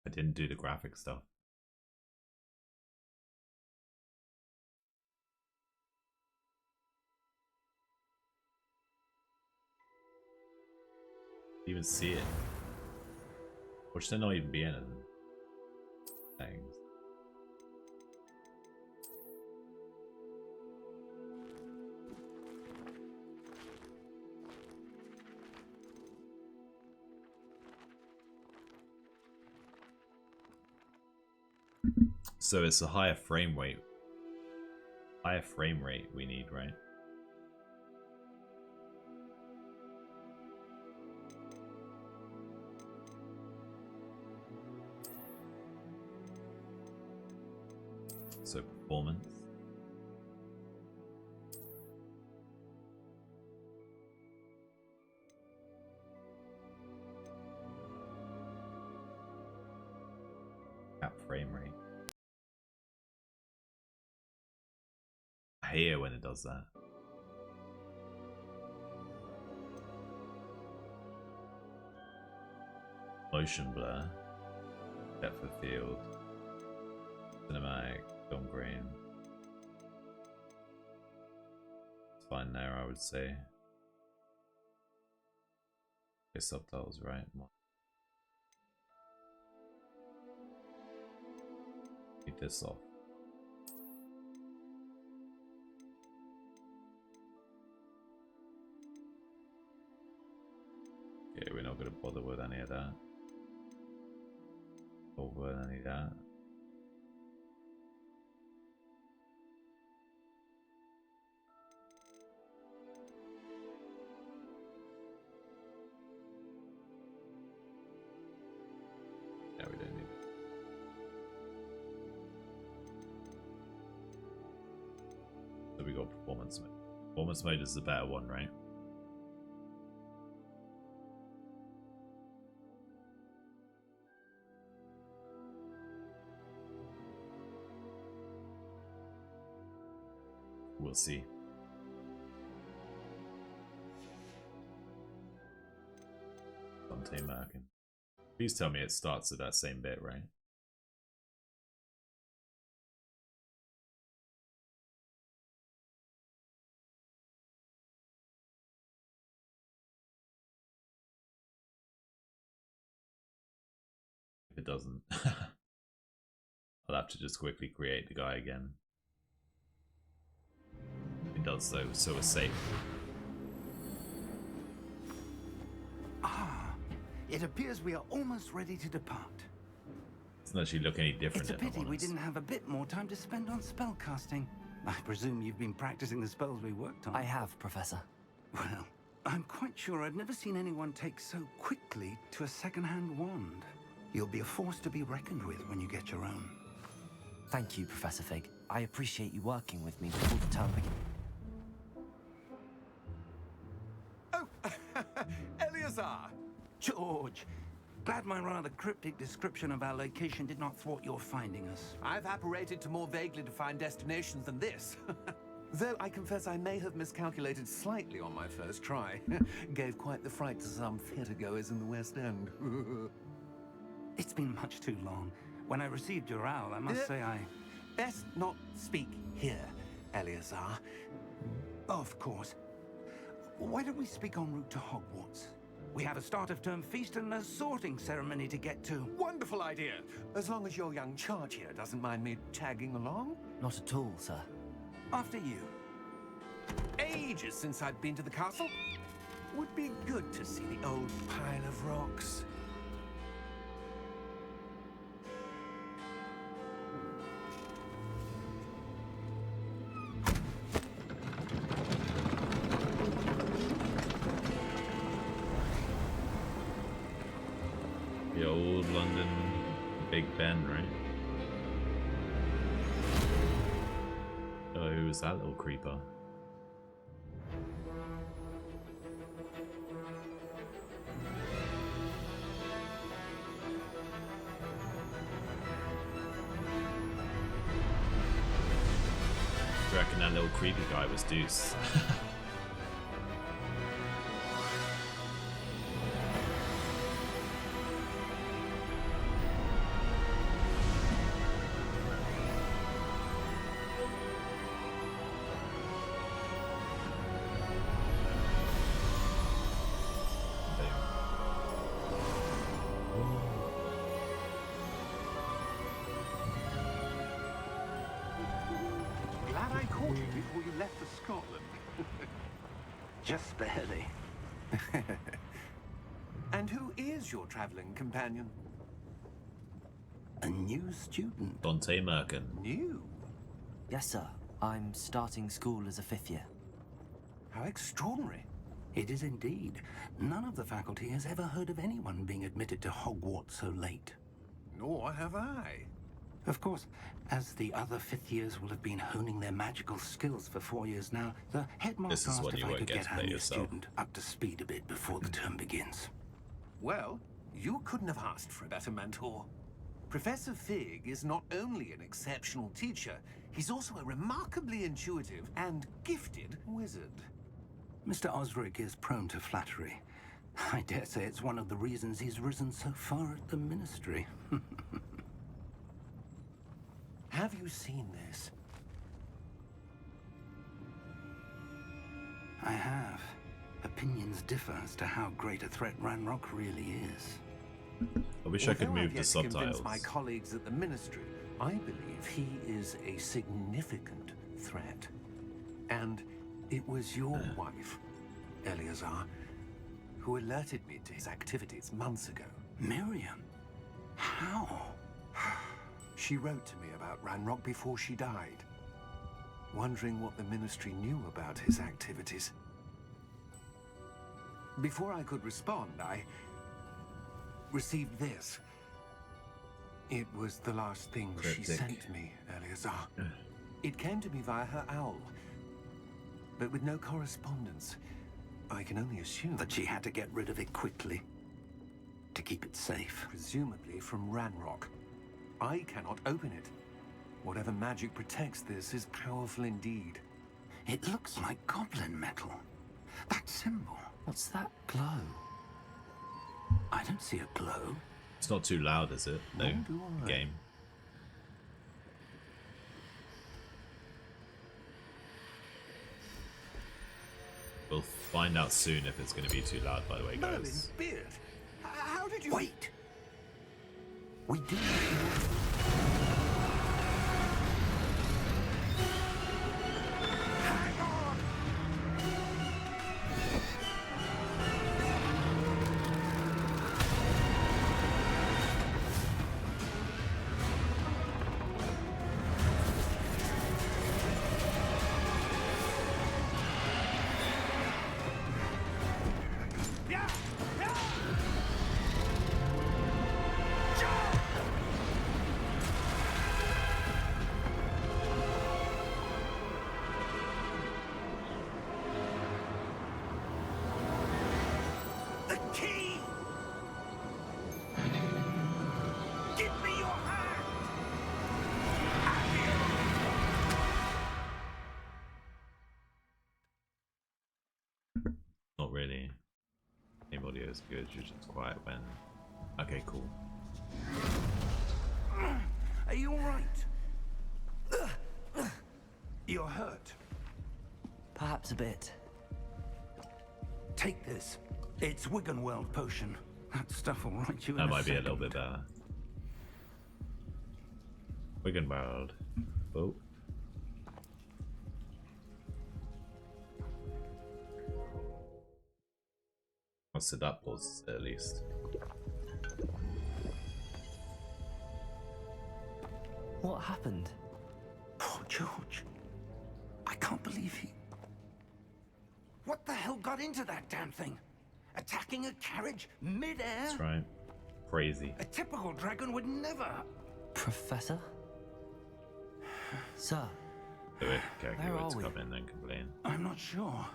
I didn't do the graphic stuff. Even see it. Or should there not even be any things? So it's a higher frame rate. Higher frame rate we need, right? So performance. Cap frame rate. I hate it when it does that. Motion blur. Depth of field. Cinematic. Film grain. It's fine there, I would say. Okay, subtitles, right? Keep this off. Okay, we're not going to bother with any of that. Or with any of that. Yeah, we don't need it. So we got performance mode. Performance mode is the better one, right? We'll see. Dante Markin. Please tell me it starts at that same bit, right? If it doesn't, I'll have to just quickly create the guy again. It does though, so we're safe. It appears we are almost ready to depart. Doesn't actually look any different. It's a pity we didn't have a bit more time to spend on spellcasting. I presume you've been practicing the spells we worked on. I have, Professor. Well, I'm quite sure I've never seen anyone take so quickly to a second-hand wand. You'll be a force to be reckoned with when you get your own. Thank you, Professor Fig. I appreciate you working with me before the term begins. Oh, Eleazar! George, glad my rather cryptic description of our location did not thwart your finding us. I've apparated to more vaguely defined destinations than this. Though I confess I may have miscalculated slightly on my first try. Gave quite the fright to some theatregoers in the West End. It's been much too long. When I received your owl, I must say I... Best not speak here, Eleazar. Of course. Why don't we speak en route to Hogwarts? We have a start-of-term feast and a sorting ceremony to get to. Wonderful idea! As long as your young charge here doesn't mind me tagging along. Not at all, sir. After you. Ages since I've been to the castle. Would be good to see the old pile of rocks. The old London Big Ben, right? Oh, who's that little creeper? I reckon that little creepy guy was Deuce. you before you left for Scotland. Just barely. And who is your traveling companion? A new student. Dante Merkin. New? Yes, sir. I'm starting school as a 5th year. How extraordinary. It is indeed. None of the faculty has ever heard of anyone being admitted to Hogwarts so late. Nor have I. Of course, as the other 5th years will have been honing their magical skills for 4 years now, the headmaster is asked one if you I won't could get get to our play new yourself. student up to speed a bit before the term begins. Well, you couldn't have asked for a better mentor. Professor Fig is not only an exceptional teacher, he's also a remarkably intuitive and gifted wizard. Mr. Osric is prone to flattery. I dare say it's one of the reasons he's risen so far at the Ministry. Have you seen this? I have. Opinions differ as to how great a threat Ranrock really is. I wish I could Although move I've the yet to convince subtitles. my colleagues at the Ministry, I believe he is a significant threat. And it was your wife, Eleazar, who alerted me to his activities months ago. Miriam? How? She wrote to me about Ranrock before she died, wondering what the Ministry knew about his activities. Before I could respond, I received this. It was the last thing she Cryptic. sent me, Eleazar. It came to me via her owl, but with no correspondence. I can only assume That she had to get rid of it quickly. To keep it safe. presumably from Ranrock. I cannot open it. Whatever magic protects this is powerful indeed. It looks like goblin metal. That symbol. What's that glow? I don't see a glow. It's not too loud, is it? No. Nor do I. Game. We'll find out soon if it's going to be too loud, by the way, Merlin's guys. beard. How did you... Wait! We do. Hang on! Yeah! Yeah! The key! Give me your hand! Not really. Game audio is good, you're just quiet when... Okay, cool. Are you alright? You're hurt. Perhaps a bit. Take this. It's Wiggenweld potion. That stuff will right you in That might be a little second. bit better. Wigan World. Oh. I'll set that pause at least. What happened? Poor George. I can't believe he... What the hell got into that damn thing? Attacking a carriage mid-air? That's right. Crazy. A typical dragon would never... Professor? Sir, So if Kaki Where were are to we? come in and complain, I'm not sure.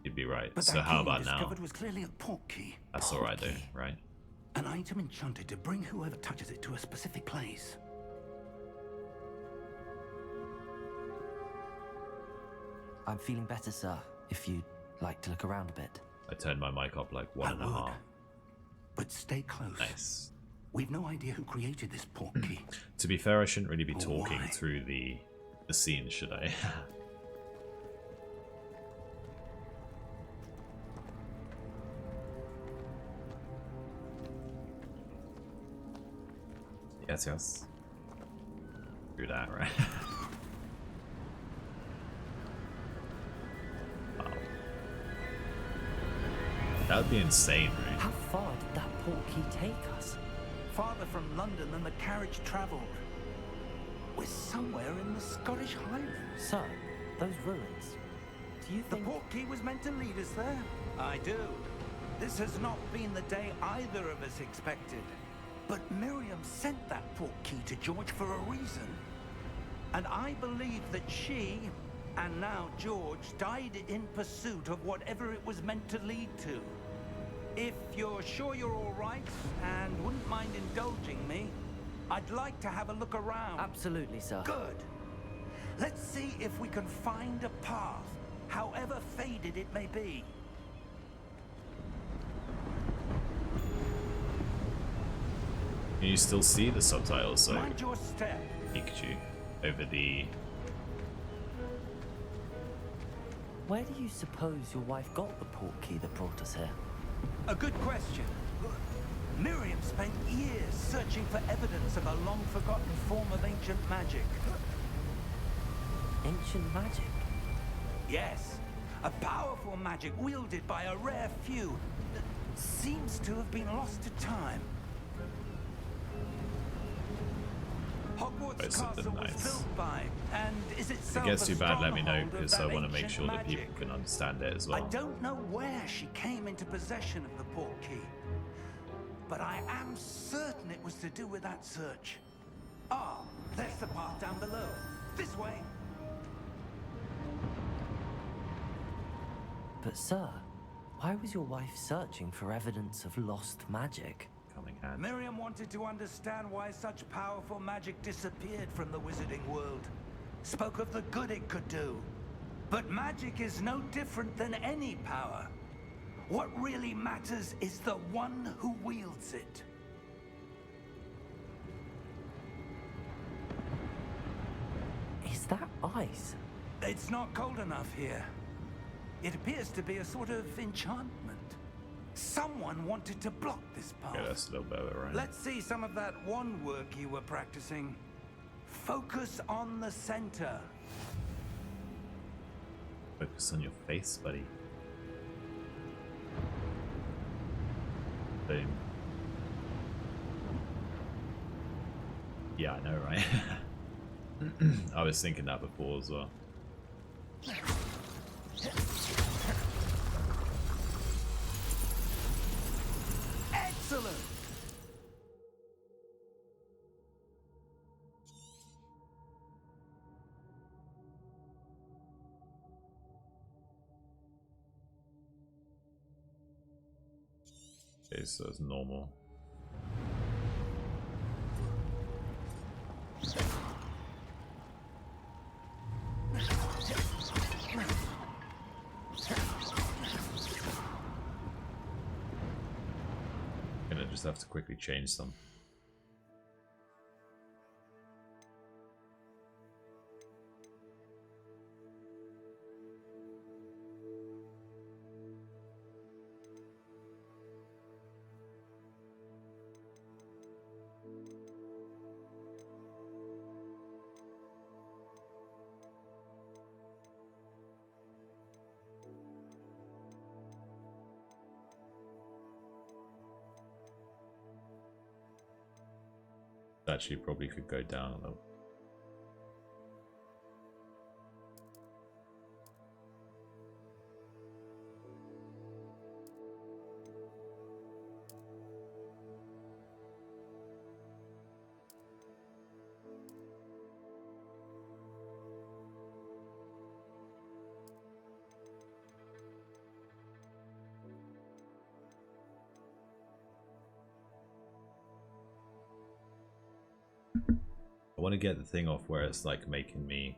you'd be right. But So that how key about now? discovered was clearly a portkey. That's alright though, right? An item enchanted to bring whoever touches it to a specific place. I'm feeling better, sir, if you'd like to look around a bit. I turned my mic up like one I and a would. half. But stay close. Nice. We've no idea who created this portkey. To be fair, I shouldn't really be Or talking why. through the scene, should I? Yes, yes. Do that, right? That would be insane, right? How far did that portkey take us? Farther from London than the carriage travelled. We're somewhere in the Scottish Highlands. Sir, those ruins. Do you The think... portkey was meant to lead us there? I do. This has not been the day either of us expected. But Miriam sent that portkey to George for a reason. And I believe that she, and now George, died in pursuit of whatever it was meant to lead to. If you're sure you're all right, and wouldn't mind indulging me, I'd like to have a look around. Absolutely, sir. Good. Let's see if we can find a path, however faded it may be. Can you still see the subtitles though? Mind your step. Pikachu over the... Where do you suppose your wife got the portkey that brought us here? A good question. Miriam spent years searching for evidence of a long-forgotten form of ancient magic. Ancient magic? Yes, a powerful magic wielded by a rare few that seems to have been lost to time. Hogwarts That's something Castle was nice. built by, and is If itself it gets too bad, let me know, stronghold of because I that want to make ancient sure that people magic. can understand it as I well. don't know where she came into possession of the portkey, but I am certain it was to do with that search. Ah, there's the path down below. This way. But sir, why was your wife searching for evidence of lost magic? Coming hand. Miriam wanted to understand why such powerful magic disappeared from the wizarding world. Spoke of the good it could do. But magic is no different than any power. What really matters is the one who wields it. Is that ice? It's not cold enough here. It appears to be a sort of enchantment. Someone wanted to block this path. Yeah, that's a little better, right? Let's see some of that one work you were practicing. Focus on the center. Focus on your face, buddy. Boom. Yeah, I know, right? I was thinking that before as well. Excellent! Okay, so it's normal. Gonna just have to quickly change some. Actually, probably could go down a little. I want to get the thing off where it's like making me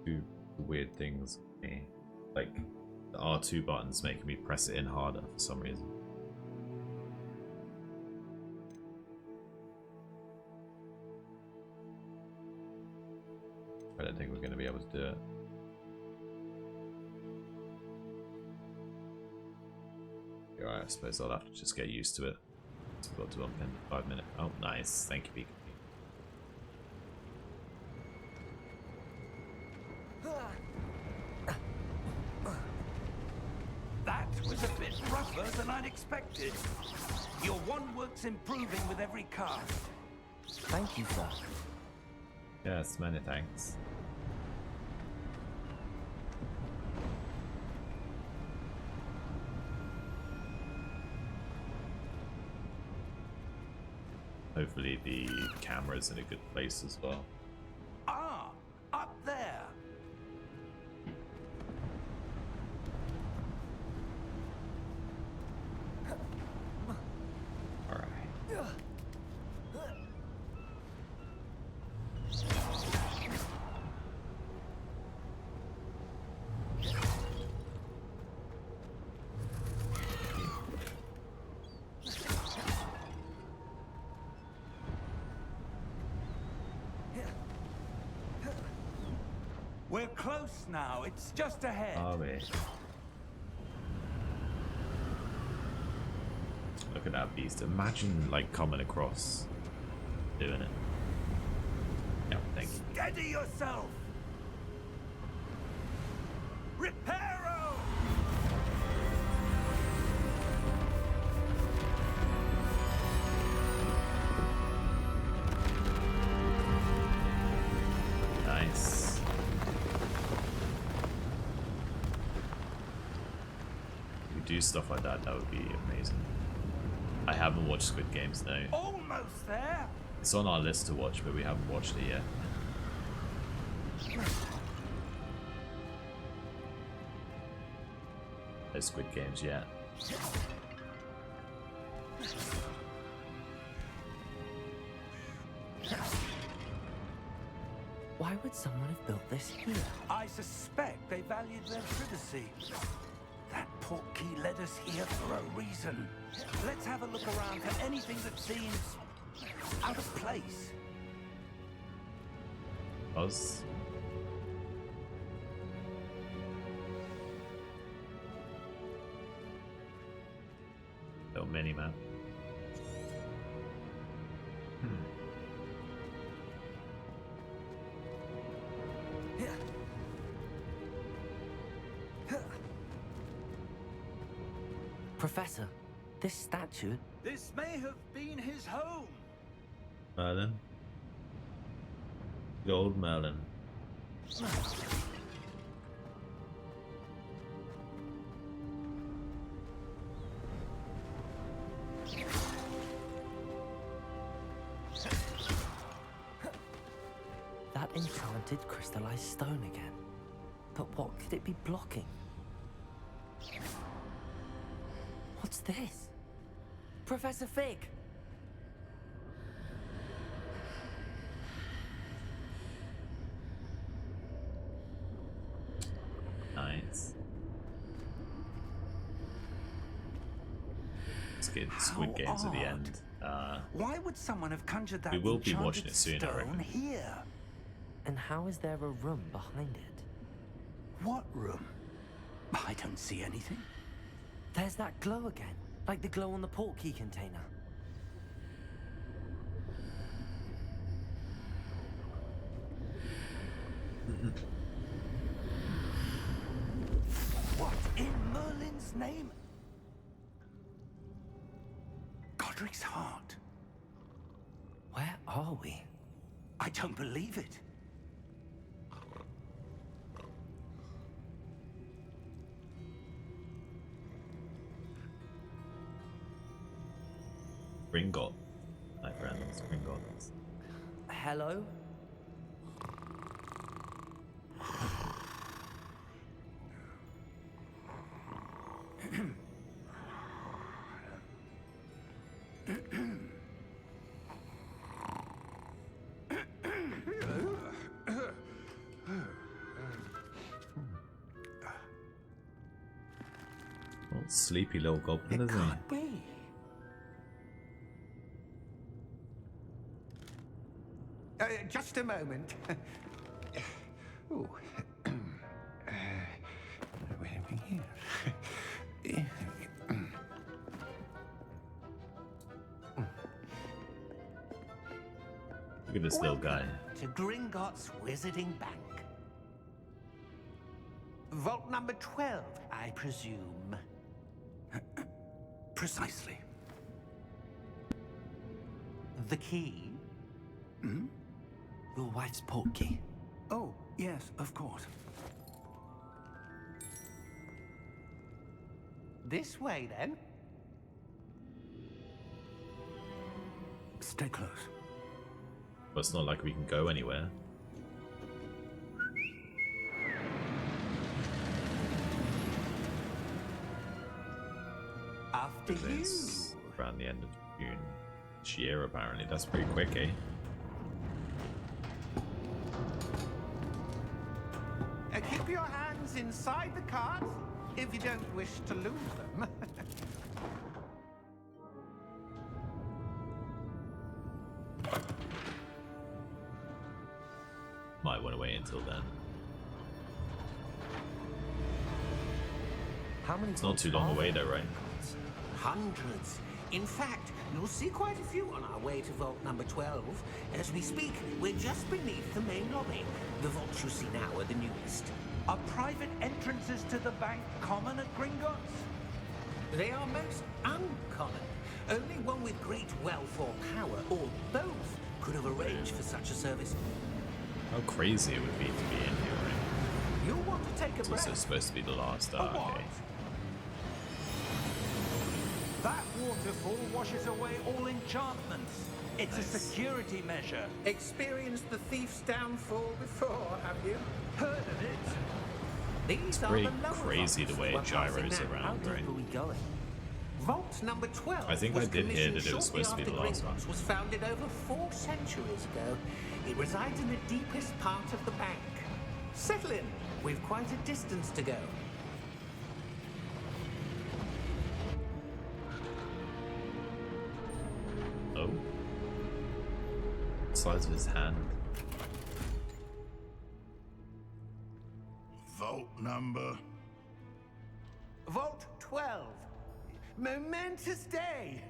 do weird things. Like the R2 button's making me press it in harder for some reason. I don't think we're going to be able to do it. Alright, I suppose I'll have to just get used to it. So we've got to bump in 5 minutes. Oh, nice. Thank you, Pikachu. clever than I'd expected. Your one work's improving with every cast. Thank you, sir. Yes, many thanks. Hopefully the camera's in a good place as well. Ah, up there. Alright. We're close now. It's just ahead. Are we? Look at that beast. Imagine like coming across doing it. Yeah, thank you. Steady yourself. Reparo! Nice. If we do stuff like that, that would be amazing. I haven't watched Squid Games though. Almost there. It's on our list to watch, but we haven't watched it yet. No Squid Games yet. Why would someone have built this here? I suspect they valued their privacy. That portkey led us here for a reason. Let's have a look around for anything that seems out of place. Buzz. Little mini map. Professor, this statue... This may have been his home. Merlin. Gold Merlin. That enchanted crystallized stone again. But what could it be blocking? What's this? Professor Fig! Nice. Let's get Squid Games at the end. Why would someone have conjured that We will be enchanted watching it soon, I stone reckon. here? And how is there a room behind it? What room? I don't see anything. There's that glow again, like the glow on the portkey container. What in Merlin's name? Godric's heart. Where are we? I don't believe it. Gringot, my friends, Gringotts. Hello? Oh, sleepy little goblin, isn't he? Can't be. Just a moment. Ooh. Where are we here? Look at this little guy. To Gringotts Wizarding Bank. Vault number 12, I presume. Precisely. The key? Your wife's portkey. Oh, yes, of course. This way, then. Stay close. But it's not like we can go anywhere. After you. It's around the end of June. This year, apparently. That's pretty quick, eh? Keep your hands inside the cart if you don't wish to lose them. Might want to wait until then. How many? It's not too long away, though, right? Hundreds. In fact, you'll see quite a few on our way to vault number 12. As we speak, we're just beneath the main lobby. The vaults you see now are the newest. Are private entrances to the bank common at Gringotts? They are most uncommon. Only one with great wealth or power, or both, could have arranged for such a service. How crazy it would be to be in here, right? You'll want to take a It's breath. also supposed to be the last. A what? Okay. That waterfall washes away all enchantments. It's Nice. a security measure. Experienced the thief's downfall before, have you? Heard of it? These are Pretty the lower crazy the vaults way we're it gyros passing now. How around, deep right? are we going? Vault number 12 I think I was did hear that it was commissioned supposed to be the shortly last after one. Gringotts was founded over 4 centuries ago. It resides in the deepest part of the bank. Settle in. We've quite a distance to go. Oh. Size of his hand. Vault number. Vault 12. Momentous day.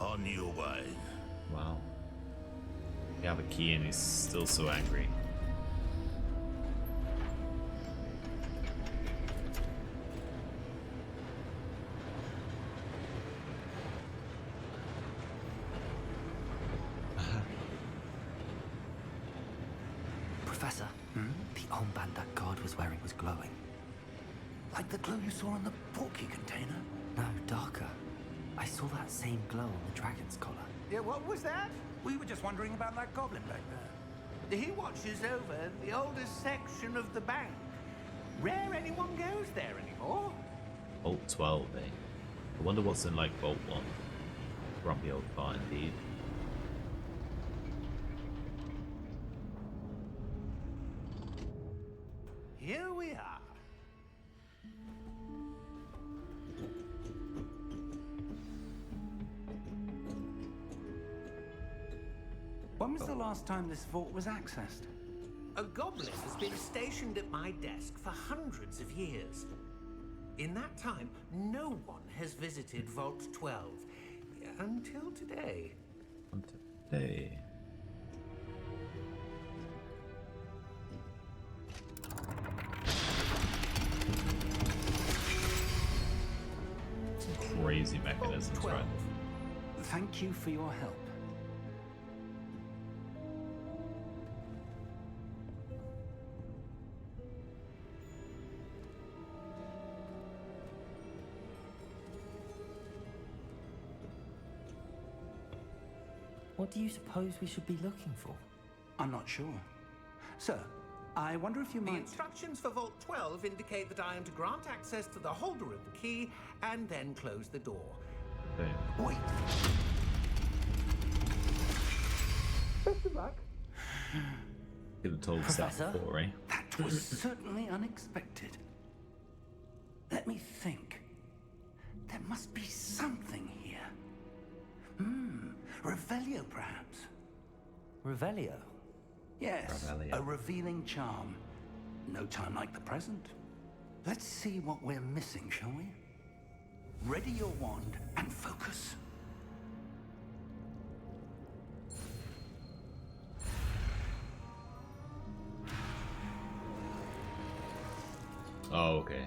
On your way. Wow. You have a key and he's still so angry. Professor, the armband that guard was wearing was glowing. Like the glow you saw in the portkey container? No, darker. I saw that same glow on the dragon's collar. Yeah, what was that? We were just wondering about that goblin back there. He watches over the oldest section of the bank. Rare anyone goes there anymore. Bolt 12, eh? I wonder what's in like Bolt 1. Grumpy old car indeed. Here we are. When was the last time this vault was accessed? A goblin has been stationed at my desk for hundreds of years. In that time, no one has visited Vault 12 until today. Hey. Some crazy mechanisms, Vault 12. right? Thank you for your help. What do you suppose we should be looking for? I'm not sure. Sir, I wonder if you The might... instructions for Vault 12 indicate that I am to grant access to the holder of the key and then close the door. Boom. Wait. Best of luck. Could have told us that Professor? before, eh? That was certainly unexpected. Let me think. There must be something here. Revelio, perhaps? Revelio? Yes, Revelio. a revealing charm. No time like the present. Let's see what we're missing, shall we? Ready your wand and focus. Oh, okay.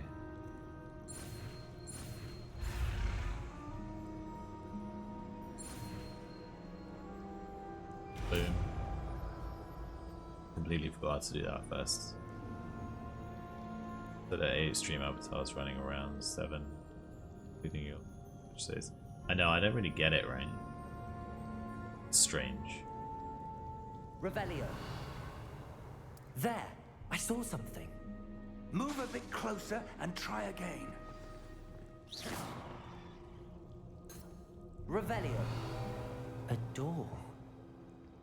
forgot to do that first. So the 8 stream avatars running around 7. Including your which says. I know, I don't really get it, right? It's strange. Revelio. There! I saw something. Move a bit closer and try again. Revelio. A door.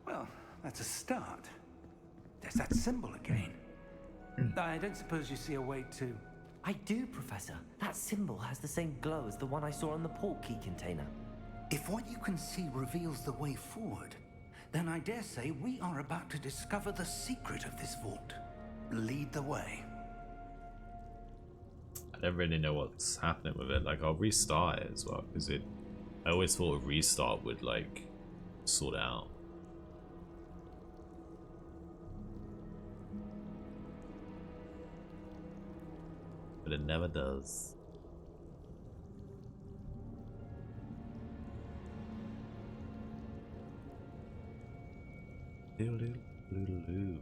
Well, that's a start. There's that symbol again. I don't suppose you see a way to... I do, Professor. That symbol has the same glow as the one I saw on the port key container. If what you can see reveals the way forward, then I dare say we are about to discover the secret of this vault. Lead the way. I don't really know what's happening with it. Like, I'll restart it as well, because I always thought a restart would, like, sort it out. But it never does. Doodle-doodle-doodle-doo.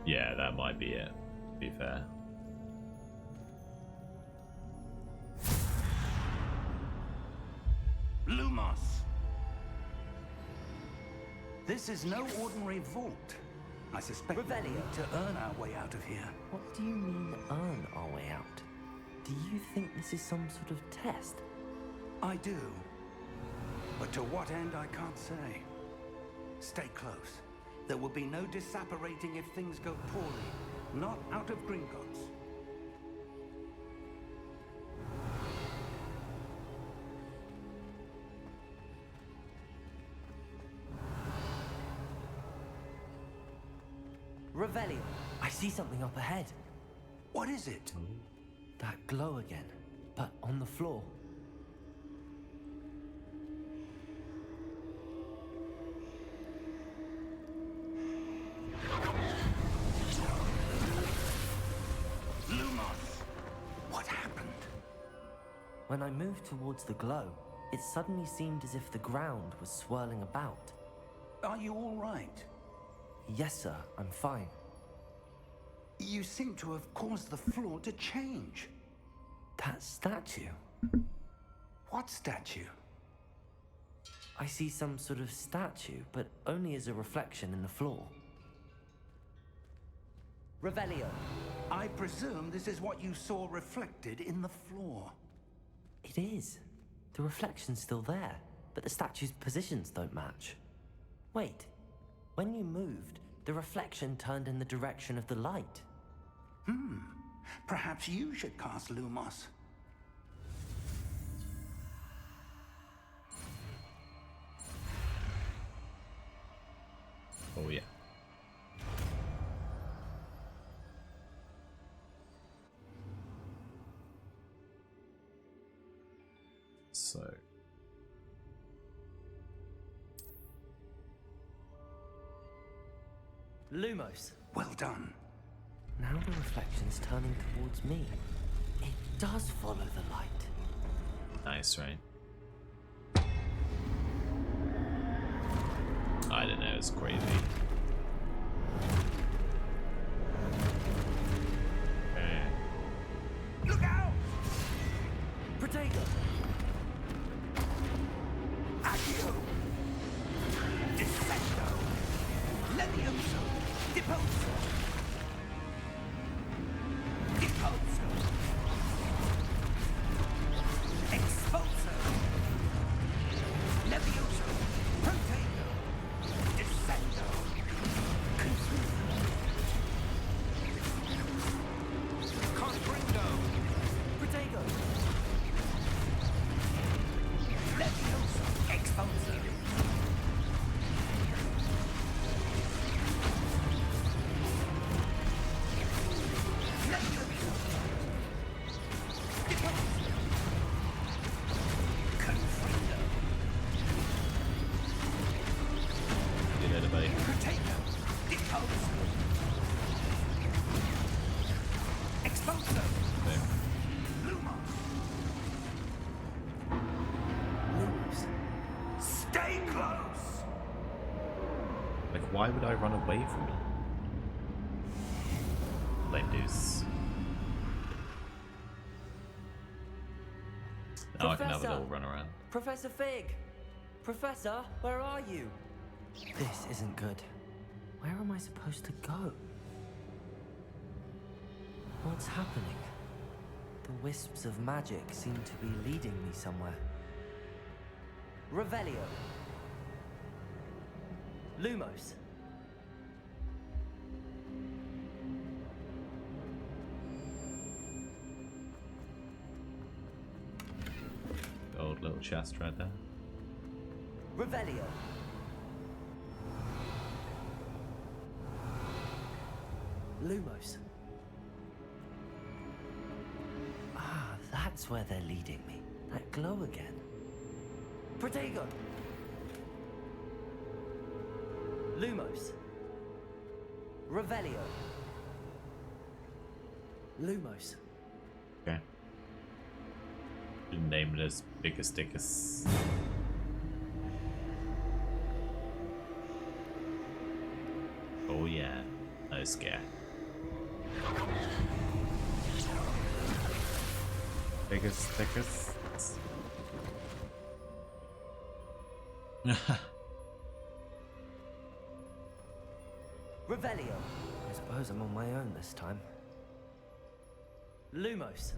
Yeah, that might be it, to be fair. Lumos! This is no ordinary vault. I suspect we Revelio. need to earn our way out of here. What do you mean, earn our way out? Do you think this is some sort of test? I do. But to what end, I can't say. Stay close. There will be no disapparating if things go poorly. Not out of Gringotts. Revelio. I see something up ahead. What is it? That glow again, but on the floor. Lumos! What happened? When I moved towards the glow, it suddenly seemed as if the ground was swirling about. Are you all right? Yes, sir, I'm fine. You seem to have caused the floor to change. That statue. What statue? I see some sort of statue, but only as a reflection in the floor. Revelio. I presume this is what you saw reflected in the floor. It is. The reflection's still there, but the statue's positions don't match. Wait. When you moved, the reflection turned in the direction of the light. Perhaps you should cast Lumos. Oh yeah. So Lumos. Well done. Now the reflection's turning towards me. It does follow the light. nice, right? I don't know, it's crazy. Okay. Look out! Protego! Accio! Defendo! Levioso! Deposo! Deposo! Expulso! Levioso! Protego! Descendo! Consumo! Comprendo! Protego! Levioso! Expulso! Why would I run away from it? Lame deuce. Now I can have a little run around. Professor Fig! Professor, where are you? This isn't good. Where am I supposed to go? What's happening? The wisps of magic seem to be leading me somewhere. Revelio. Lumos. Old little chest right there. Revelio. Lumos. Ah, that's where they're leading me. That glow again. Protego. Lumos. Revelio. Lumos. Okay. Didn't name it as Biggest Dickus. Oh yeah, no scare. Biggest Dickus. Revelio. I suppose I'm on my own this time. Lumos.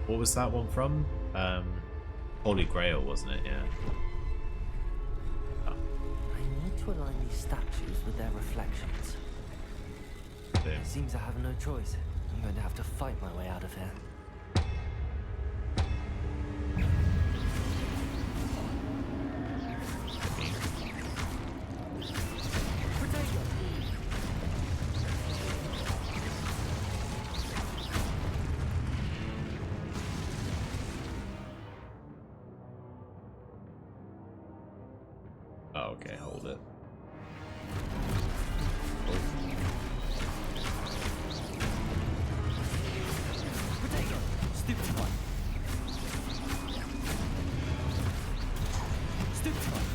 What was that one from? Holy Grail, wasn't it? Yeah. I need to align these statues with their reflections. Damn. It seems I have no choice. I'm going to have to fight my way out of here. Oh, okay, hold it. Protego! Stupid one! Stupid one!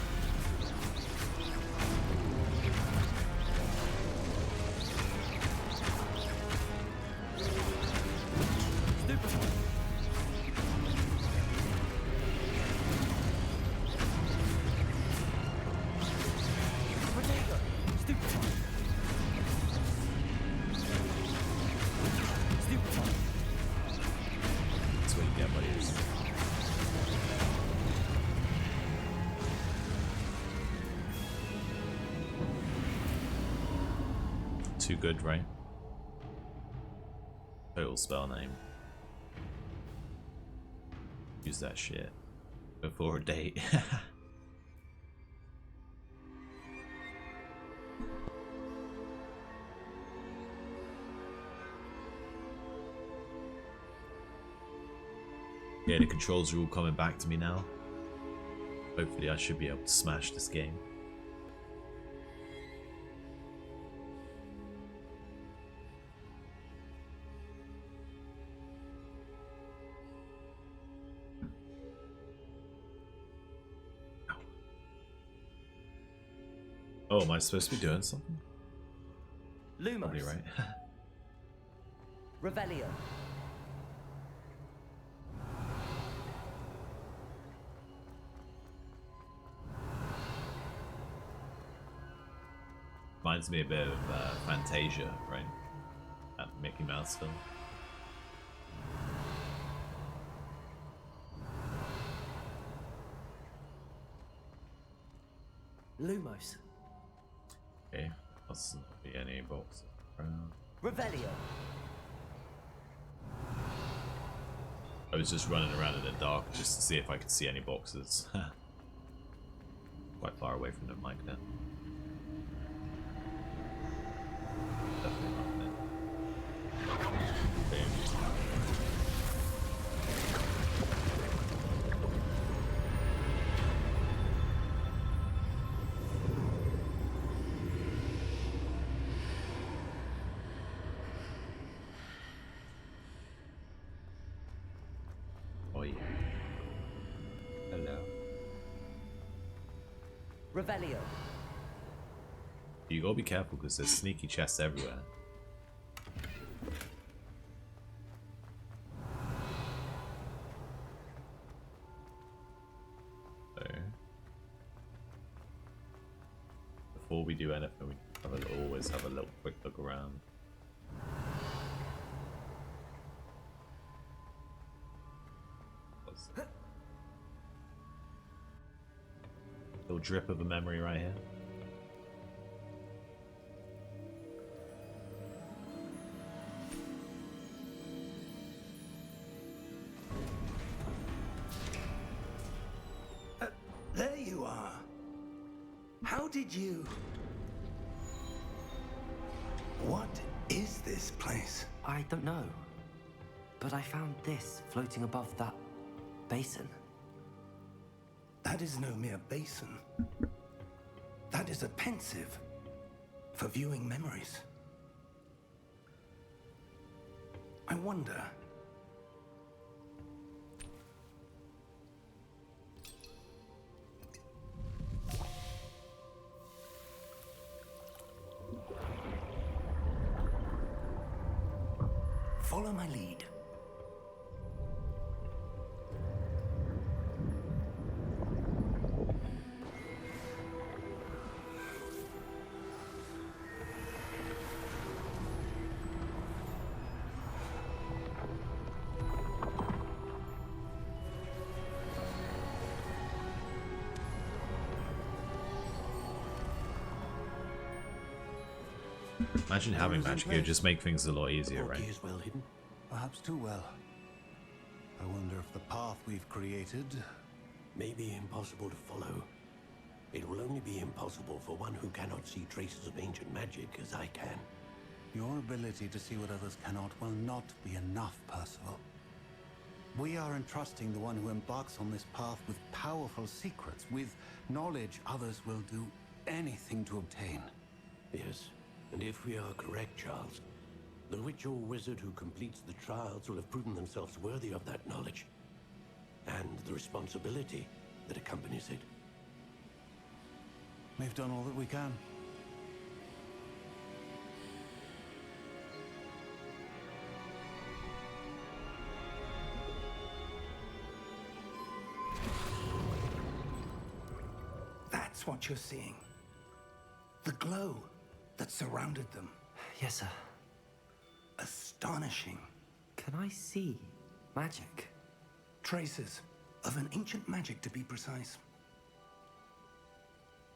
Stupid one! Protego! Stupid one! Stupid one! That's what you get, buddies. Too good, right? Total spell name. Use that shit before a date. Yeah, the controls are all coming back to me now. Hopefully I should be able to smash this game. Oh, am I supposed to be doing something? Lumos. Probably right. Revelio. Reminds me a bit of Fantasia, right? That Mickey Mouse film. Lumos. Okay, must not be any boxes around. Revelio. I was just running around in the dark just to see if I could see any boxes. Quite far away from the mic then. Definitely not there. Boom. Oi. Hello. Revelio. You gotta be careful because there's sneaky chests everywhere. So, before we do anything, we always have a little quick look around. Little drip of a memory right here. There you are. How did you... What is this place? I don't know. But I found this floating above that basin. That is no mere basin. That is a pensive for viewing memories. I wonder... Follow my lead. Imagine having magic here would just make things a lot easier, right? Is well hidden. Perhaps too well. I wonder if the path we've created... May be impossible to follow. It will only be impossible for one who cannot see traces of ancient magic as I can. Your ability to see what others cannot will not be enough, Percival. We are entrusting the one who embarks on this path with powerful secrets, with knowledge others will do anything to obtain. Yes, and if we are correct, Charles, the witch or wizard who completes the trials will have proven themselves worthy of that knowledge, and the responsibility that accompanies it. We've done all that we can. That's what you're seeing. The glow that surrounded them. Yes, sir. Astonishing. Can I see magic? Traces of an ancient magic, to be precise.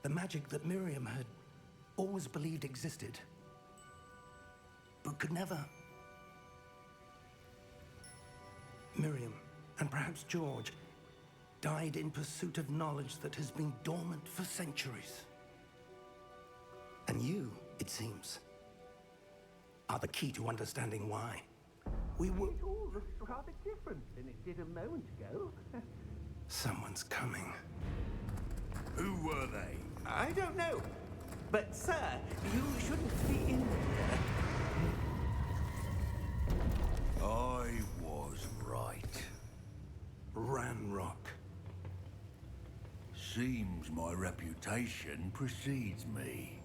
The magic that Miriam had always believed existed, but could never. Miriam, and perhaps George, died in pursuit of knowledge that has been dormant for centuries. And you, it seems, are the key to understanding why. We were... It all looks rather different than it did a moment ago. Someone's coming. Who were they? I don't know. But, sir, you shouldn't be in here. I was right. Ranrock. Seems my reputation precedes me.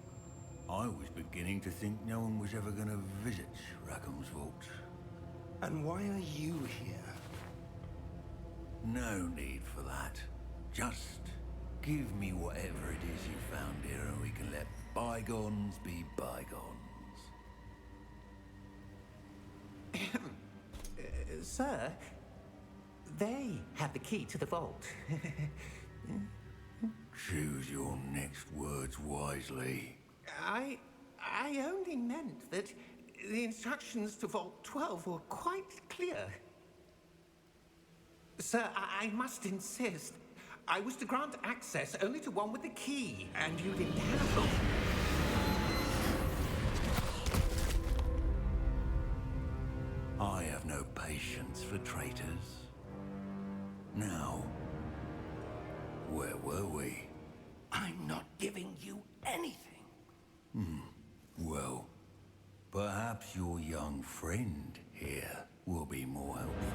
I was beginning to think no one was ever going to visit Rackham's vault. And why are you here? No need for that. Just give me whatever it is you found here and we can let bygones be bygones. Sir, they have the key to the vault. Choose your next words wisely. I only meant that the instructions to Vault 12 were quite clear. Sir, I must insist. I was to grant access only to one with the key, and you didn't have them. I have no patience for traitors. Now, where were we? I'm not giving you anything. Well, Perhaps your young friend here will be more helpful.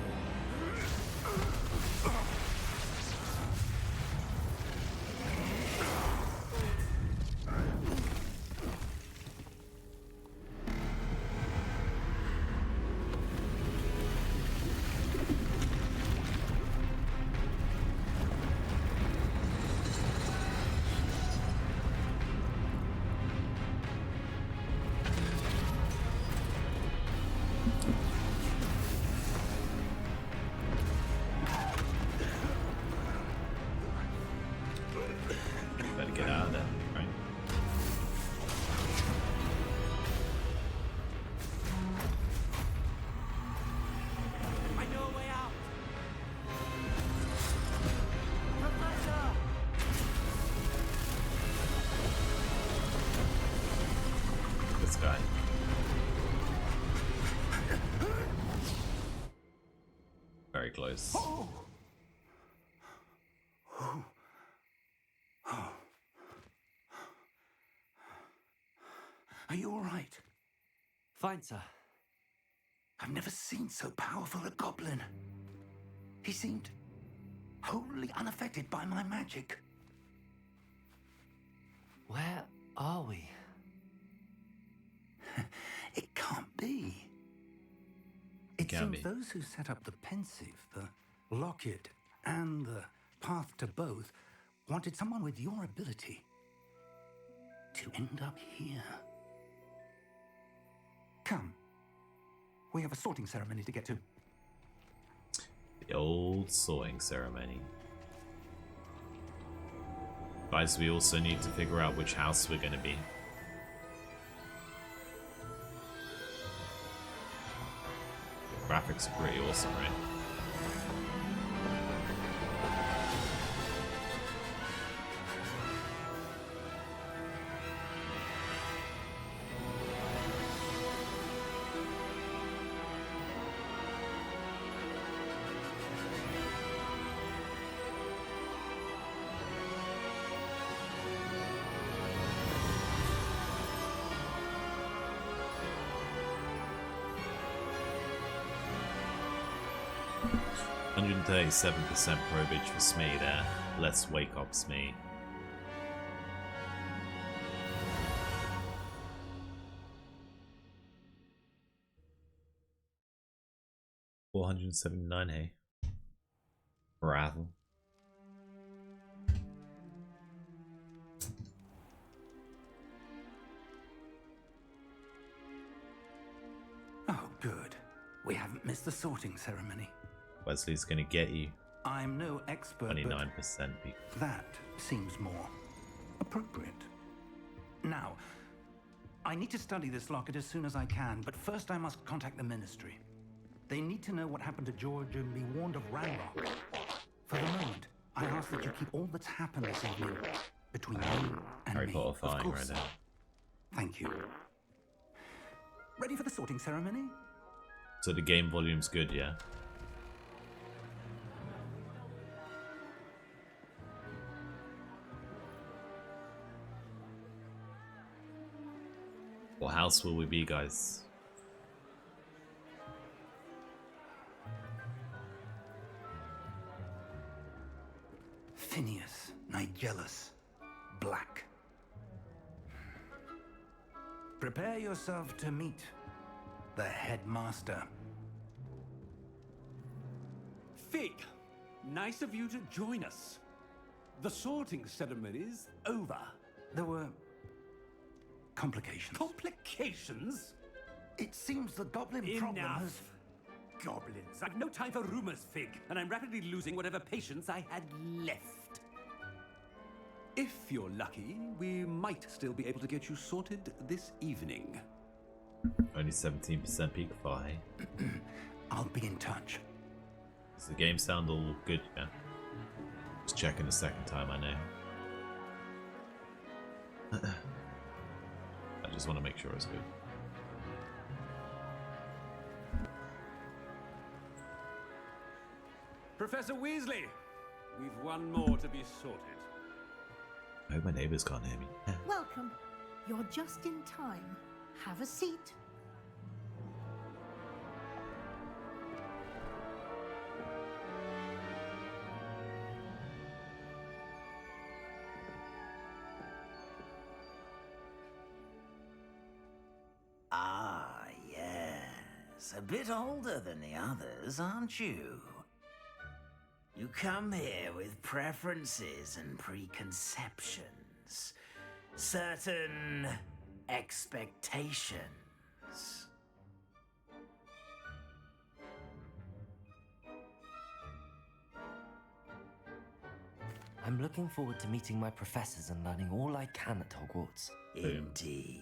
Better get out of there, right? I know a way out. Professor! This guy. Very close. Are you all right? Fine, sir. I've never seen so powerful a goblin. He seemed wholly unaffected by my magic. Where are we? It can't be. It Can't seems be. those who set up the pensive, the locket, and the path to both wanted someone with your ability to end up here. Come. We have a sorting ceremony to get to. The old sorting ceremony. Guys, we also need to figure out which house we're going to be. The graphics are pretty awesome, right? %37% probage for Smee there. Let's wake up Smee. $479, hey. Ravel. Oh, good. We haven't missed the sorting ceremony. Wesley's gonna get you. I'm no expert, 29% people. but that seems more appropriate. Now, I need to study this locket as soon as I can, but first I must contact the Ministry. They need to know what happened to George and be warned of Ranrock. For the moment, I ask that you keep all that's happened this evening between you and Harry me. Potter Of flying course. right now. Thank you. Ready for the sorting ceremony? So the game volume's good, yeah? What house will we be, guys? Phineas, Nigellus, Black. Prepare yourself to meet the headmaster. Fig, nice of you to join us. The sorting ceremony's over. There were complications. Complications? It seems the goblin problem Enough. has... Goblins. I've no time for rumors, Fig, and I'm rapidly losing whatever patience I had left. If you're lucky, we might still be able to get you sorted this evening. Only 17% peak far, hey? I'll be in touch. Does the game sound all good, yeah? Just checking the second time, I know. I just want to make sure it's good. Professor Weasley, we've one more to be sorted. I hope my neighbours can't hear me. Welcome. You're just in time. Have a seat. Yes, a bit older than the others, aren't you? You come here with preferences and preconceptions. Certain expectations. I'm looking forward to meeting my professors and learning all I can at Hogwarts. Indeed.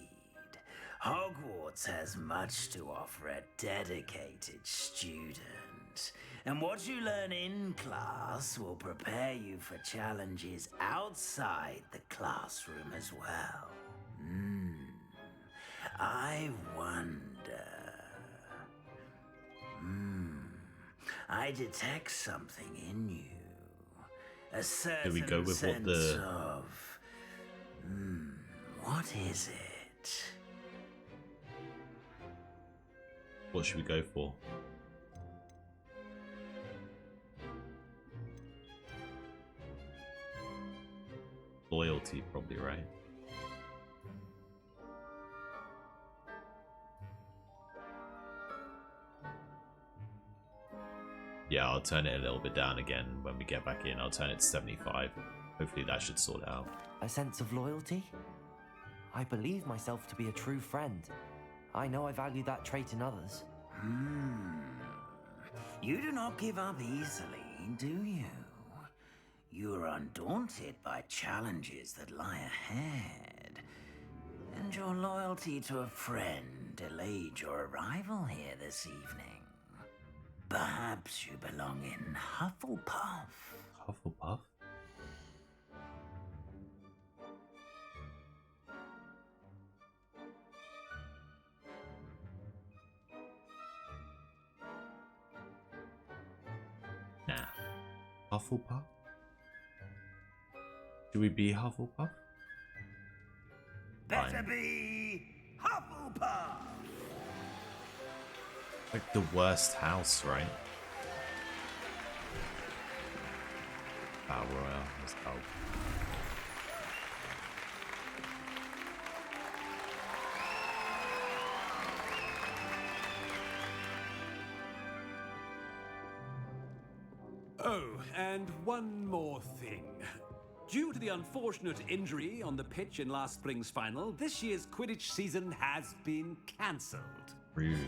Hogwarts has much to offer a dedicated student. And what you learn in class will prepare you for challenges outside the classroom as well. I wonder... I detect something in you. A certain we go with sense what the... of... what is it? What should we go for? Loyalty, probably, right? Yeah, I'll turn it a little bit down again when we get back in. I'll turn it to 75. Hopefully that should sort it out. A sense of loyalty? I believe myself to be a true friend. I know I value that trait in others. You do not give up easily, do you? You are undaunted by challenges that lie ahead. And your loyalty to a friend delayed your arrival here this evening. Perhaps you belong in Hufflepuff. Hufflepuff? Nah. Hufflepuff? Should we be Hufflepuff? Better be Hufflepuff! Like the worst house, right? Battle Royale, let's go. Oh, and one more thing. Due to the unfortunate injury on the pitch in last spring's final, this year's Quidditch season has been cancelled. Rude.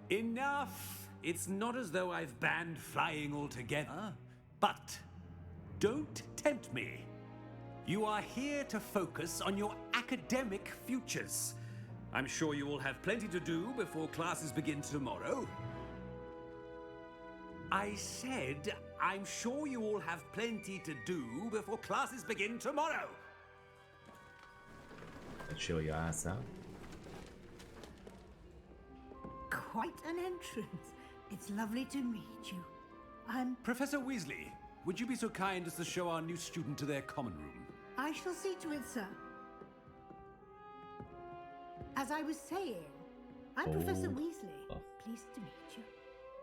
Enough! It's not as though I've banned flying altogether. But don't tempt me. You are here to focus on your academic futures. I'm sure you will have plenty to do before classes begin tomorrow. I said, I'm sure you all have plenty to do before classes begin tomorrow. Let's show your ass out. Quite an entrance. It's lovely to meet you. I'm... Professor Weasley, would you be so kind as to show our new student to their common room? I shall see to it, sir. As I was saying, I'm Professor Weasley. Pleased to meet you.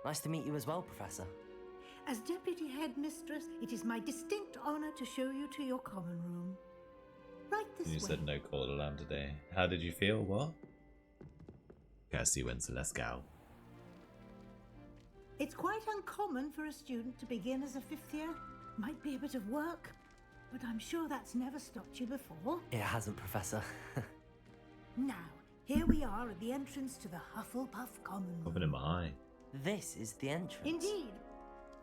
Nice to meet you as well, Professor. As Deputy Headmistress, it is my distinct honor to show you to your common room. Right this way. You said no call to land today. How did you feel? What? Kirsty Winsor, let's go. It's quite uncommon for a student to begin as a fifth year. Might be a bit of work, but I'm sure that's never stopped you before. It hasn't, Professor. Now, here we are at the entrance to the Hufflepuff Common Room. Popping in my eye. This is the entrance. Indeed.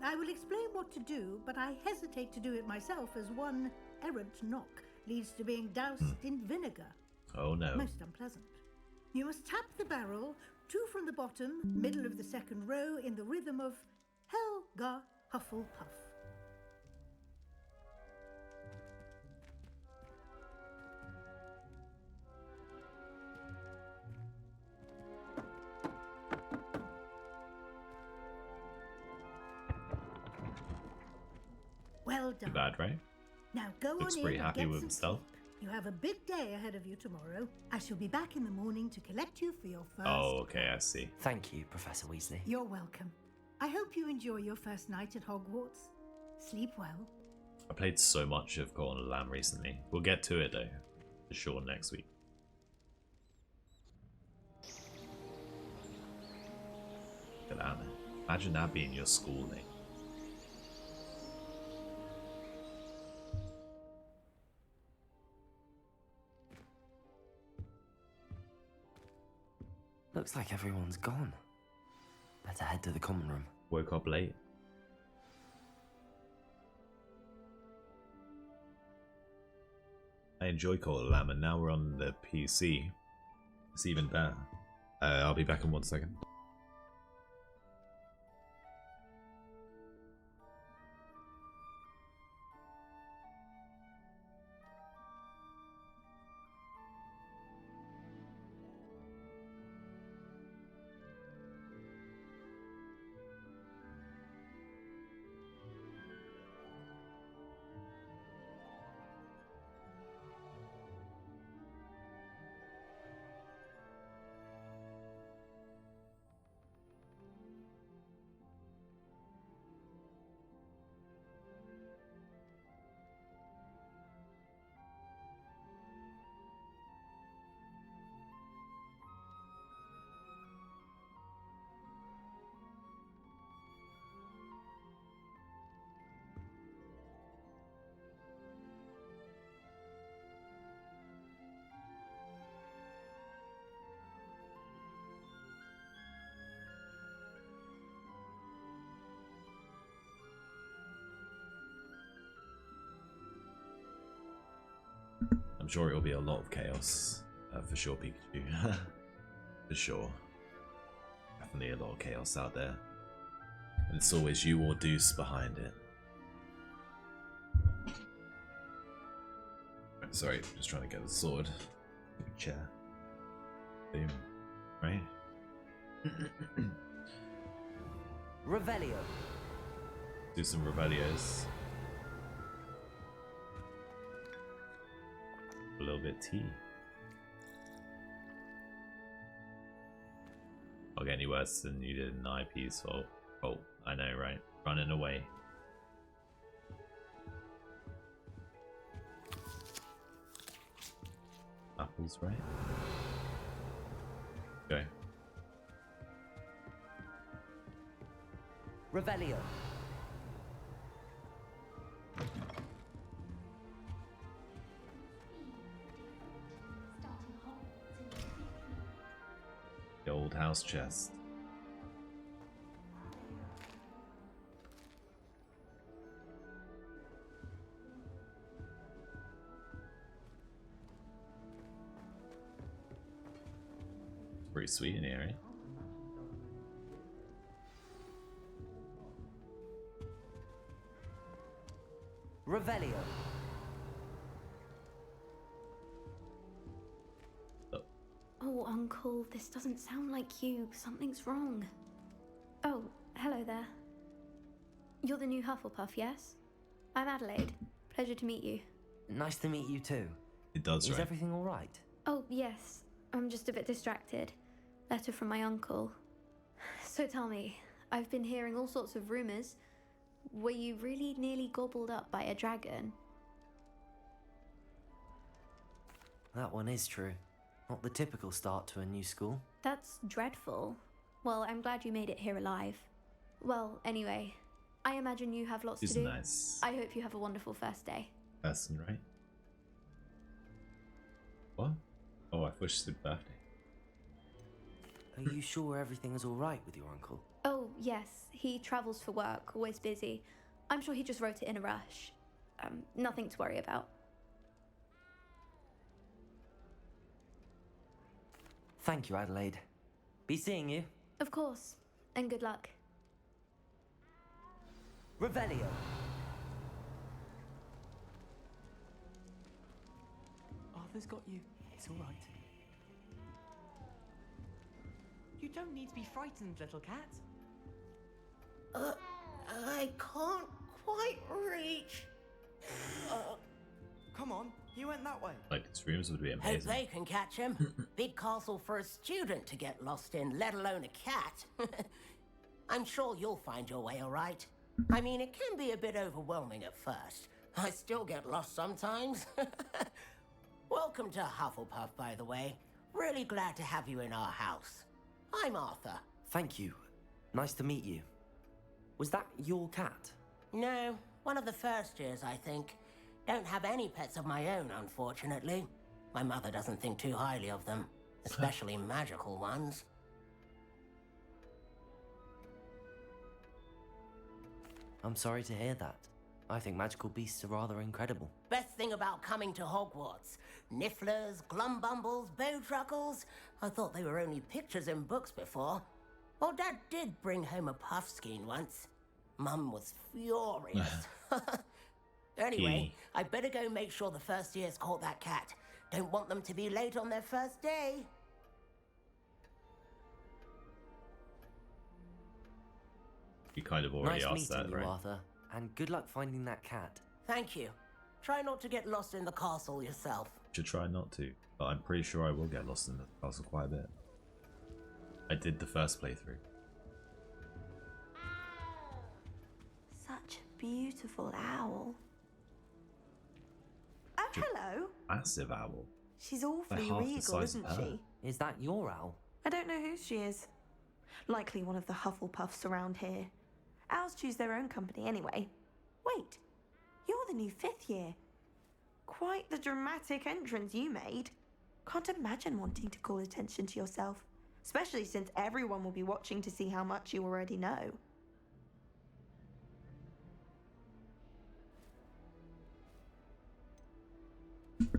I will explain what to do, but I hesitate to do it myself as one errant knock leads to being doused in vinegar. Oh no. Most unpleasant. You must tap the barrel, 2 from the bottom, middle of the second row, in the rhythm of Helga Hufflepuff. Well done. Too bad, right? Now go Looks on pretty in happy and get with some himself. sleep. You have a big day ahead of you tomorrow. I shall be back in the morning to collect you for your first... Oh, okay, I see. Thank you, Professor Weasley. You're welcome. I hope you enjoy your first night at Hogwarts. Sleep well. I played so much of Call on the Lamb recently. We'll get to it though, for sure, next week. Imagine that being your school name. Looks like everyone's gone. Better head to the common room. Woke up late. I enjoy Call of Lamb, and now we're on the PC. It's even better. I'll be back in 1 second. I'm sure it'll be a lot of chaos, for sure, Pikachu. For sure. Definitely a lot of chaos out there. And it's always you or Deuce behind it. Sorry, just trying to get the sword. Chair. Boom. Right? Revelio. Do some Revelios. A little bit tea. I'll get any worse than you did in IP's fault. Oh, I know, right? Running away. Apples, right? Go. Revelio. The old house chest. Pretty sweet in here, eh? Revelio. Oh, Uncle, this doesn't sound like you. Something's wrong. Oh, hello there. You're the new Hufflepuff, yes? I'm Adelaide. Pleasure to meet you. Nice to meet you too. It does, Is right? everything all right? Oh, yes. I'm just a bit distracted. Letter from my uncle. So tell me, I've been hearing all sorts of rumors. Were you really nearly gobbled up by a dragon? That one is true. Not the typical start to a new school. That's dreadful. Well, I'm glad you made it here alive. Well, anyway, I imagine you have lots to do. Nice. I hope you have a wonderful first day. Person, right? What? Oh, I thought she said birthday. Are you sure everything is all right with your uncle? Oh, yes. He travels for work, always busy. I'm sure he just wrote it in a rush. Nothing to worry about. Thank you, Adelaide. Be seeing you. Of course. And good luck. Revelio. Arthur's got you. It's all right. You don't need to be frightened, little cat. I can't quite reach. Come on, he went that way. Like, his rooms would be Hope amazing. they can catch him. Big castle for a student to get lost in, let alone a cat. I'm sure you'll find your way all right. I mean, it can be a bit overwhelming at first. I still get lost sometimes. Welcome to Hufflepuff, by the way. Really glad to have you in our house. I'm Arthur. Thank you. Nice to meet you. Was that your cat? No, one of the first years, I think. Don't have any pets of my own, unfortunately. My mother doesn't think too highly of them, especially magical ones. I'm sorry to hear that. I think magical beasts are rather incredible. Best thing about coming to Hogwarts. Nifflers, glumbumbles, bowtruckles. I thought they were only pictures in books before. Well, Dad did bring home a puffskein once. Mum was furious. Anyway, I better go make sure the first years caught that cat. Don't want them to be late on their first day. You kind of already asked that, you, right? Arthur, and good luck finding that cat. Thank you. Try not to get lost in the castle yourself. Should try not to, but I'm pretty sure I will get lost in the castle quite a bit. I did the first playthrough. Such a beautiful owl. Oh, hello. Massive owl. She's awfully Like half the regal, size isn't of her. she? Is that your owl? I don't know who she is. Likely one of the Hufflepuffs around here. Owls choose their own company anyway. Wait, you're the new 5th year. Quite the dramatic entrance you made. Can't imagine wanting to call attention to yourself, especially since everyone will be watching to see how much you already know.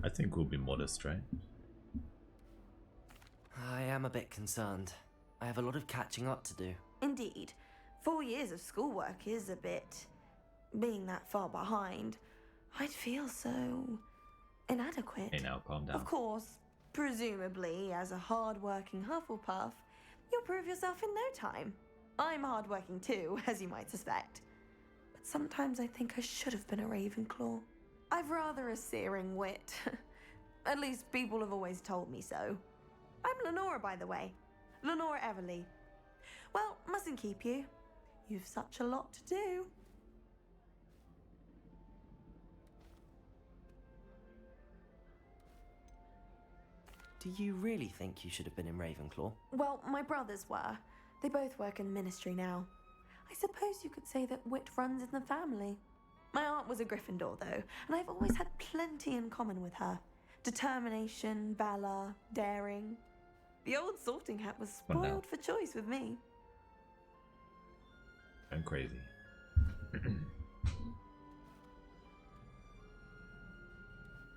I think we'll be modest, right? I am a bit concerned. I have a lot of catching up to do. Indeed. 4 years of schoolwork is a bit... Being that far behind, I'd feel so... inadequate. Hey now, calm down. Of course, presumably, as a hard-working Hufflepuff, you'll prove yourself in no time. I'm hard-working too, as you might suspect. But sometimes I think I should have been a Ravenclaw. I've rather a searing wit. At least people have always told me so. I'm Lenora, by the way. Lenora Everly. Well, mustn't keep you. You've such a lot to do. Do you really think you should have been in Ravenclaw? Well, my brothers were. They both work in the ministry now. I suppose you could say that wit runs in the family. My aunt was a Gryffindor, though, and I've always had plenty in common with her. Determination, valor, daring. The old sorting hat was spoiled for choice with me. I'm crazy.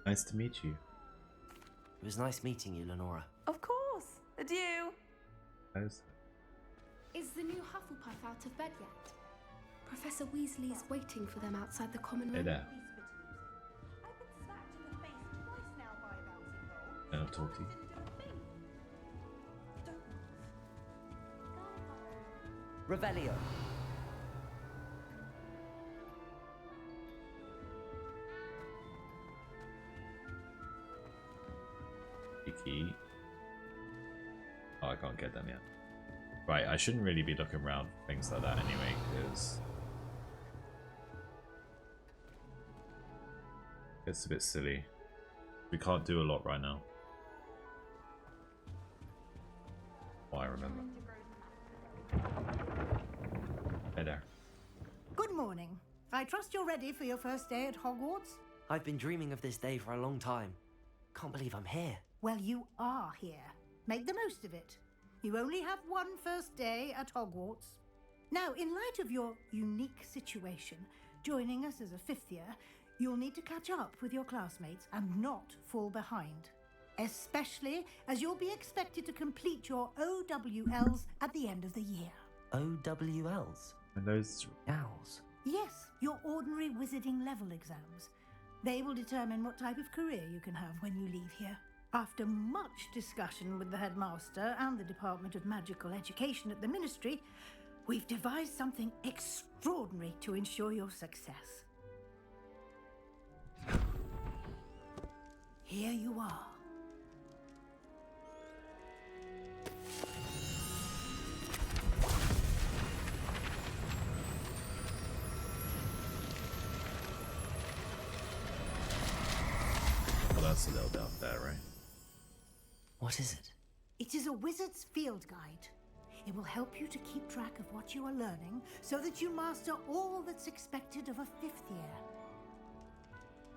Nice to meet you. It was nice meeting you, Lenora. Of course. Adieu. Is the new Hufflepuff out of bed yet? Professor Weasley is waiting for them outside the common room. Hey there. Can I talk to you? Revelio. Key. Oh, I can't get them yet. Right, I shouldn't really be looking around for things like that anyway, because it's a bit silly. We can't do a lot right now. Oh, I remember. Hey there. Good morning. I trust you're ready for your first day at Hogwarts? I've been dreaming of this day for a long time. Can't believe I'm here. Well, you are here. Make the most of it. You only have one first day at Hogwarts. Now, in light of your unique situation, joining us as a 5th year, you'll need to catch up with your classmates and not fall behind. Especially as you'll be expected to complete your OWLs at the end of the year. OWLs? And those owls? Yes, your ordinary wizarding level exams. They will determine what type of career you can have when you leave here. After much discussion with the headmaster and the Department of Magical Education at the Ministry, we've devised something extraordinary to ensure your success. Here you are. Well, that's a little bit up there, right? What is it? It is a wizard's field guide. It will help you to keep track of what you are learning so that you master all that's expected of a 5th year.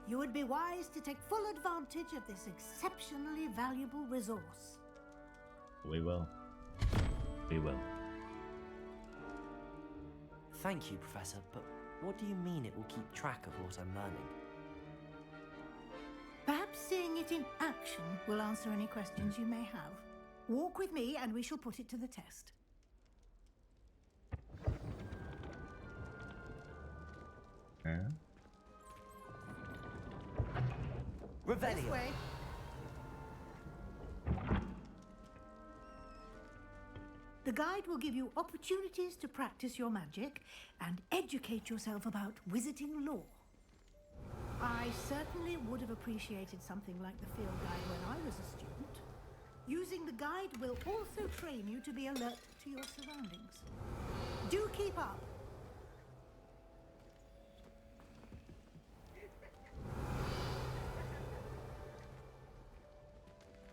You would be wise to take full advantage of this exceptionally valuable resource. We will. We will. Thank you, Professor, but what do you mean it will keep track of what I'm learning? Perhaps seeing it in action will answer any questions you may have. Walk with me and we shall put it to the test. Yeah. Revelio. This way. The guide will give you opportunities to practice your magic and educate yourself about wizarding lore. I certainly would have appreciated something like the field guide when I was a student. Using the guide will also train you to be alert to your surroundings. Do keep up.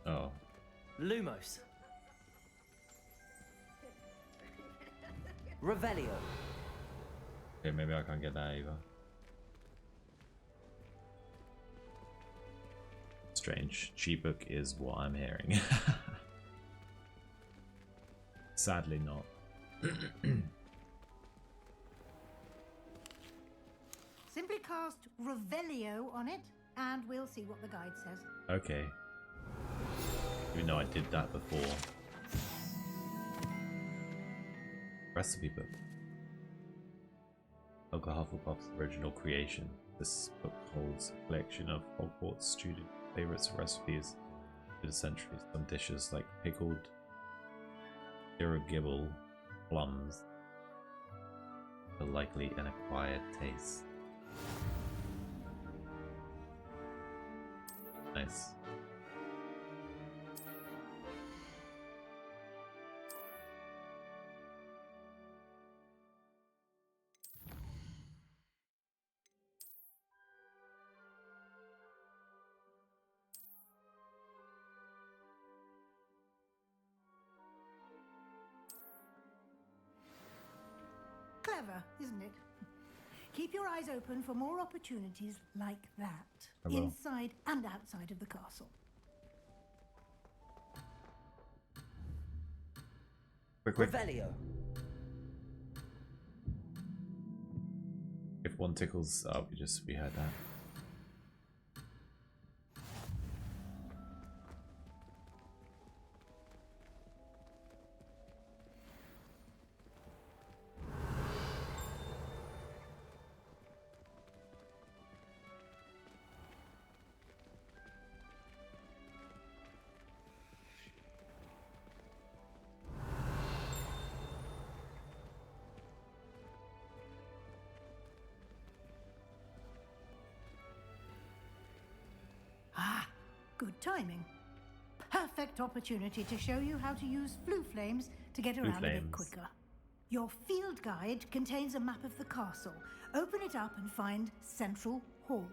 Oh. Lumos. Revelio. Okay, maybe I can't get that either. Strange. G-book is what I'm hearing. Sadly not. Simply cast Revelio on it, and we'll see what the guide says. Okay. Even though I did that before. Recipe book. Olga Hufflepuff's original creation. This book holds a collection of Hogwarts student favorites and recipes for the centuries. Some dishes like pickled irrigable plums are likely an acquired taste. Nice. Clever, isn't it? Keep your eyes open for more opportunities like that, I will. inside and outside of the castle. Quick. Revelio. If one tickles, oh, we heard that. Good timing. Perfect opportunity to show you how to use flue flames to get around a bit quicker. Your field guide contains a map of the castle. Open it up and find Central Hall.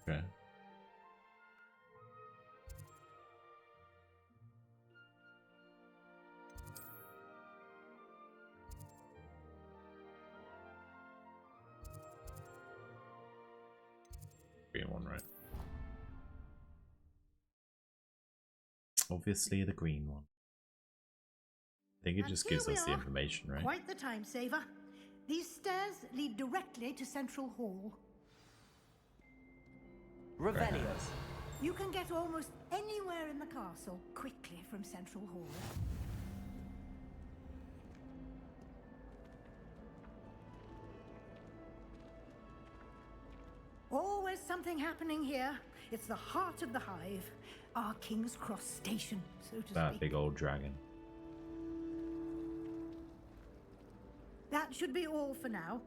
Okay. Green one, right? Obviously the green one. I think it just gives us the information, right? Quite the time saver. These stairs lead directly to Central Hall. Revelios. You can get almost anywhere in the castle quickly from Central Hall. Always something happening here. It's the heart of the hive. Our King's Cross station, so to speak. That big old dragon. That should be all for now.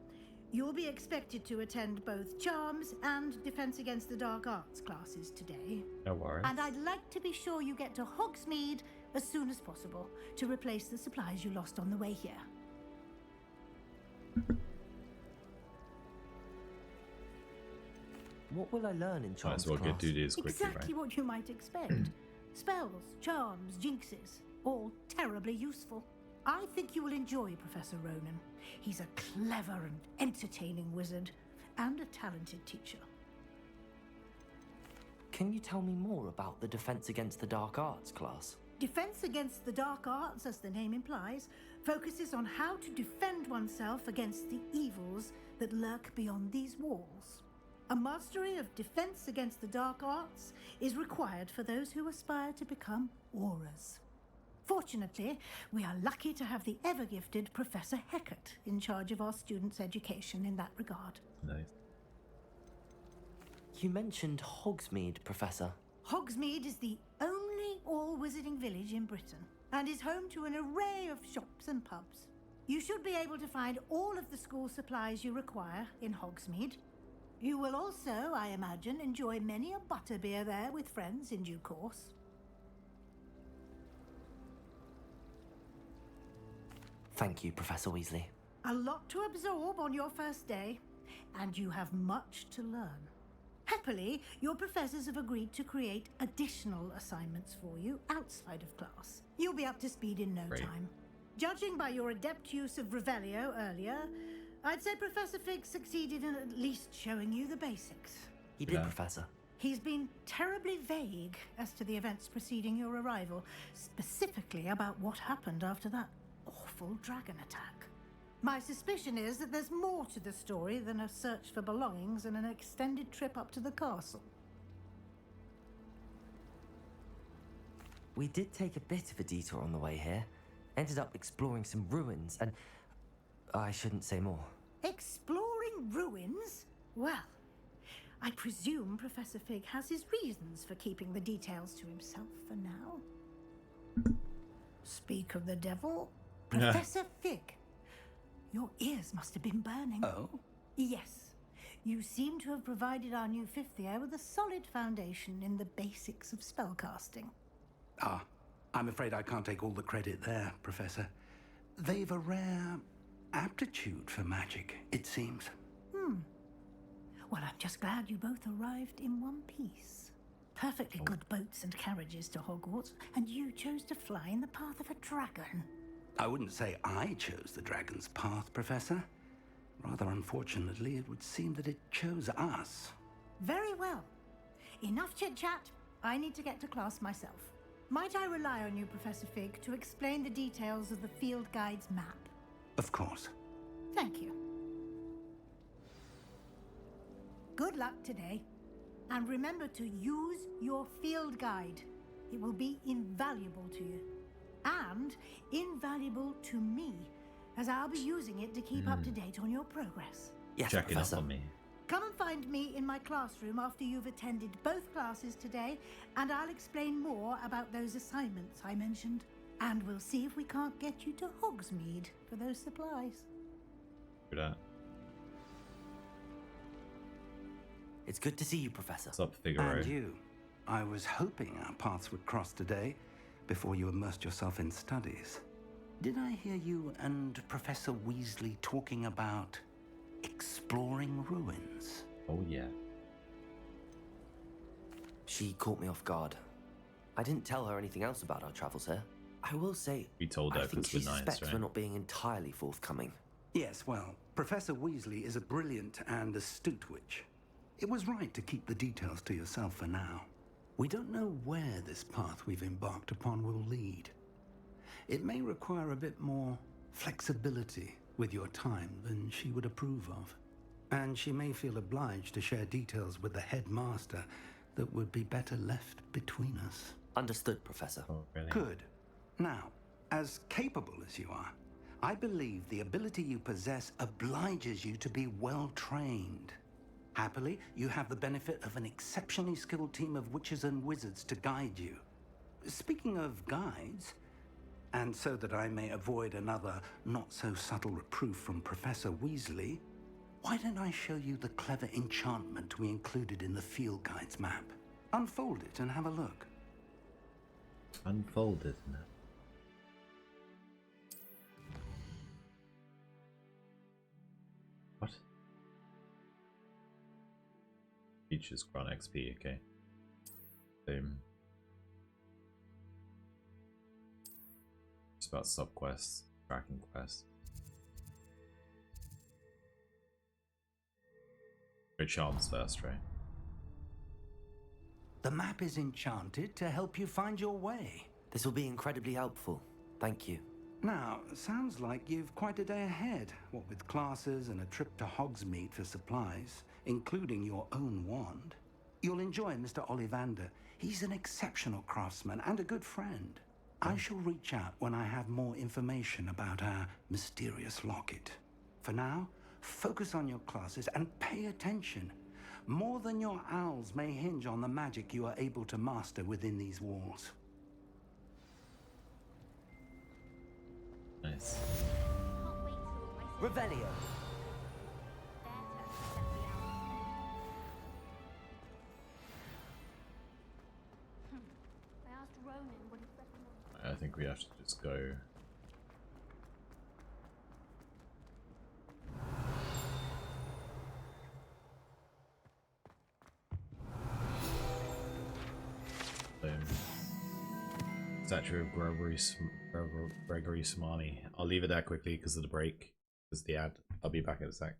You'll be expected to attend both Charms and Defense Against the Dark Arts classes today. No worries. And I'd like to be sure you get to Hogsmeade as soon as possible to replace the supplies you lost on the way here. What will I learn in Charms Might as well class? get do this quickly, Exactly what you might expect. Spells, charms, jinxes, all terribly useful. I think you will enjoy Professor Ronan. He's a clever and entertaining wizard, and a talented teacher. Can you tell me more about the Defense Against the Dark Arts class? Defense Against the Dark Arts, as the name implies, focuses on how to defend oneself against the evils that lurk beyond these walls. A mastery of Defense Against the Dark Arts is required for those who aspire to become Aurors. Fortunately, we are lucky to have the ever-gifted Professor Hecat in charge of our students' education in that regard. Nice. You mentioned Hogsmeade, Professor. Hogsmeade is the only all-wizarding village in Britain and is home to an array of shops and pubs. You should be able to find all of the school supplies you require in Hogsmeade. You will also, I imagine, enjoy many a butterbeer there with friends in due course. Thank you, Professor Weasley. A lot to absorb on your first day, and you have much to learn. Happily, your professors have agreed to create additional assignments for you outside of class. You'll be up to speed in no time. Judging by your adept use of Revelio earlier, I'd say Professor Fig succeeded in at least showing you the basics. He did, Professor. He's been terribly vague as to the events preceding your arrival, specifically about what happened after that awful dragon attack. My suspicion is that there's more to the story than a search for belongings and an extended trip up to the castle. We did take a bit of a detour on the way here. Ended up exploring some ruins and... I shouldn't say more. Exploring ruins? Well, I presume Professor Fig has his reasons for keeping the details to himself for now. Speak of the devil, Professor Fig. Your ears must have been burning. Oh? Yes. You seem to have provided our new fifth year with a solid foundation in the basics of spellcasting. Ah, I'm afraid I can't take all the credit there, Professor. They've a rare aptitude for magic, it seems. Well, I'm just glad you both arrived in one piece. Perfectly good boats and carriages to Hogwarts, and you chose to fly in the path of a dragon. I wouldn't say I chose the dragon's path, Professor. Rather unfortunately, it would seem that it chose us. Very well. Enough chit-chat. I need to get to class myself. Might I rely on you, Professor Fig, to explain the details of the field guide's map? Of course. Thank you. Good luck today. And remember to use your field guide. It will be invaluable to you. And invaluable to me, as I'll be using it to keep up to date on your progress. Yes, Checking Professor. up on me. Come and find me in my classroom after you've attended both classes today, and I'll explain more about those assignments I mentioned. And we'll see if we can't get you to Hogsmeade for those supplies. Do that. It's good to see you, Professor. What's up, Figaro? And you. I was hoping our paths would cross today before you immersed yourself in studies. Did I hear you and Professor Weasley talking about exploring ruins? Oh, yeah. She caught me off guard. I didn't tell her anything else about our travels here. I will say, We told her I think because she we're nice, suspects right? we're not being entirely forthcoming. Yes, well, Professor Weasley is a brilliant and astute witch. It was right to keep the details to yourself for now. We don't know where this path we've embarked upon will lead. It may require a bit more flexibility with your time than she would approve of. And she may feel obliged to share details with the headmaster that would be better left between us. Understood, Professor. Oh, really? Good. Now, as capable as you are, I believe the ability you possess obliges you to be well trained. Happily, you have the benefit of an exceptionally skilled team of witches and wizards to guide you. Speaking of guides, and so that I may avoid another not-so-subtle reproof from Professor Weasley, Why don't I show you the clever enchantment we included in the field guide's map? Unfold it and have a look. Unfolded. What? Features grant XP, okay. Boom. It's about subquests, tracking quests. Go charms first, right? The map is enchanted to help you find your way. This will be incredibly helpful. Thank you. Now, sounds like you've quite a day ahead, what with classes and a trip to Hogsmeade for supplies, including your own wand. You'll enjoy Mr. Ollivander. He's an exceptional craftsman and a good friend. I shall reach out when I have more information about our mysterious locket. For now, focus on your classes and pay attention. More than your owls may hinge on the magic you are able to master within these walls. Nice. Revelio. I think we have to just go. Boom. Statue of Gregory Smiley. I'll leave it there quickly because of the break, because the ad. I'll be back in a sec.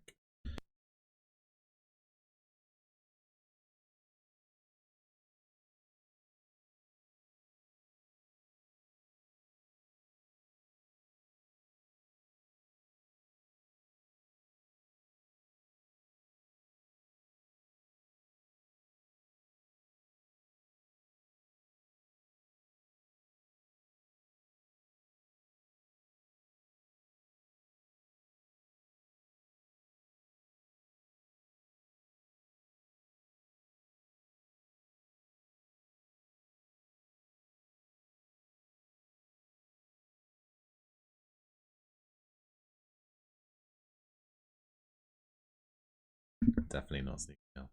Definitely not sneaking out.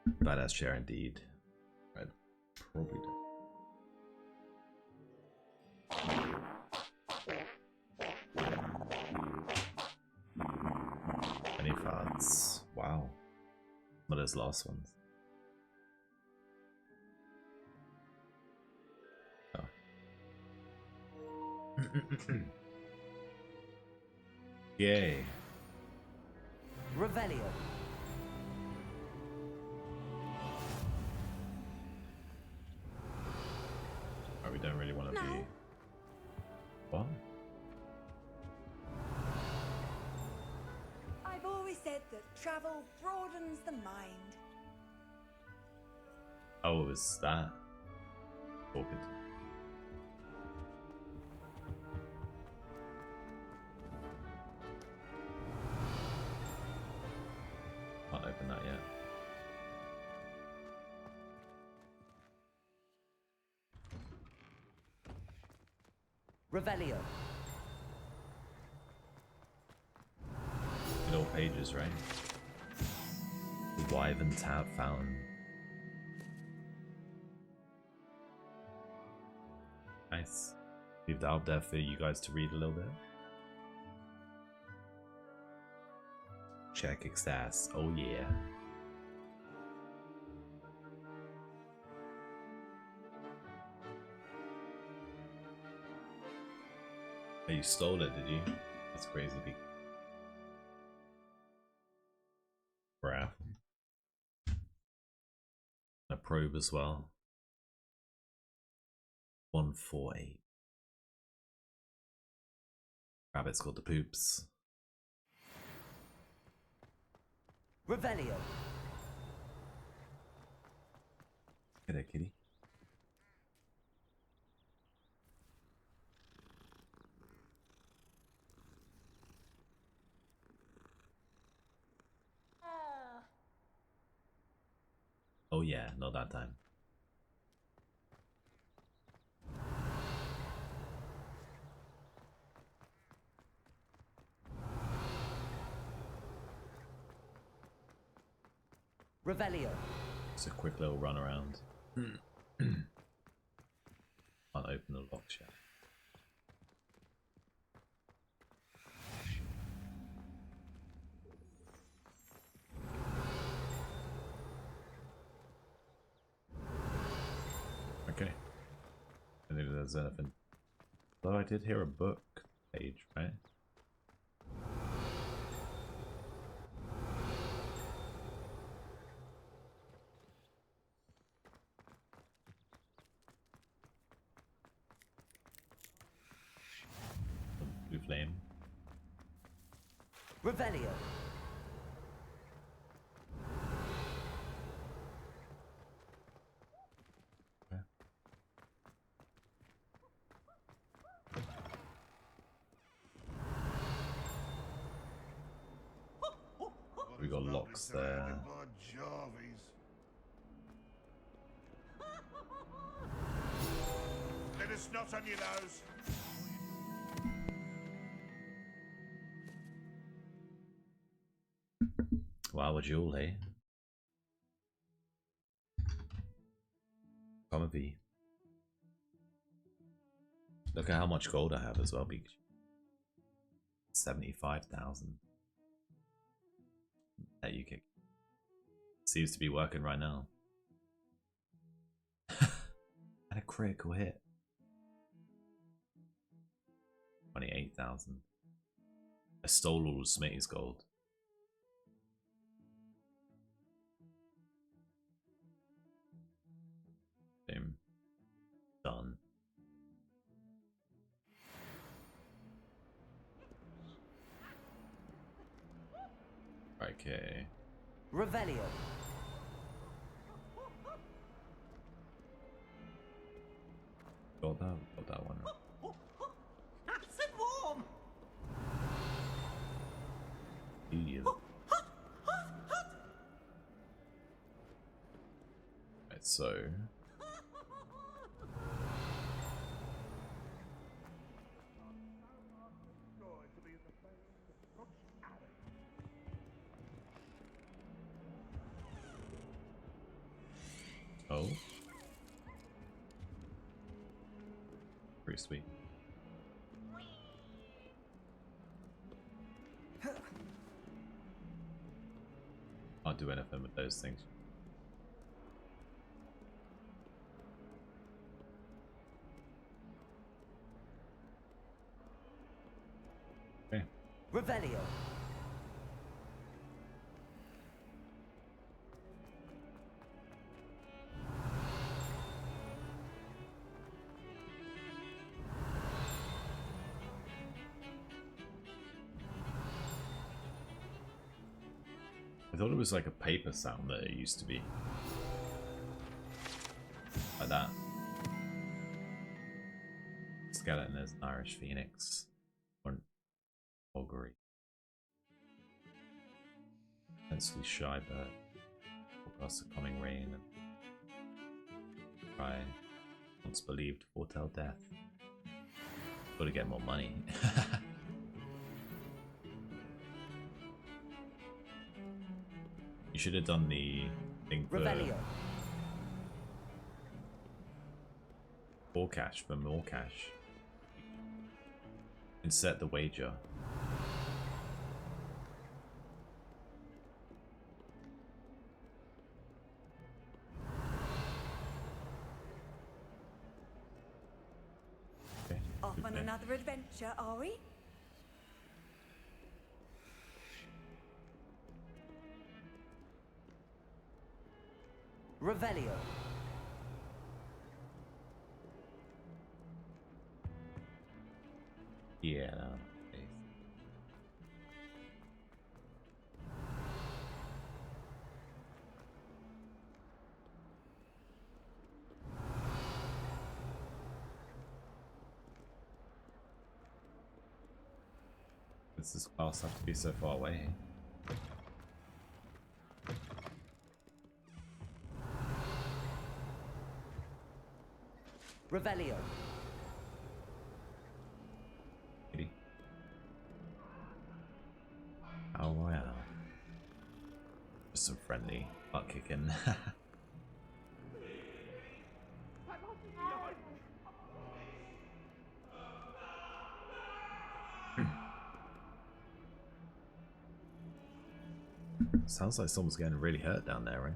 Badass chair indeed. I'd probably do. Any cards? Wow. Some of those last ones. Oh. Yay. Revelio. Oh, we don't really want to be. What? I've always said that travel broadens the mind. Oh, it was that. Awkward. Can't open that yet. Revelio. Good old pages, right? The Wyvern tab found. Nice. Leave that up there for you guys to read a little bit. Check Extas. Oh yeah. Oh, you stole it, did you? That's crazy. Crap. A probe as well. 148. Rabbit's got the poops. Revelio. Hey there, kitty. Oh yeah, not that time. Revelio. Just a quick little run around. Can't open the lock yet. Okay. I think there's anything. Though I did hear a book page, right? Blue flame. Revelio. We got locks there. Let us not on your nose. Wow, would you all, eh? Come V. Look at how much gold I have as well, Beach. 75,000. That you kick. Seems to be working right now. And a critical hit. 28,000. I stole all of Smitty's gold. Boom. Done. Okay. Revelio. Got that one. Nice and warm. Idiot. Right, so. pretty sweet. Can't do anything with those things. Okay. Revelio. I thought it was like a paper sound that it used to be. Like that. Skeleton is an Irish phoenix. Or an augury. Intensely shy bird. Forecast the coming rain and cry. Once believed to foretell death. Gotta get more money. You should have done the thing for more cash, for more cash. And set the wager. Okay, Off on another adventure, are we? Revelio. Yeah. Okay. Does this class have to be so far away? Revelio. Kitty. Oh wow. Just some friendly butt kicking. Sounds like someone's getting really hurt down there, right?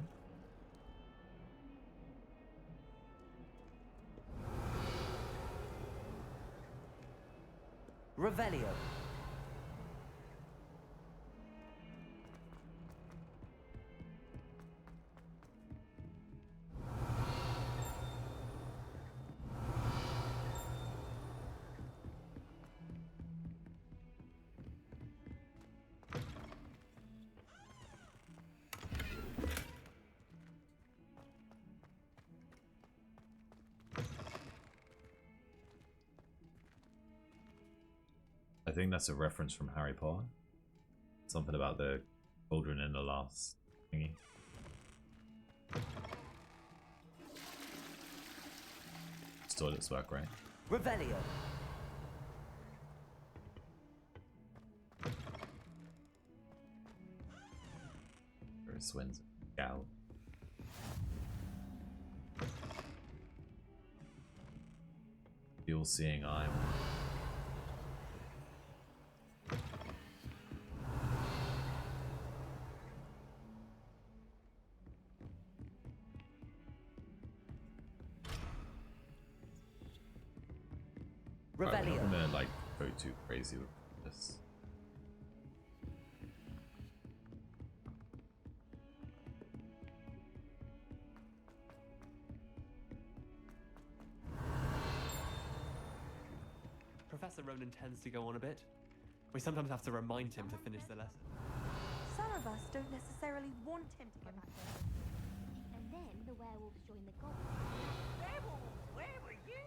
Revelio. I think that's a reference from Harry Potter. Something about the cauldron in the last thingy. Toilets work, right? Revelio. Swins gal. The all-seeing eye. Revelio. I'm gonna like go too crazy with this. Professor Ronan tends to go on a bit. We sometimes have to remind him to finish the lesson. Some of us don't necessarily want him to go back there. And then the werewolves join the goblins. Werewolves, where were you?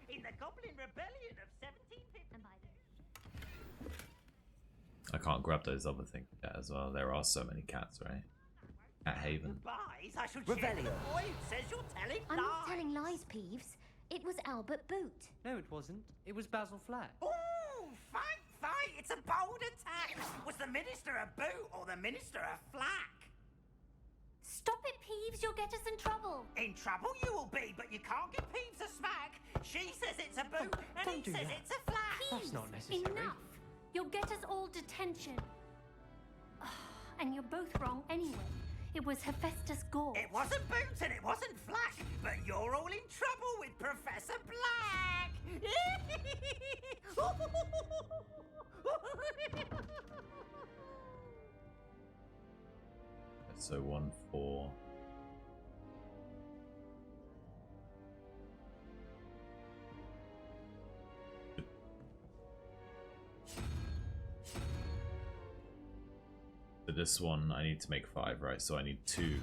In the Goblin Rebellion of 1750. And by the I can't grab those other things yet as well. There are so many cats, right? At Haven. Lies, I shall cheer for the boy who says you're telling I'm lies. not telling lies, Peeves. It was Albert Boot. No, it wasn't. It was Basil Flack. Ooh, fight! It's a bold attack. Was the Minister a boot or the Minister a flack? Stop it, Peeves. You'll get us in trouble. In trouble you will be, but you can't give Peeves a smack. She says it's a boot, and he says it's a flat. Peeves, not necessary. enough. You'll get us all detention. And you're both wrong anyway. It was Hephaestus Gore. It wasn't Boots and it wasn't Flack, but you're all in trouble with Professor Black. So 1, 4. For this one, I need to make 5, right? So I need 2.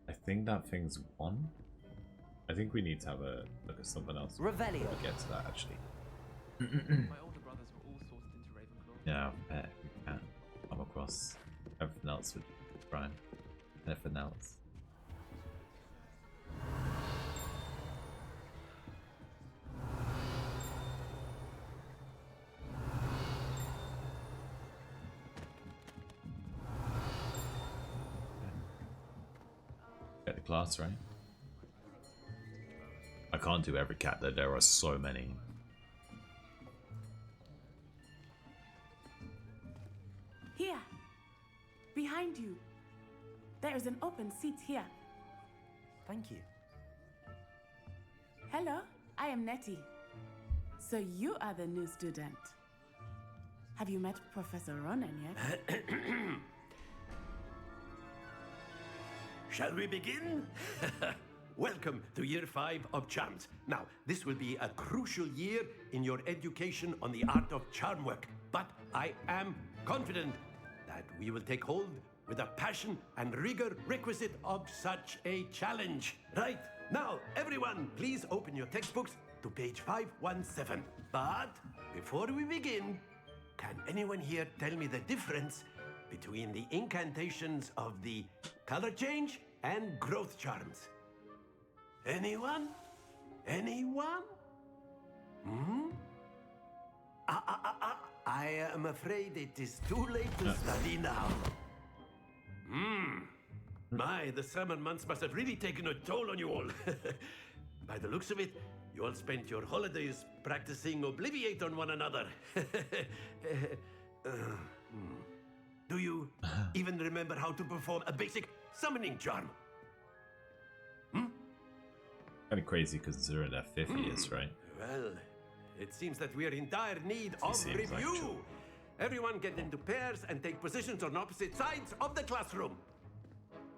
I think that thing's 1. I think we need to have a look at something else. Revelio. We'll get to that actually. My older brothers were all sorted into Ravenclaw. Yeah, I bet we can come across everything else with Brian. Everything else. Get the class, right? I can't do every cat though, there are so many. Here, behind you. There is an open seat here. Thank you. Hello, I am Nettie. So you are the new student. Have you met Professor Ronan yet? Shall we begin? Welcome to Year 5 of Charms. Now, this will be a crucial year in your education on the art of charm work, but I am confident that we will take hold with the passion and rigor requisite of such a challenge. Right, now, everyone, please open your textbooks to page 517. But before we begin, can anyone here tell me the difference between the incantations of the color change and growth charms? Anyone? Anyone? Hmm? I am afraid it is too late to study now. My, the summer months must have really taken a toll on you all. By the looks of it, you all spent your holidays practicing Obliviate on one another. Do you even remember how to perform a basic summoning charm? Kind of crazy considering they're 5th years, right? Well, it seems that we are in dire need of seems like review. trouble. Everyone get into pairs and take positions on opposite sides of the classroom.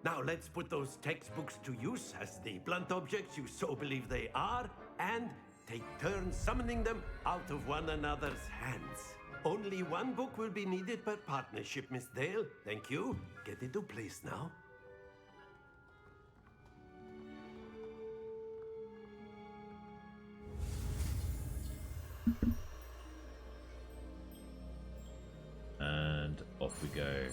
Now let's put those textbooks to use as the blunt objects you so believe they are, and take turns summoning them out of one another's hands. Only one book will be needed per partnership, Miss Dale. Thank you. Get into place now. And off we go.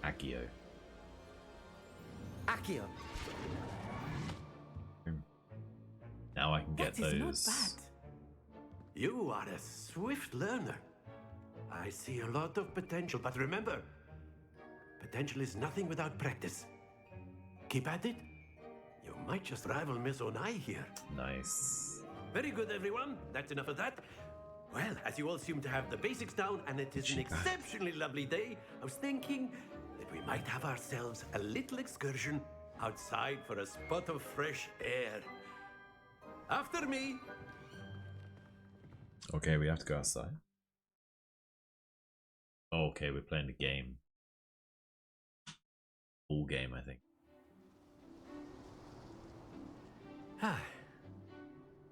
Accio. Accio. Now I can get That is those. not bad. You are a swift learner. I see a lot of potential, but remember, potential is nothing without practice. Keep at it. You might just rival Miss Onai here. Nice. Very good, everyone. That's enough of that. Well, as you all seem to have the basics down, and it is an exceptionally lovely day, I was thinking that we might have ourselves a little excursion outside for a spot of fresh air. After me. Okay, we have to go outside. Oh, okay, we're playing the game. Full game, I think.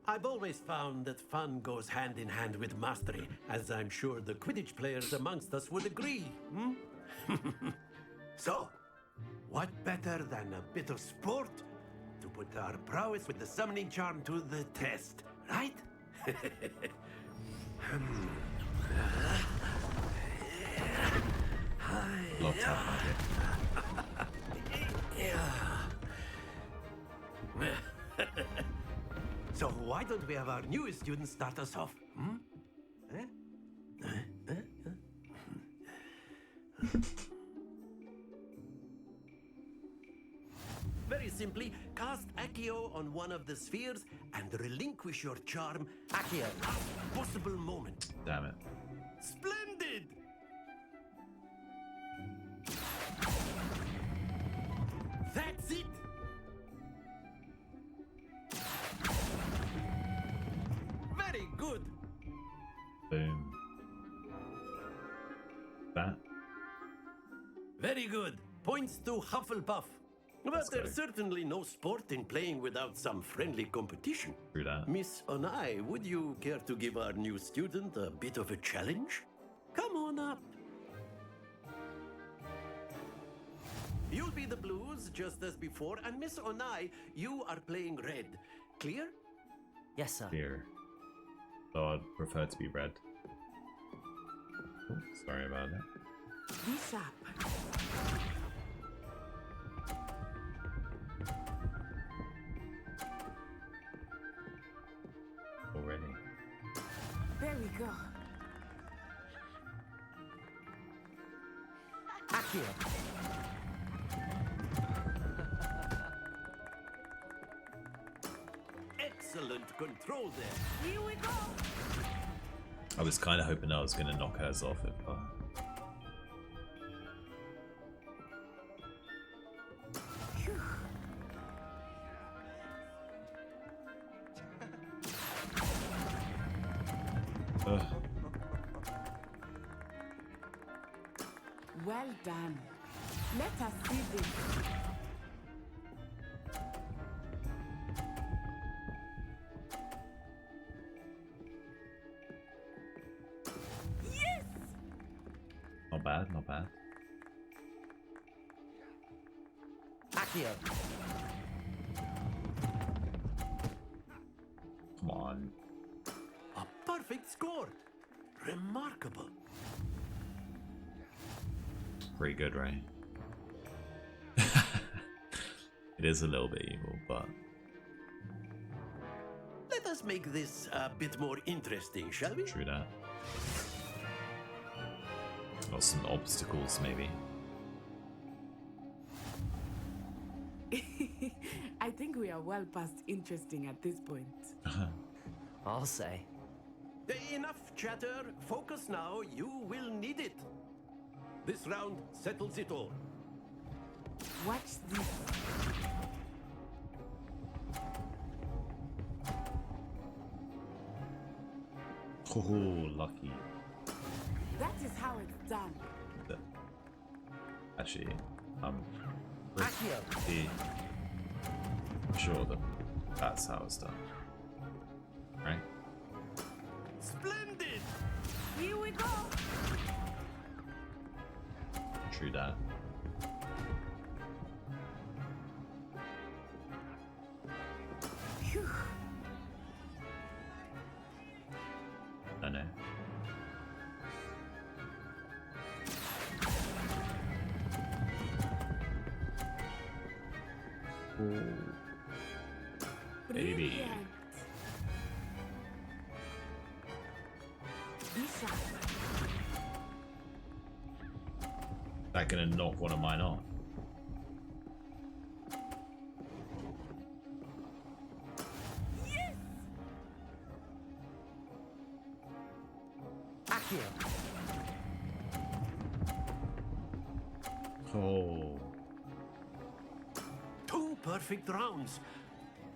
I've always found that fun goes hand in hand with mastery, as I'm sure the Quidditch players amongst us would agree. So, what better than a bit of sport to put our prowess with the summoning charm to the test? right? Love tap magic. So why don't we have our newest student start us off? Hmm? Very simply, cast Accio on one of the spheres and relinquish your charm at the last possible moment. Damn it. Splendid! That's it! Very good! Boom. That. Very good. Points to Hufflepuff. But there's certainly no sport in playing without some friendly competition. True that. Miss Onai, would you care to give our new student a bit of a challenge? Come on up. You'll be the blues, just as before, and Miss Onai, you are playing red. Clear? Yes, sir. Clear. Though I'd prefer to be red. Oh, sorry about that. Be sharp. Already. There we go. Accio. Excellent control there. Here we go. I was kind of hoping I was going to knock hers off if Well done. Let us see this. Yes! Not bad, not bad. Accio. Come on. A perfect score. Remarkable. Pretty good, right? It is a little bit evil, but Let us make this a bit more interesting, shall we? true that. Got some obstacles, maybe. I think we are well past interesting at this point. I'll say. Enough chatter. Focus now. You will need it. This round settles it all. Watch this. Oh, lucky. That is how it's done. Actually, I'm pretty sure that that's how it's done. Right? Splendid! Here we go. True that. Phew. I know. Ooh. Baby. Brilliant. Be sharp. That gonna knock one of mine off. Yes! Accio. Oh. 2 perfect rounds.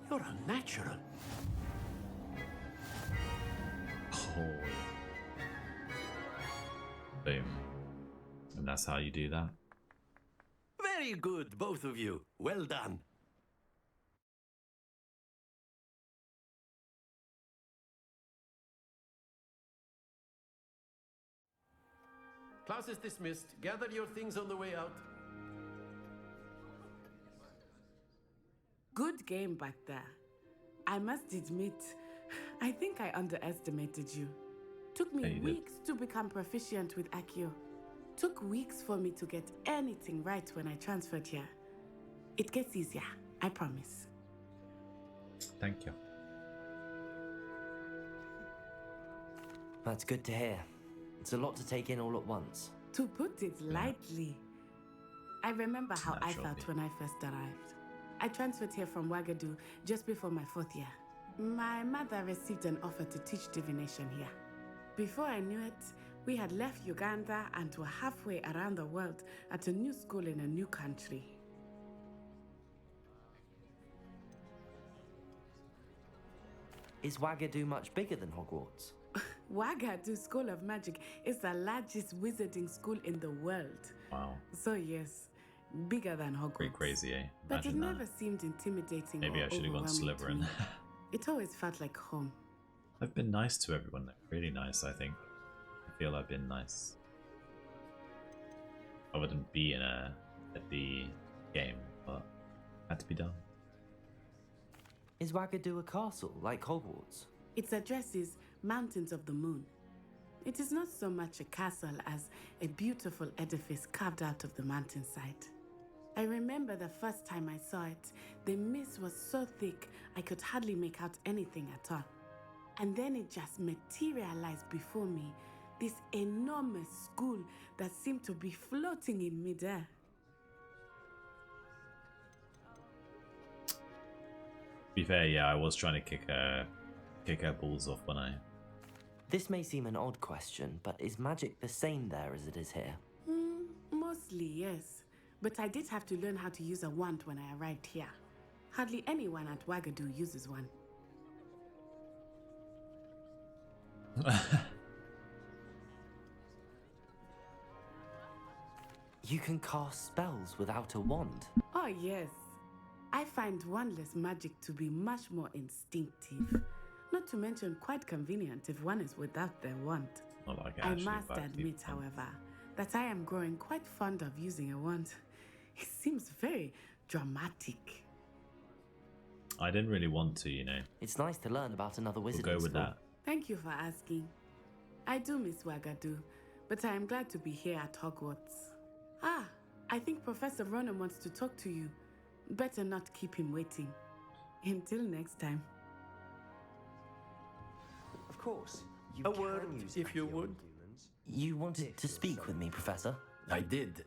You're a natural. Oh. Boom. And that's how you do that. Very good, both of you. Well done. Class is dismissed. Gather your things on the way out. Good game back there. I must admit, I think I underestimated you. Took me Yeah, you did. weeks to become proficient with Accio. Took weeks for me to get anything right when I transferred here. It gets easier, I promise. Thank you. That's good to hear. It's a lot to take in all at once. To put it lightly, I remember how I Naturally. felt when I first arrived. I transferred here from Wagadu just before my 4th year. My mother received an offer to teach divination here. Before I knew it, we had left Uganda and were halfway around the world at a new school in a new country. Is Wagadu much bigger than Hogwarts? Wagadu School of Magic is the largest wizarding school in the world. Wow. So yes, bigger than Hogwarts. Pretty crazy, eh? But it Imagine that. never seemed intimidating. Maybe or I should have gone overwhelming to Slytherin. me. It always felt like home. I've been nice to everyone though. Really nice, I think. I feel I've been nice. Other than being at the game, but had to be done. Is Wagadu a castle like Hogwarts? Its address is Mountains of the Moon. It is not so much a castle as a beautiful edifice carved out of the mountainside. I remember the first time I saw it, the mist was so thick I could hardly make out anything at all. And then it just materialized before me, this enormous school that seemed to be floating in midair. To be fair, yeah, I was trying to kick her balls off when I... This may seem an odd question, but is magic the same there as it is here? Mostly, yes. But I did have to learn how to use a wand when I arrived here. Hardly anyone at Wagadu uses one. You can cast spells without a wand. Oh, yes. I find wandless magic to be much more instinctive. Not to mention quite convenient if one is without their wand. Not like I actually must back admit, to- however, that I am growing quite fond of using a wand. It seems very dramatic. I didn't really want to, you know. It's nice to learn about another We'll wizarding go with school. that. Thank you for asking. I do miss Wagadu, but I am glad to be here at Hogwarts. Ah, I think Professor Ronan wants to talk to you. Better not keep him waiting. Until next time. Of course. You A can word, use if you Accio would. on humans. You wanted to speak with me, Professor? I did.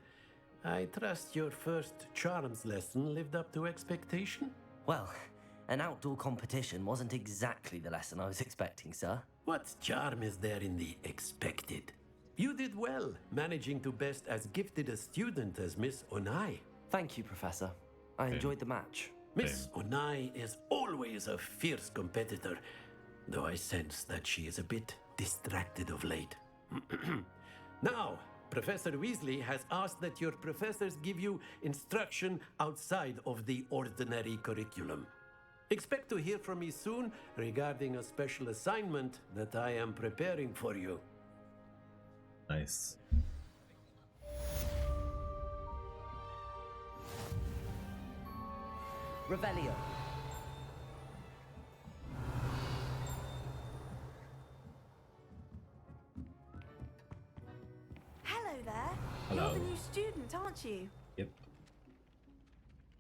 I trust your first charms lesson lived up to expectation? Well, an outdoor competition wasn't exactly the lesson I was expecting, sir. What charm is there in the expected? You did well, managing to best as gifted a student as Miss Onai. Thank you, Professor. I enjoyed the match. Miss Onai is always a fierce competitor, though I sense that she is a bit distracted of late. Now, Professor Weasley has asked that your professors give you instruction outside of the ordinary curriculum. Expect to hear from me soon regarding a special assignment that I am preparing for you. Nice. Revelio. Hello there. Hello. You're the new student, aren't you? Yep.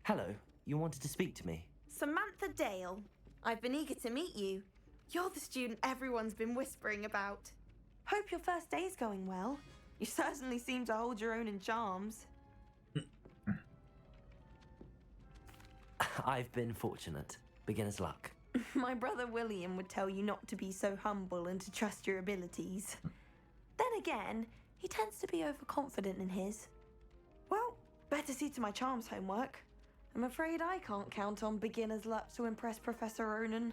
Hello, you wanted to speak to me? Samantha Dale. I've been eager to meet you. You're the student everyone's been whispering about. Hope your first day's going well. You certainly seem to hold your own in charms. I've been fortunate. Beginner's luck. My brother William would tell you not to be so humble and to trust your abilities. Then again, he tends to be overconfident in his. Well, better see to my charms homework. I'm afraid I can't count on beginner's luck to impress Professor Ronan.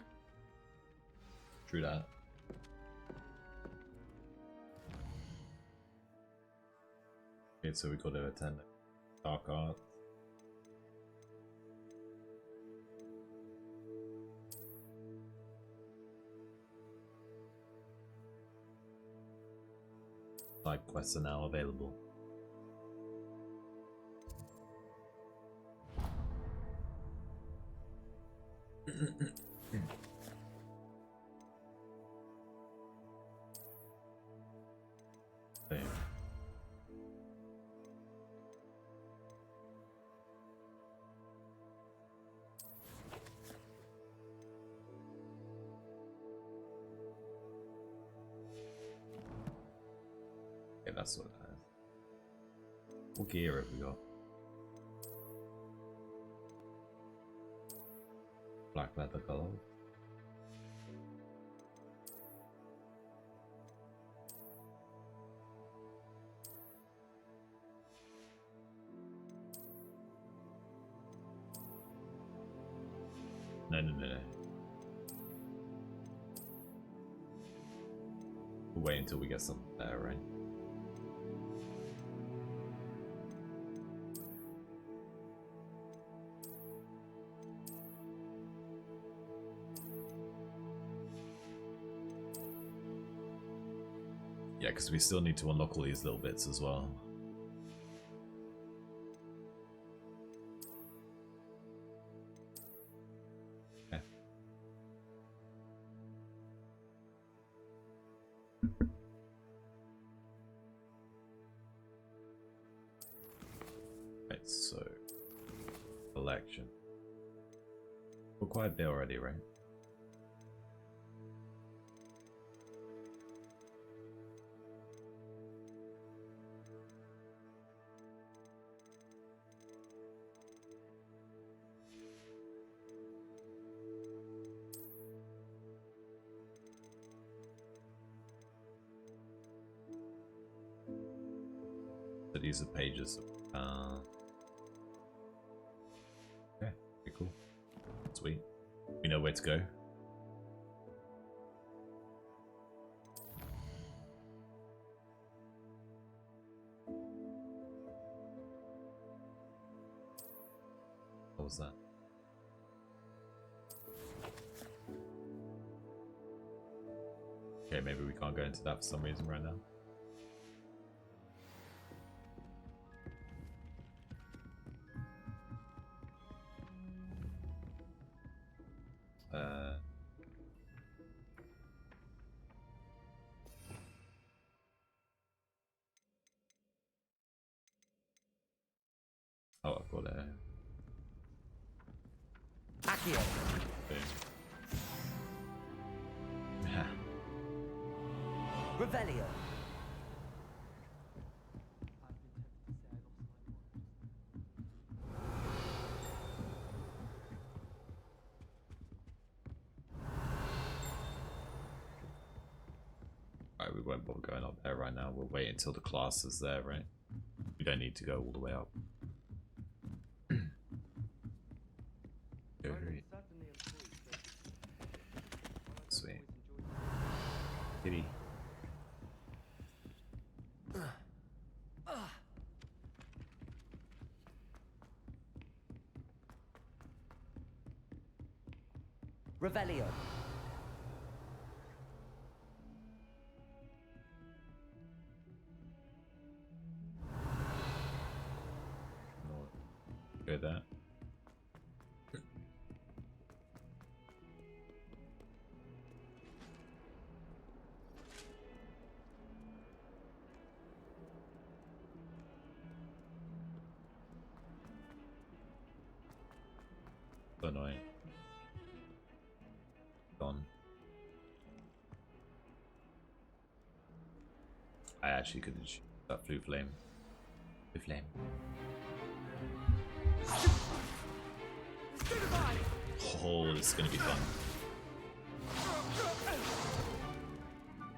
True that. Okay, so we got to attend Dark Arts. Side quests are now available. that's what that is. What gear have we got? Black leather glove. No. We'll wait until we get something there, right? Yeah, because we still need to unlock all these little bits as well. Okay. Right, so collection. We're quite a bit already, right? So these are pages. Okay, pretty cool. Sweet. We know where to go. What was that? Okay, maybe we can't go into that for some reason right now. Oh, I've got it. Accio. Revelio. Alright, we won't bother going up there right now. We'll wait until the class is there, right? We don't need to go all the way up. Sweet. Kitty. Revelio. Go there. So annoying. Gone. I actually could shoot that blue flame. Blue flame. Oh, this is gonna be fun.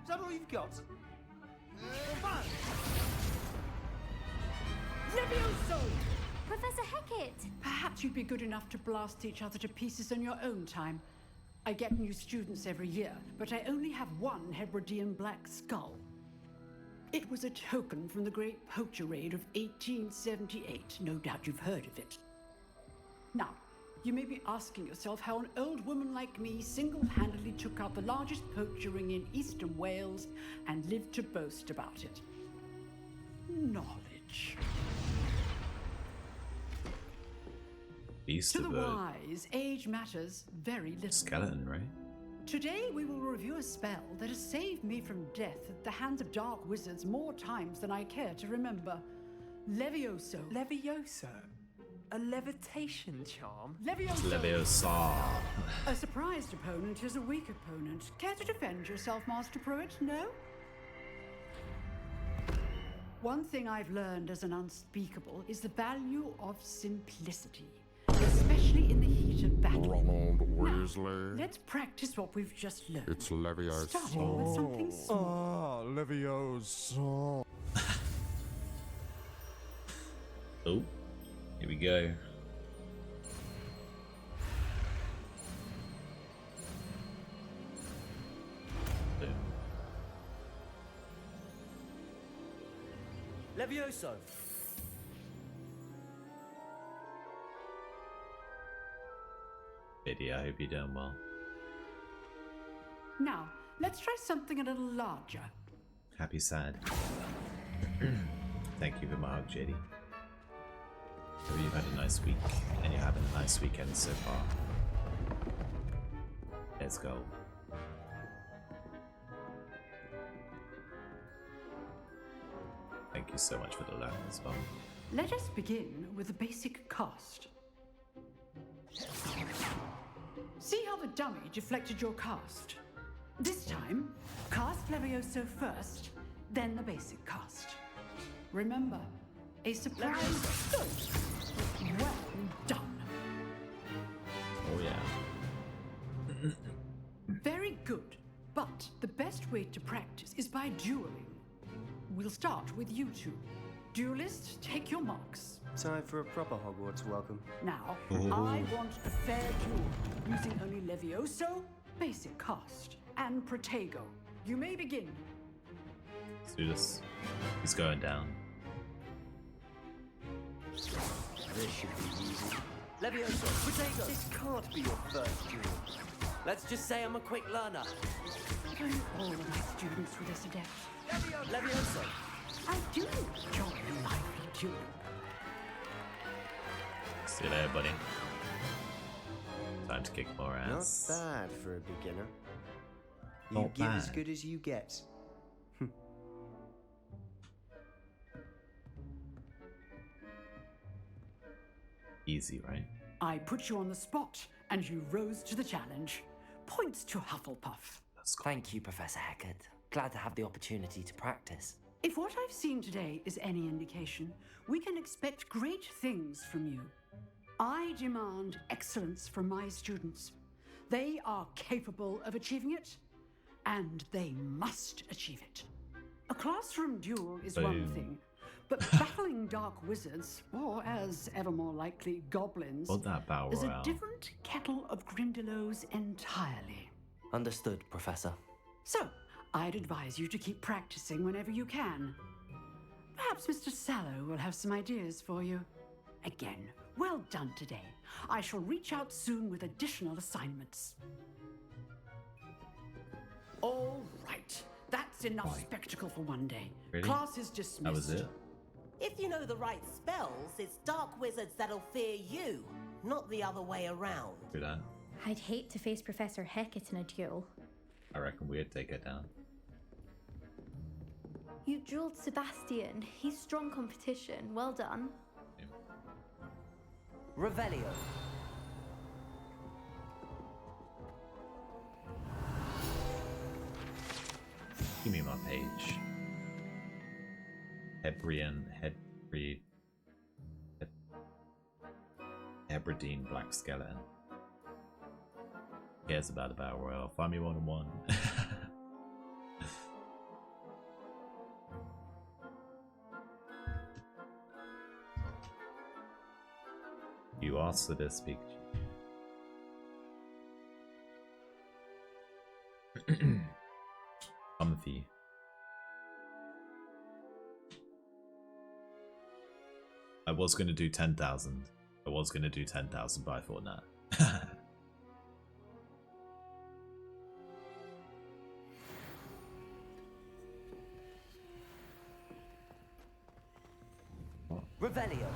Is that all you've got? Levioso! Professor Hecat! Perhaps you'd be good enough to blast each other to pieces on your own time. I get new students every year, but I only have one Hebridean black skull. It was a token from the Great Poacher Raid of 1878. No doubt you've heard of it. Now, you may be asking yourself how an old woman like me single-handedly took out the largest poacher ring in eastern Wales and lived to boast about it. Knowledge. Beast To the of a wise, age matters very little. skeleton, right? Today we will review a spell that has saved me from death at the hands of dark wizards more times than I care to remember. Levioso. Levioso? A levitation charm? Levioso. Leviosa. A surprised opponent is a weak opponent. Care to defend yourself, Master Pruitt? No? One thing I've learned as an unspeakable is the value of simplicity, especially in the heat of battle. Ronald Weasley. Let's practice what we've just learned. It's Leviosa. Starting with something small. Leviosa. Oh, here we go. Boom. Levioso. Biddy, I hope you're doing well. Now, let's try something a little larger. Happy sad. Thank you for my hug, JD. Hope you've had a nice week, and you're having a nice weekend so far. Let's go. Thank you so much for the laugh as well. Let us begin with the basic cast. See how the dummy deflected your cast? This time, cast Levioso first, then the basic cast. Remember, a surprise ghost. Well done. Oh yeah. Very good, but the best way to practice is by dueling. We'll start with you two. Duelists, take your marks. Time for a proper Hogwarts welcome. Now, I want a fair duel, using only Levioso, basic cast, and Protego. You may begin. Let's do this. He's going down. This should be easy. Levioso, Protego. This can't be your first duel. Let's just say I'm a quick learner. Don't all of my students with this adept. Levioso. I do enjoy a lively duel. See you later, buddy. Time to kick more ass. Not bad for a beginner. You Not give bad. as good as you get. Easy, right? I put you on the spot, and you rose to the challenge. Points to Hufflepuff. Thank you, Professor Hecat. Glad to have the opportunity to practice. If what I've seen today is any indication, we can expect great things from you. I demand excellence from my students. They are capable of achieving it, and they must achieve it. A classroom duel is one Boom. thing, but battling dark wizards, or as ever more likely, goblins, What that battle is a royale? different kettle of Grindylows entirely. Understood, Professor. So, I'd advise you to keep practicing whenever you can. Perhaps Mr. Sallow will have some ideas for you. Again, well done today. I shall reach out soon with additional assignments. All right. That's enough spectacle for one day. Really? Class is dismissed. That was it? If you know the right spells, it's dark wizards that'll fear you, not the other way around. Do that. I'd hate to face Professor Hecat in a duel. I reckon we'd take it down. You dueled Sebastian. He's strong competition. Well done. Revelio. Give me my page. Hebridean Black Skeleton. Cares about the Battle Royale. Find me 1-on-1. You asked for this, Pikachu. Comfy. I was going to do 10,000. I was going to do 10,000, but I thought nah. Revelio.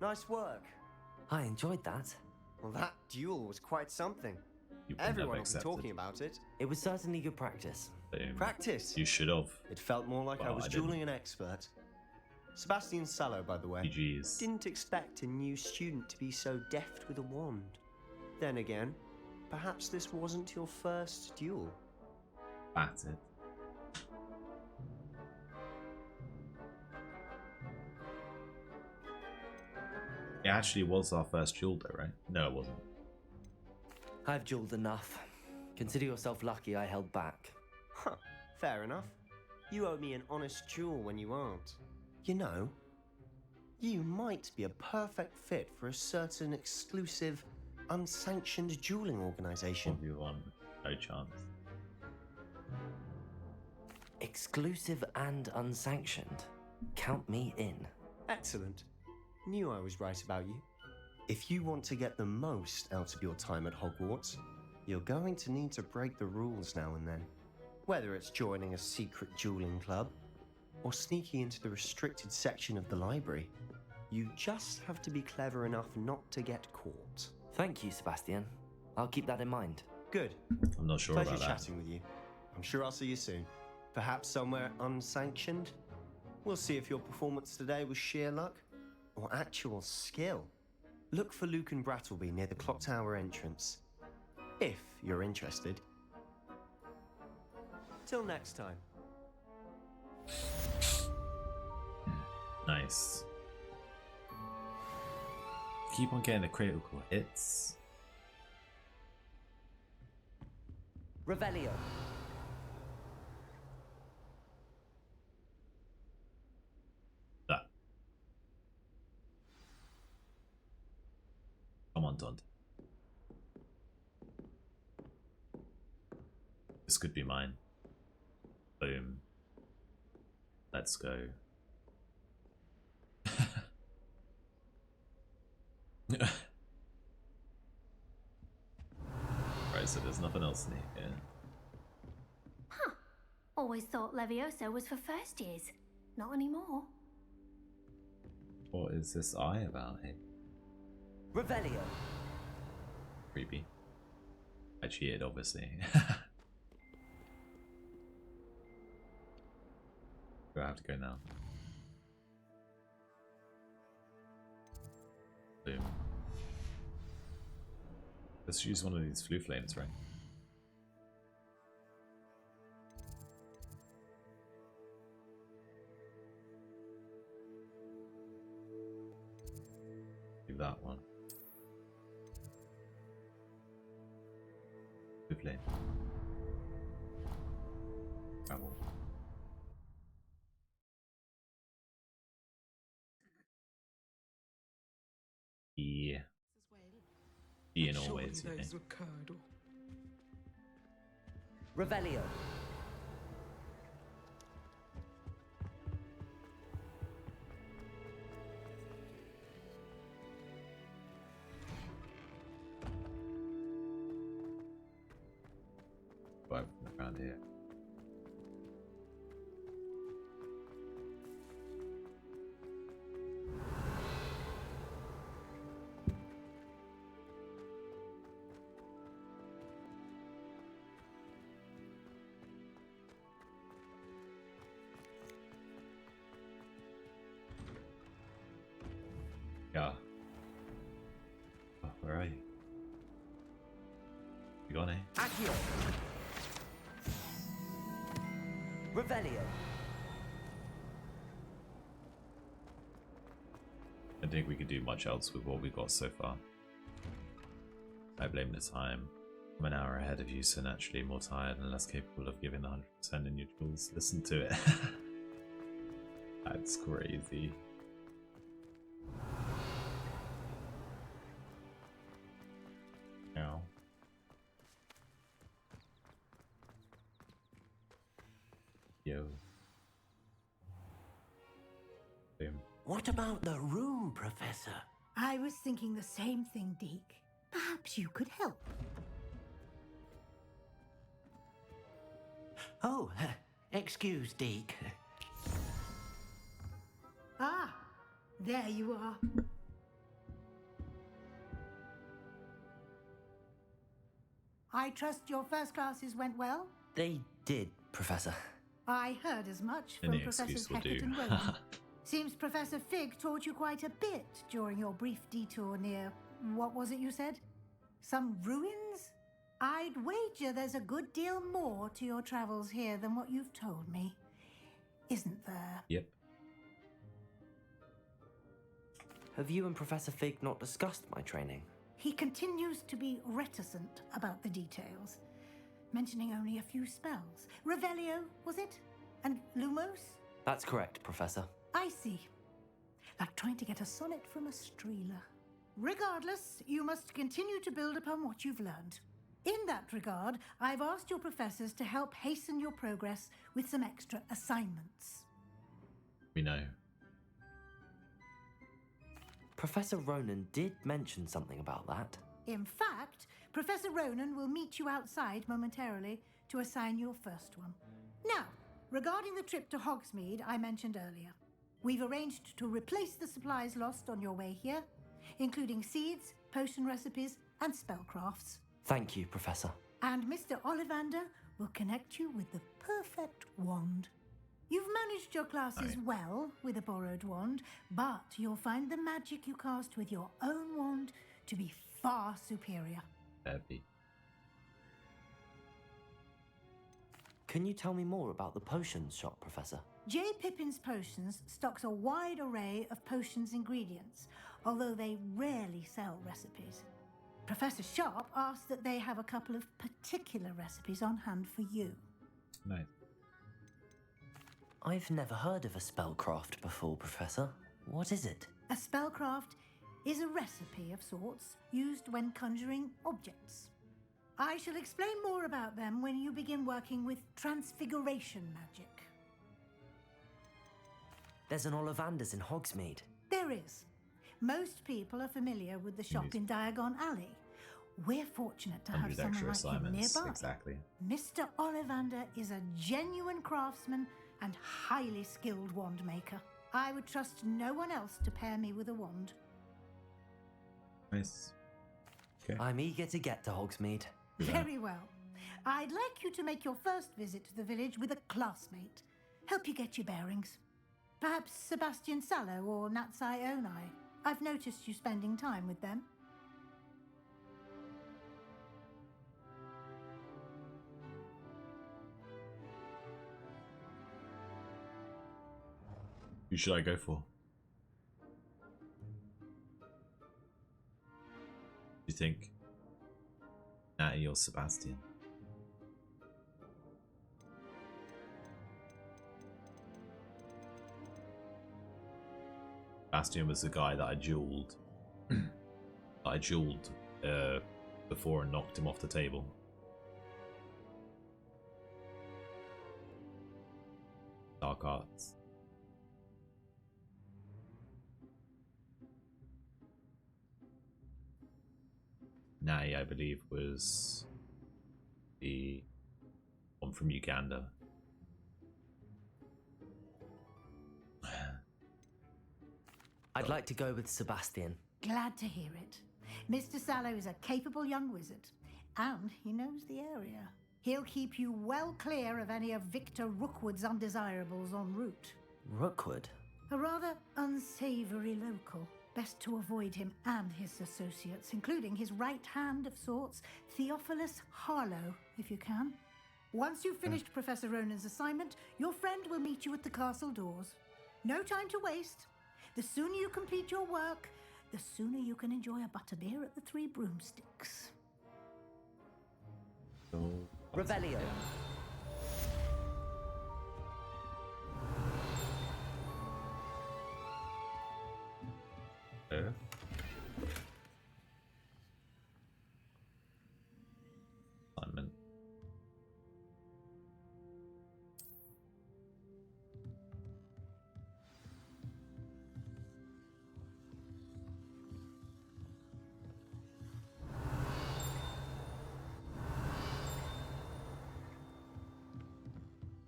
Nice work. I enjoyed that. Well, that duel was quite something. You Everyone will be talking about it. It was certainly good practice. Boom. Practice? You should have. It felt more like I Well, was I didn't. dueling an expert. Sebastian Sallow, by the way. GG's. Didn't expect a new student to be so deft with a wand. Then again, perhaps this wasn't your first duel. Battered. It actually was our first duel though, right? No, it wasn't. I've dueled enough. Consider yourself lucky I held back. Huh, fair enough. You owe me an honest duel when you aren't. You know, you might be a perfect fit for a certain exclusive, unsanctioned dueling organization. You won. No chance. Exclusive and unsanctioned. Count me in. Excellent. Knew I was right about you. If you want to get the most out of your time at Hogwarts, you're going to need to break the rules now and then. Whether it's joining a secret dueling club, or sneaking into the restricted section of the library, you just have to be clever enough not to get caught. Thank you, Sebastian. I'll keep that in mind. Good. I'm not sure Pleasure about that. chatting with you. I'm sure I'll see you soon. Perhaps somewhere unsanctioned? We'll see if your performance today was sheer luck or actual skill. Look for Luke and Brattleby near the clock tower entrance, if you're interested. Till next time. Nice. Keep on getting the critical hits. Revelio. That. Come on, Dante. This could be mine. Boom. Let's go. Right, so there's nothing else in here. Huh. Always thought Levioso was for first years. Not anymore. What is this eye about here? Revelio. Creepy. I cheated, obviously. Do I have to go now? Boom. Let's use one of these flu flames, right? Do that one. Flu flame. Travel. Yeah. Being always, you know. Revelio. Right around here. Yeah. Oh, where are you? You gone, eh? Accio. Revelio. I don't think we could do much else with what we've got so far. I blame the time. I'm an hour ahead of you, so naturally more tired and less capable of giving 100% in your tools. Listen to it. That's crazy. Ow. Yo. Boom. What about the room, Professor? I was thinking the same thing, Deke. Perhaps you could help. Oh, excuse, Deke. Ah, there you are. I trust your first classes went well? They did, Professor. I heard as much Any from Professors excuse will Hackett do. and Rowan. Seems Professor Fig taught you quite a bit during your brief detour near... what was it you said? Some ruins? I'd wager there's a good deal more to your travels here than what you've told me. Isn't there? Yep. Have you and Professor Fig not discussed my training? He continues to be reticent about the details, mentioning only a few spells. Revelio, was it? And Lumos? That's correct, Professor. I see. Like trying to get a sonnet from a streeler. Regardless, you must continue to build upon what you've learned. In that regard, I've asked your professors to help hasten your progress with some extra assignments. We know. Professor Ronan did mention something about that. In fact, Professor Ronan will meet you outside momentarily to assign your first one. Now, regarding the trip to Hogsmeade I mentioned earlier, we've arranged to replace the supplies lost on your way here, including seeds, potion recipes, and spellcrafts. Thank you, Professor. And Mr. Ollivander will connect you with the perfect wand. You've managed your classes well with a borrowed wand, but you'll find the magic you cast with your own wand to be far superior. Heavy. Can you tell me more about the potions shop, Professor? J. Pippin's Potions stocks a wide array of potions ingredients, although they rarely sell recipes. Professor Sharp asked that they have a couple of particular recipes on hand for you. Nice. I've never heard of a spellcraft before, Professor. What is it? A spellcraft is a recipe of sorts used when conjuring objects. I shall explain more about them when you begin working with transfiguration magic. There's an Ollivander's in Hogsmeade. There is. Most people are familiar with the shop in Diagon Alley. We're fortunate to have someone like him nearby. Exactly. Mr. Ollivander is a genuine craftsman and highly skilled wand maker. I would trust no one else to pair me with a wand. Nice. Okay. I'm eager to get to Hogsmeade. Very well. I'd like you to make your first visit to the village with a classmate. Help you get your bearings. Perhaps Sebastian Sallow or Natsai Onai. I've noticed you spending time with them. Who should I go for? Do you think Natty or Sebastian? Sebastian was the guy that I dueled. Before and knocked him off the table. Dark arts. Natty, I believe, was the one from Uganda. I'd like to go with Sebastian. Glad to hear it. Mr. Sallow is a capable young wizard, and he knows the area. He'll keep you well clear of any of Victor Rookwood's undesirables en route. Rookwood? A rather unsavory local. Best to avoid him and his associates, including his right hand of sorts, Theophilus Harlow, if you can. Once you've finished Professor Ronan's assignment, your friend will meet you at the castle doors. No time to waste. The sooner you complete your work, the sooner you can enjoy a butterbeer at the Three Broomsticks. Revelio. Assignment.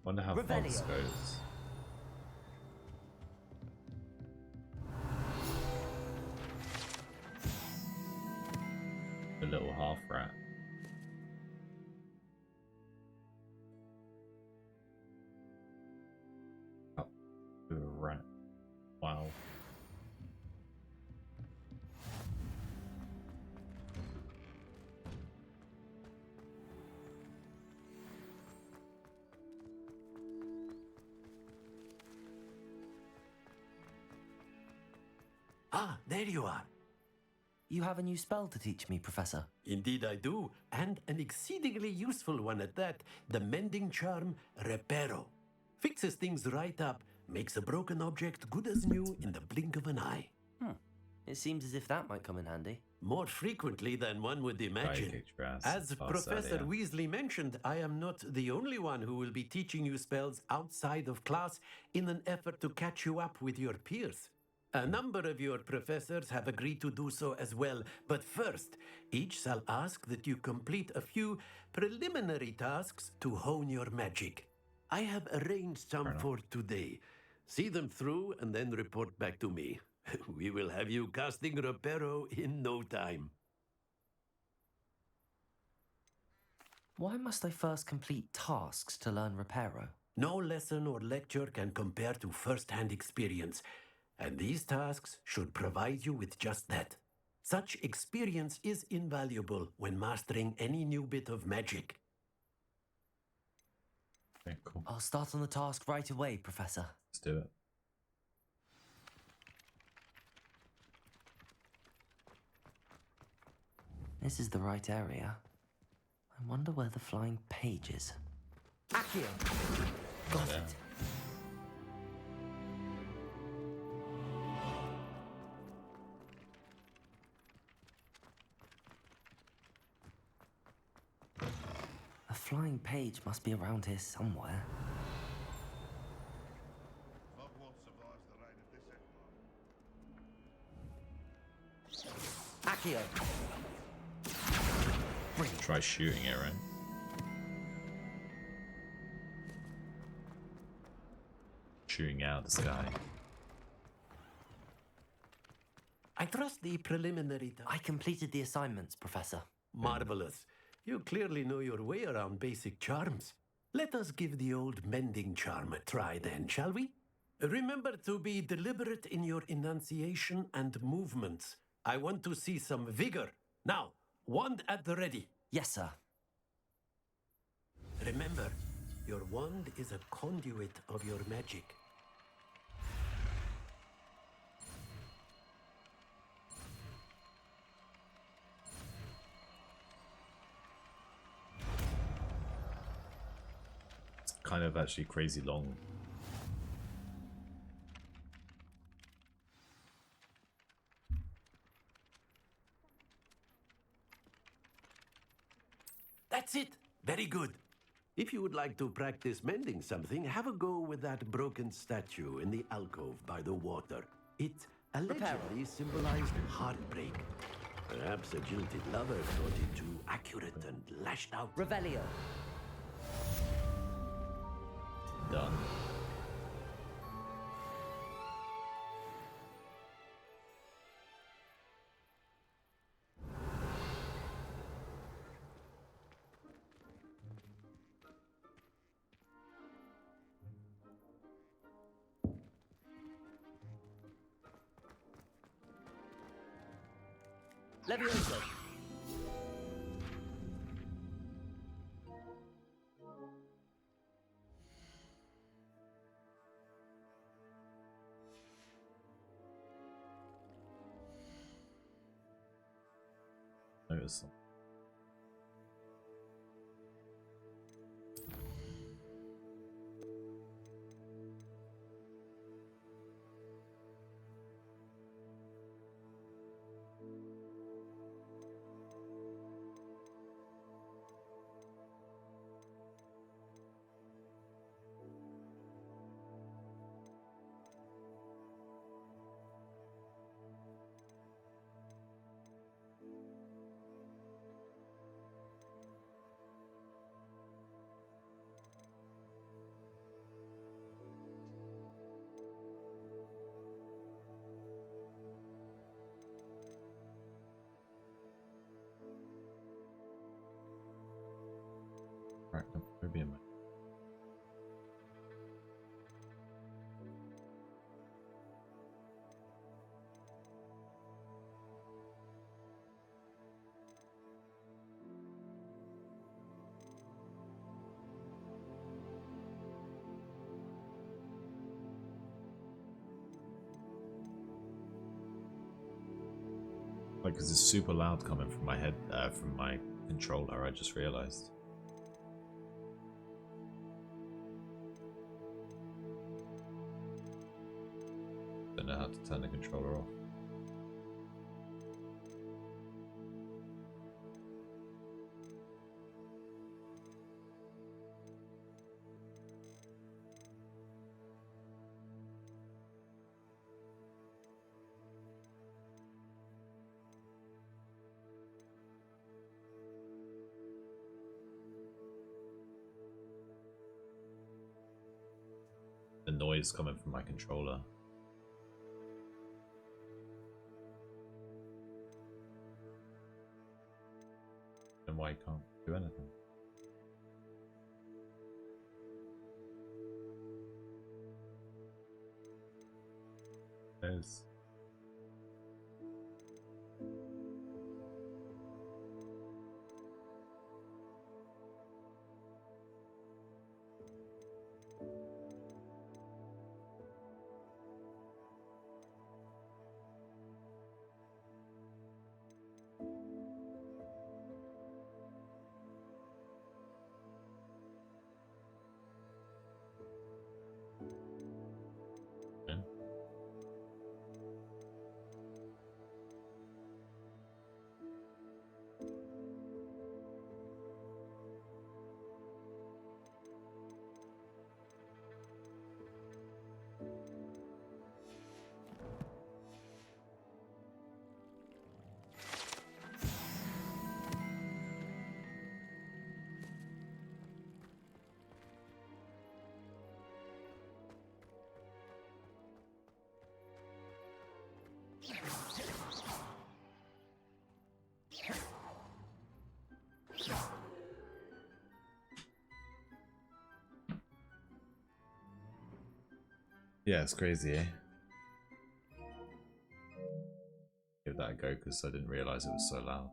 Wonder how far this goes. The little half rat. Up to a rat. Wow. Ah, there you are. You have a new spell to teach me, Professor. Indeed I do, and an exceedingly useful one at that. The mending charm, Reparo. Fixes things right up, makes a broken object good as new in the blink of an eye. It seems as if that might come in handy. More frequently than one would imagine. As Professor Weasley mentioned, I am not the only one who will be teaching you spells outside of class in an effort to catch you up with your peers. A number of your professors have agreed to do so as well, but first, each shall ask that you complete a few preliminary tasks to hone your magic. I have arranged some for today. See them through and then report back to me. We will have you casting Reparo in no time. Why must I first complete tasks to learn Reparo? No lesson or lecture can compare to first-hand experience, and these tasks should provide you with just that. Such experience is invaluable when mastering any new bit of magic. Okay, cool. I'll start on the task right away, Professor. Let's do it. This is the right area. I wonder where the flying page is. Accio! Got it. A flying page must be around here somewhere. Accio! Try shooting it, right? Shooting out the sky. I trust the preliminary... I completed the assignments, Professor. Marvelous. You clearly know your way around basic charms. Let us give the old mending charm a try then, shall we? Remember to be deliberate in your enunciation and movements. I want to see some vigor. Now, wand at the ready. Yes, sir. Remember, your wand is a conduit of your magic. It's kind of actually crazy long. That's it. Very good. If you would like to practice mending something, have a go with that broken statue in the alcove by the water. It allegedly symbolized heartbreak. Perhaps a jilted lover thought it too accurate and lashed out. Revelio. Done. Levioso. Notice them. Right, maybe a minute. Like, 'cause it's super loud coming from my head, from my controller, I just realized. Don't know how to turn the controller off. The noise coming from my controller. And why you can't do anything? There's... Yeah, it's crazy, eh? Give that a go because I didn't realize it was so loud.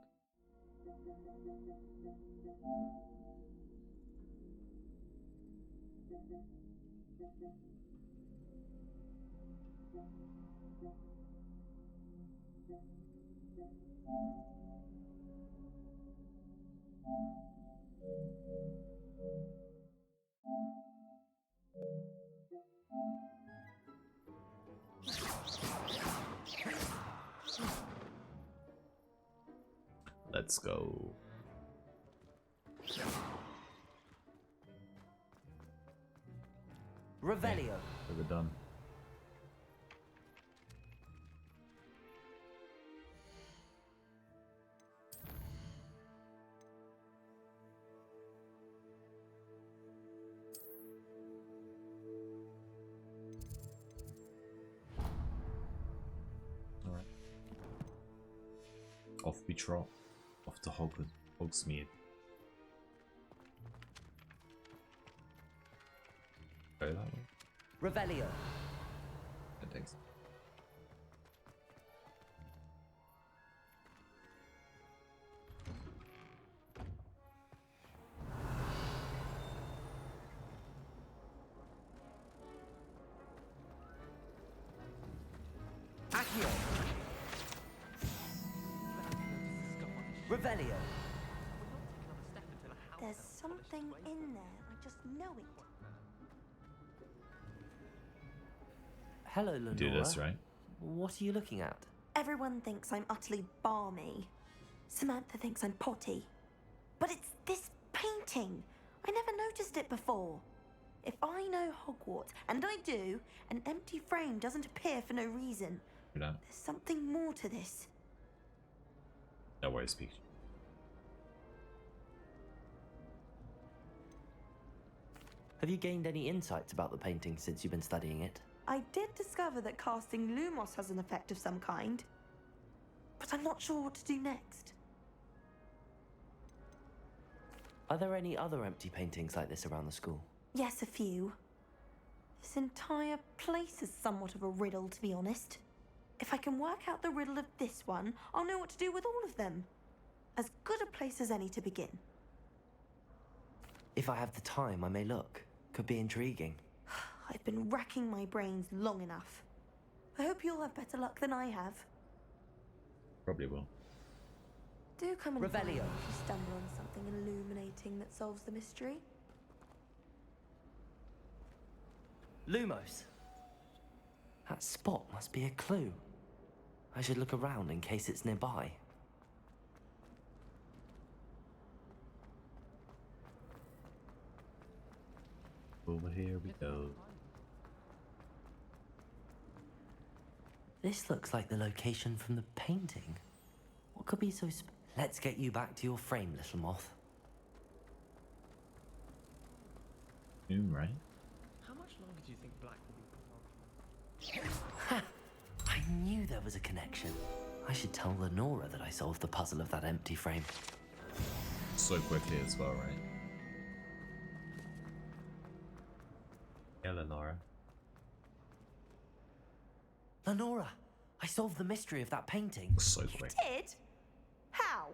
Let's go. Revelio. We're done. All right. Off we trot. Off to Hogsmeade. Go that way. Revelio. It takes. Accio. Revelio. There's something in there. I just know it. Hello, Lenora. Do this, right? What are you looking at? Everyone thinks I'm utterly balmy. Samantha thinks I'm potty. But it's this painting. I never noticed it before. If I know Hogwarts, and I do, an empty frame doesn't appear for no reason. No. There's something more to this. No worries, speak. Have you gained any insights about the painting since you've been studying it? I did discover that casting Lumos has an effect of some kind. But I'm not sure what to do next. Are there any other empty paintings like this around the school? Yes, a few. This entire place is somewhat of a riddle, to be honest. If I can work out the riddle of this one, I'll know what to do with all of them. As good a place as any to begin. If I have the time, I may look. Could be intriguing. I've been racking my brains long enough. I hope you'll have better luck than I have. Probably will. Do come and find me Revelio. if you stumble on something illuminating that solves the mystery. Lumos. That spot must be a clue. I should look around in case it's nearby. Over here we go. This looks like the location from the painting. What could be so Let's get you back to your frame, little moth. Right? How much longer do you think Black will be put on? Ha! I knew there was a connection. I should tell Lenora that I solved the puzzle of that empty frame. So quickly as well, right? Yeah, Lenora. Lenora, I solved the mystery of that painting. So quick. Did? How?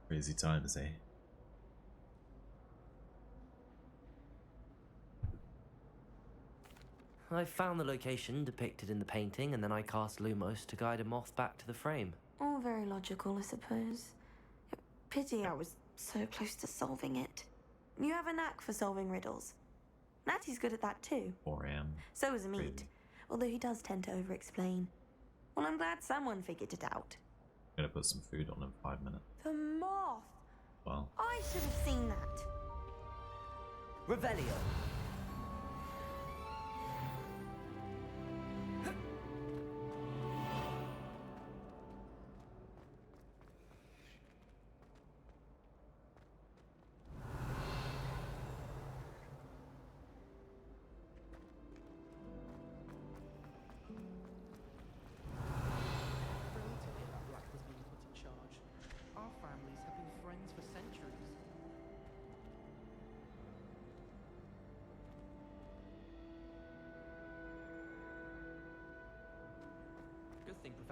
Crazy times, eh? I found the location depicted in the painting, and then I cast Lumos to guide a moth back to the frame. All very logical, I suppose. Pity I was so close to solving it. You have a knack for solving riddles. Natty's good at that too. 4 a.m. So is Meat, although he does tend to over-explain. Well, I'm glad someone figured it out. Gonna put some food on in 5 minutes. The moth! Well. I should have seen that. Revelio.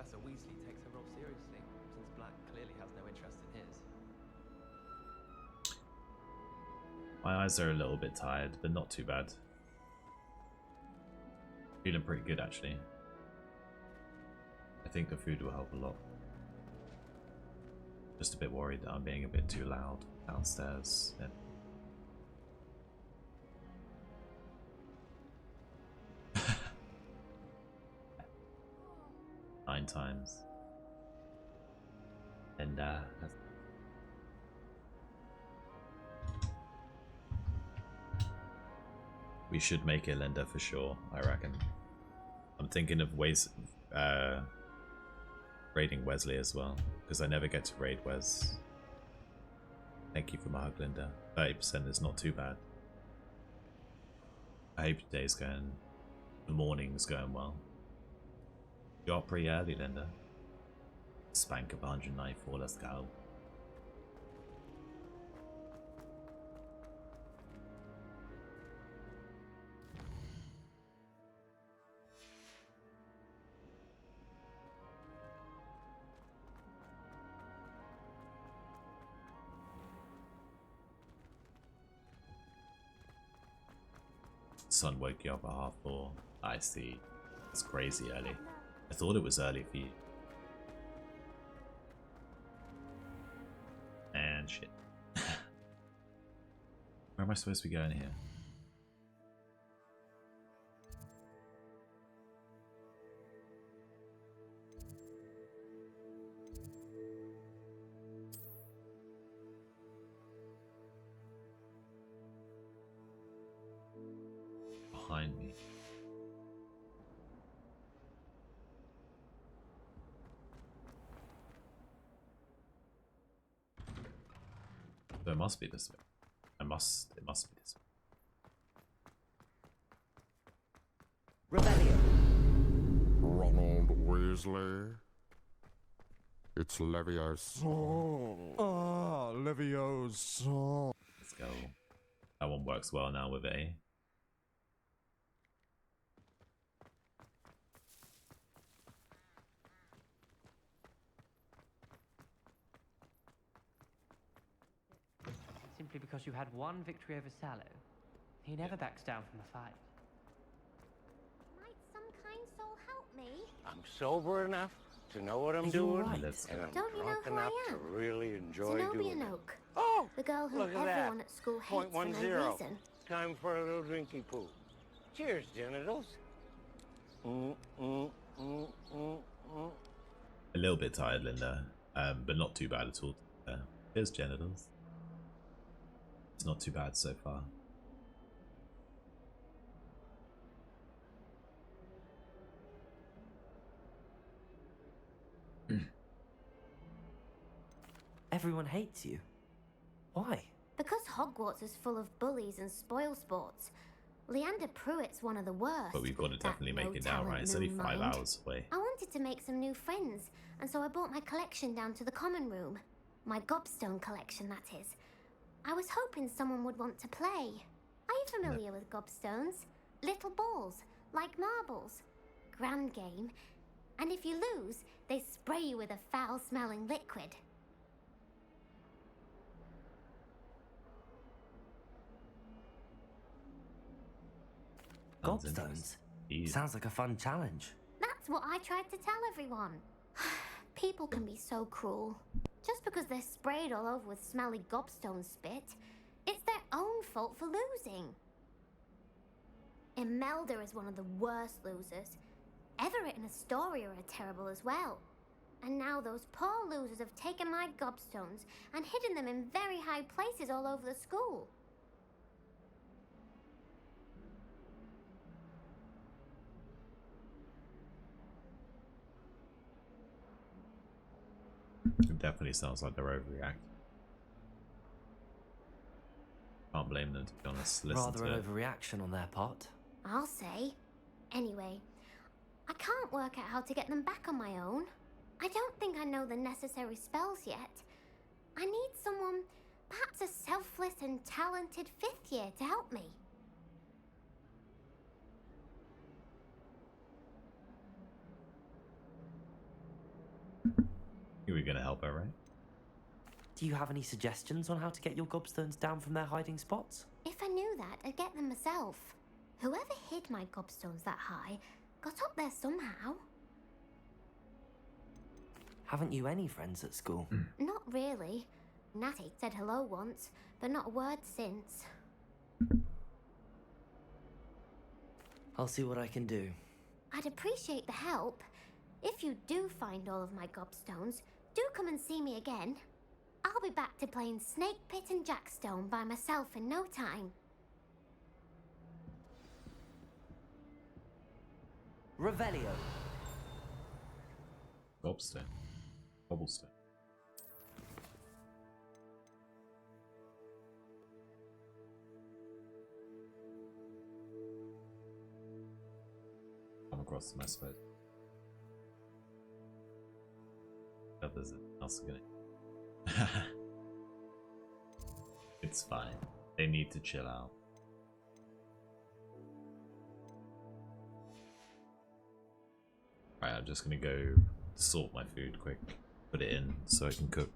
Professor Weasley takes her role seriously, since Black clearly has no interest in his. My eyes are a little bit tired, but not too bad. Feeling pretty good, actually. I think the food will help a lot. Just a bit worried that I'm being a bit too loud downstairs. And 9 times. And we should make it, Linda, for sure, I reckon. I'm thinking of ways raiding Wesley as well, because I never get to raid Wes. Thank you for my hug, Linda. 30% is not too bad. I hope your day's going, the morning's going well. You're up pretty early, Linda. Spank of 194, let's go. Sun woke you up at 4:30. I see. It's crazy early. I thought it was early for you. And shit. Where am I supposed to be going here? Behind me. So it must be this way. It must be this way. Rebellion. Ronald Weasley. It's Leviosa. Ah, Leviosa. Let's go. That one works well now with A. Simply because you had one victory over Sallow. He never backs down from a fight. Might some kind soul help me? I'm sober enough to know what I'm Are you doing, right? and I'm Don't you know drunk who I enough to am? really enjoy doing Zenobia it. Oak. Oh, the girl who look at everyone that. at school hates Point for 1 no 0. reason. Time for a little drinky poo. Cheers, genitals. A little bit tired, Linda, but not too bad at all. Here's genitals. It's not too bad so far. Everyone hates you. Why? Because Hogwarts is full of bullies and spoil sports. Leander Pruitt's one of the worst. But we've got to definitely That make it now, right? It's only 5 hours away. I wanted to make some new friends, and so I brought my collection down to the common room. My gobstone collection, that is. I was hoping someone would want to play. Are you familiar with gobstones? Little balls, like marbles. Grand game. And if you lose, they spray you with a foul-smelling liquid. Gobstones? Sounds like a fun challenge. That's what I tried to tell everyone. People can be so cruel. Just because they're sprayed all over with smelly gobstone spit, it's their own fault for losing. Imelda is one of the worst losers. Everett and Astoria are terrible as well. And now those poor losers have taken my gobstones and hidden them in very high places all over the school. It definitely sounds like they're overreacting. Can't blame them, to be honest. Listen Rather to an it. overreaction on their part. I'll say. Anyway, I can't work out how to get them back on my own. I don't think I know the necessary spells yet. I need someone, perhaps a selfless and talented 5th year to help me. You were gonna help her, right? Do you have any suggestions on how to get your gobstones down from their hiding spots? If I knew that, I'd get them myself. Whoever hid my gobstones that high got up there somehow. Haven't you any friends at school? Not really. Natty said hello once, but not a word since. I'll see what I can do. I'd appreciate the help. If you do find all of my gobstones, do come and see me again. I'll be back to playing Snake Pit and Jackstone by myself in no time. Revelio. Gobstone. Cobblestone. Come across them, I suppose. There's an else gonna. It's fine. They need to chill out. Right, I'm just gonna go sort my food quick, put it in so I can cook.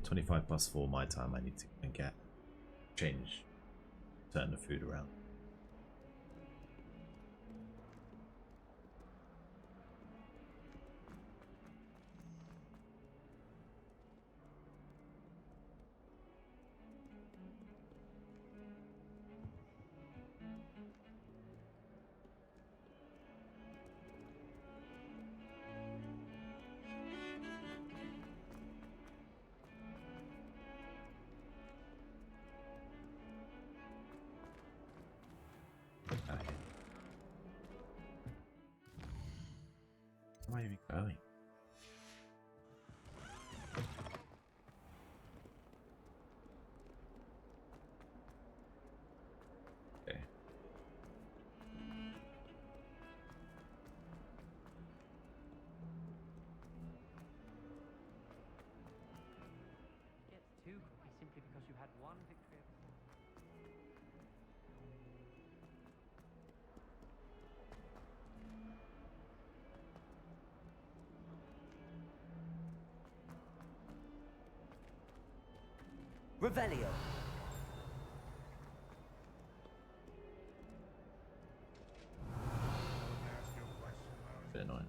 (25+4) my time. I need to get change, turn the food around. Where am I even going? Okay. Gets too quickly simply because you had one victory. Revelio. Bit annoying.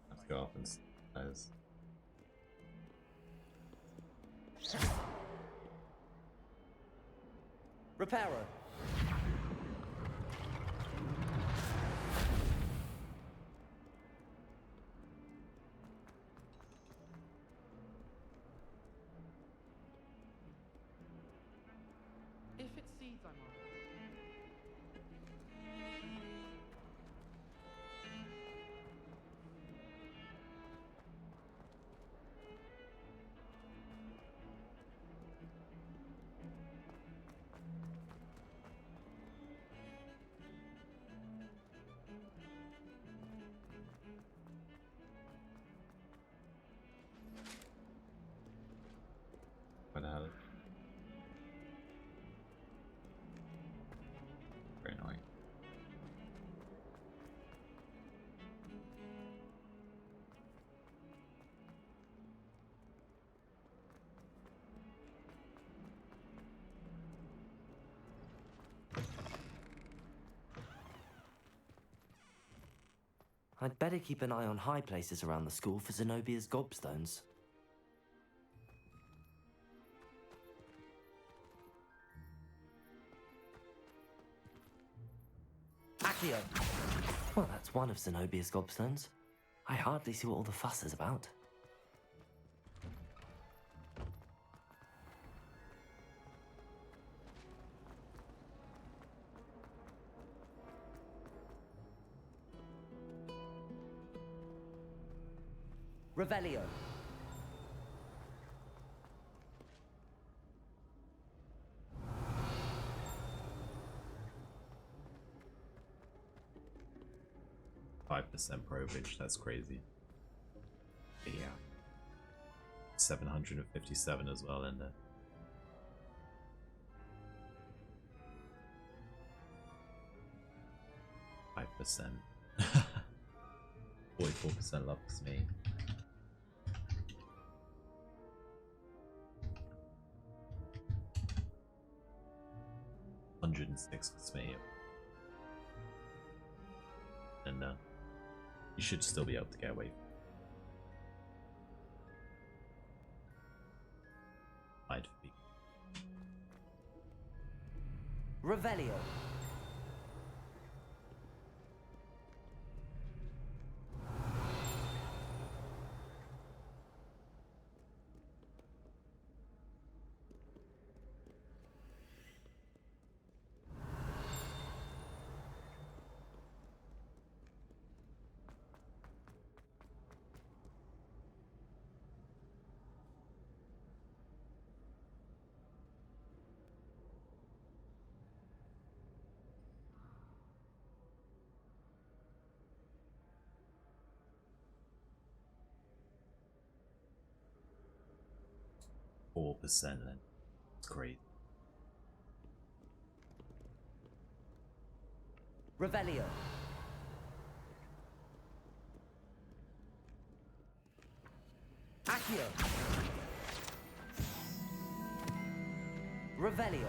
Have to go up and stairs. Reparo. If it seeds, I'm on. I'd better keep an eye on high places around the school for Zenobia's gobstones. Accio! Well, that's one of Zenobia's gobstones. I hardly see what all the fuss is about. Revelio. 5% probage, that's crazy. Yeah. 757 as well in there. %. 44% loves me. $106 for me. And you should still be able to get away. I'd be. Revelio. Then. It's great. Revelio. Accio. Revelio.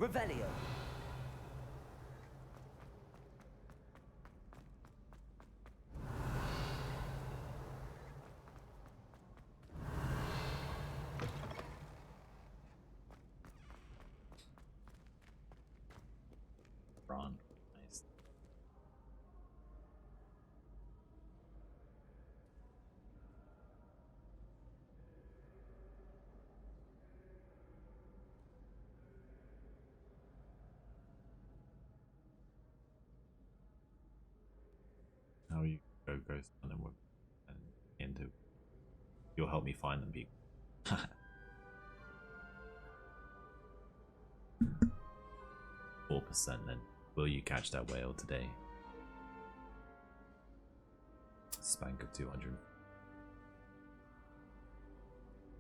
Revelio. Ron. Nice. How you go ghost on them and into. You'll help me find them, people. 4% then. Will you catch that whale today? Spank of 200.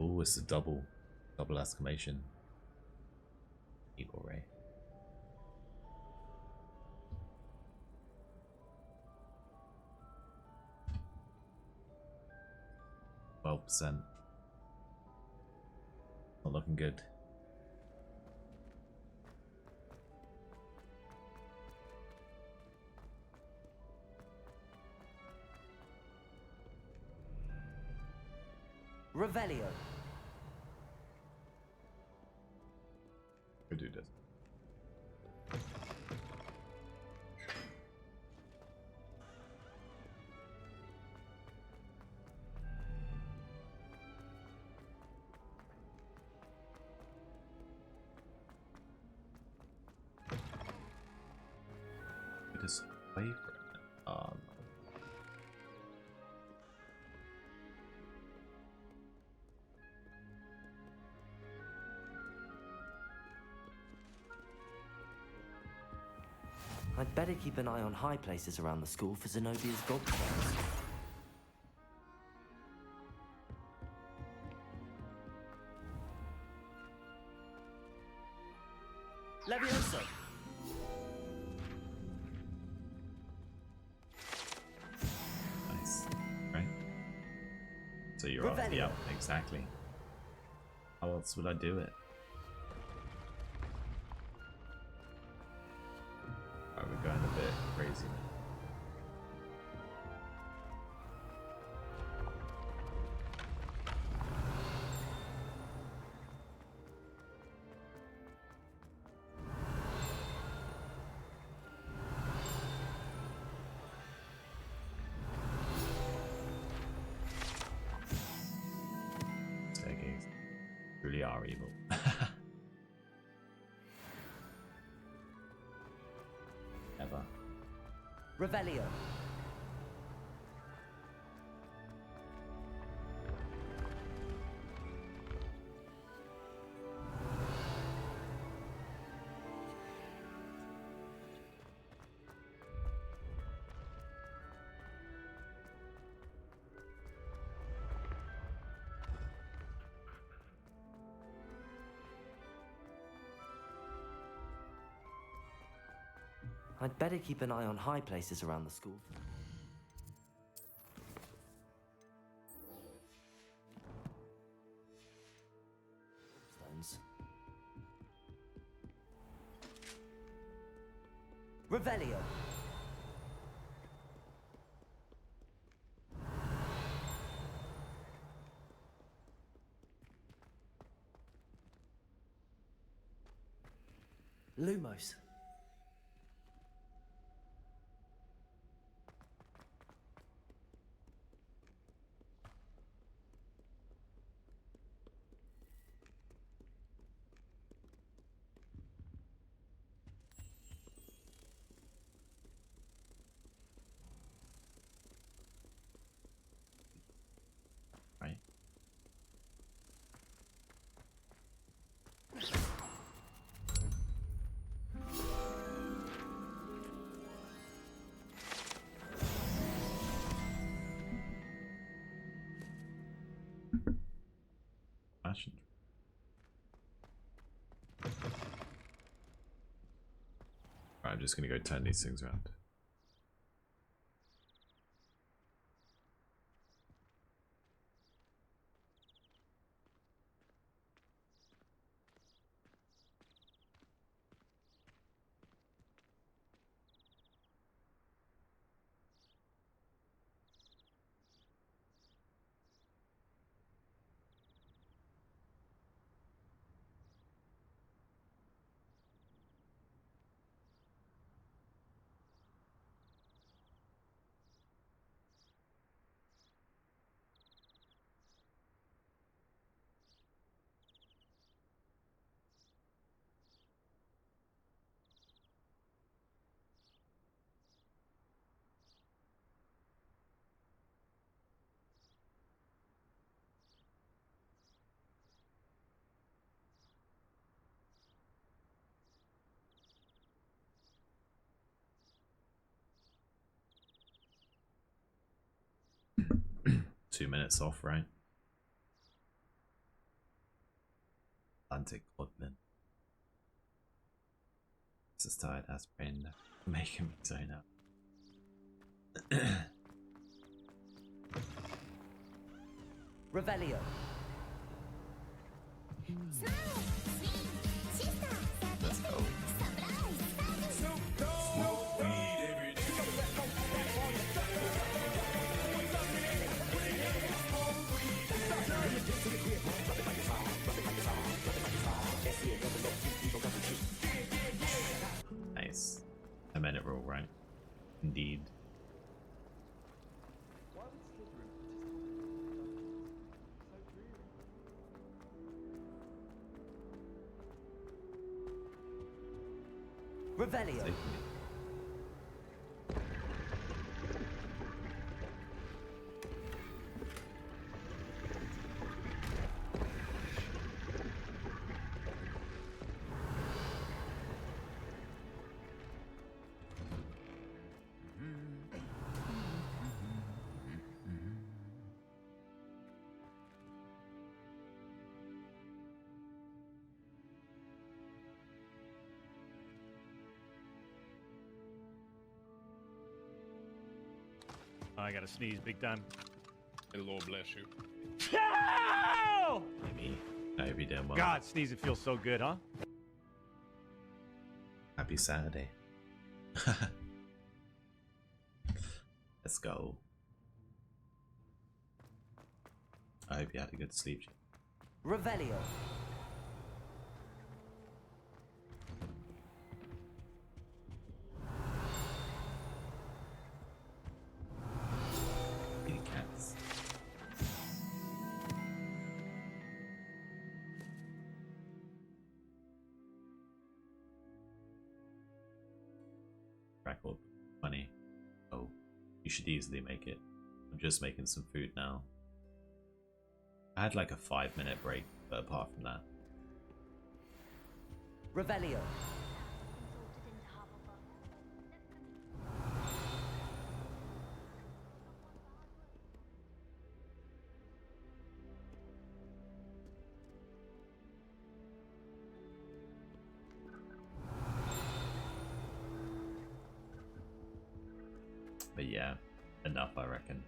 Oh, it's a double exclamation. Eagle Ray. 12%. Not looking good. Revelio. Go do this. It is way for it. I'd better keep an eye on high places around the school for Zenobia's gobstones. Leviosa! Nice. Right? So you're off. Revelio. Yep, exactly. How else would I do it? Alright, we're going a bit crazy now. Truly are evil. Ever. Revelio. I'd better keep an eye on high places around the school. Stones. Revelio. Lumos. Right. Fashion. Right, I'm just gonna go turn these things around. Two minutes off, right? Atlantic Woodman. This is tired has been making me zone out. Revelio. Let's go. Nice. I meant it real right. Indeed. Revelio. I gotta sneeze big time. May the Lord bless you. Maybe. I hope you're doing well. God, sneezing feels so good, huh? Happy Saturday. Let's go. I hope you had a good sleep. Revelio. Kitty cats. Record 20. Oh, you should easily make it. I'm just making some food now. I had like a 5-minute break, but apart from that. Revelio. But yeah, enough I reckon.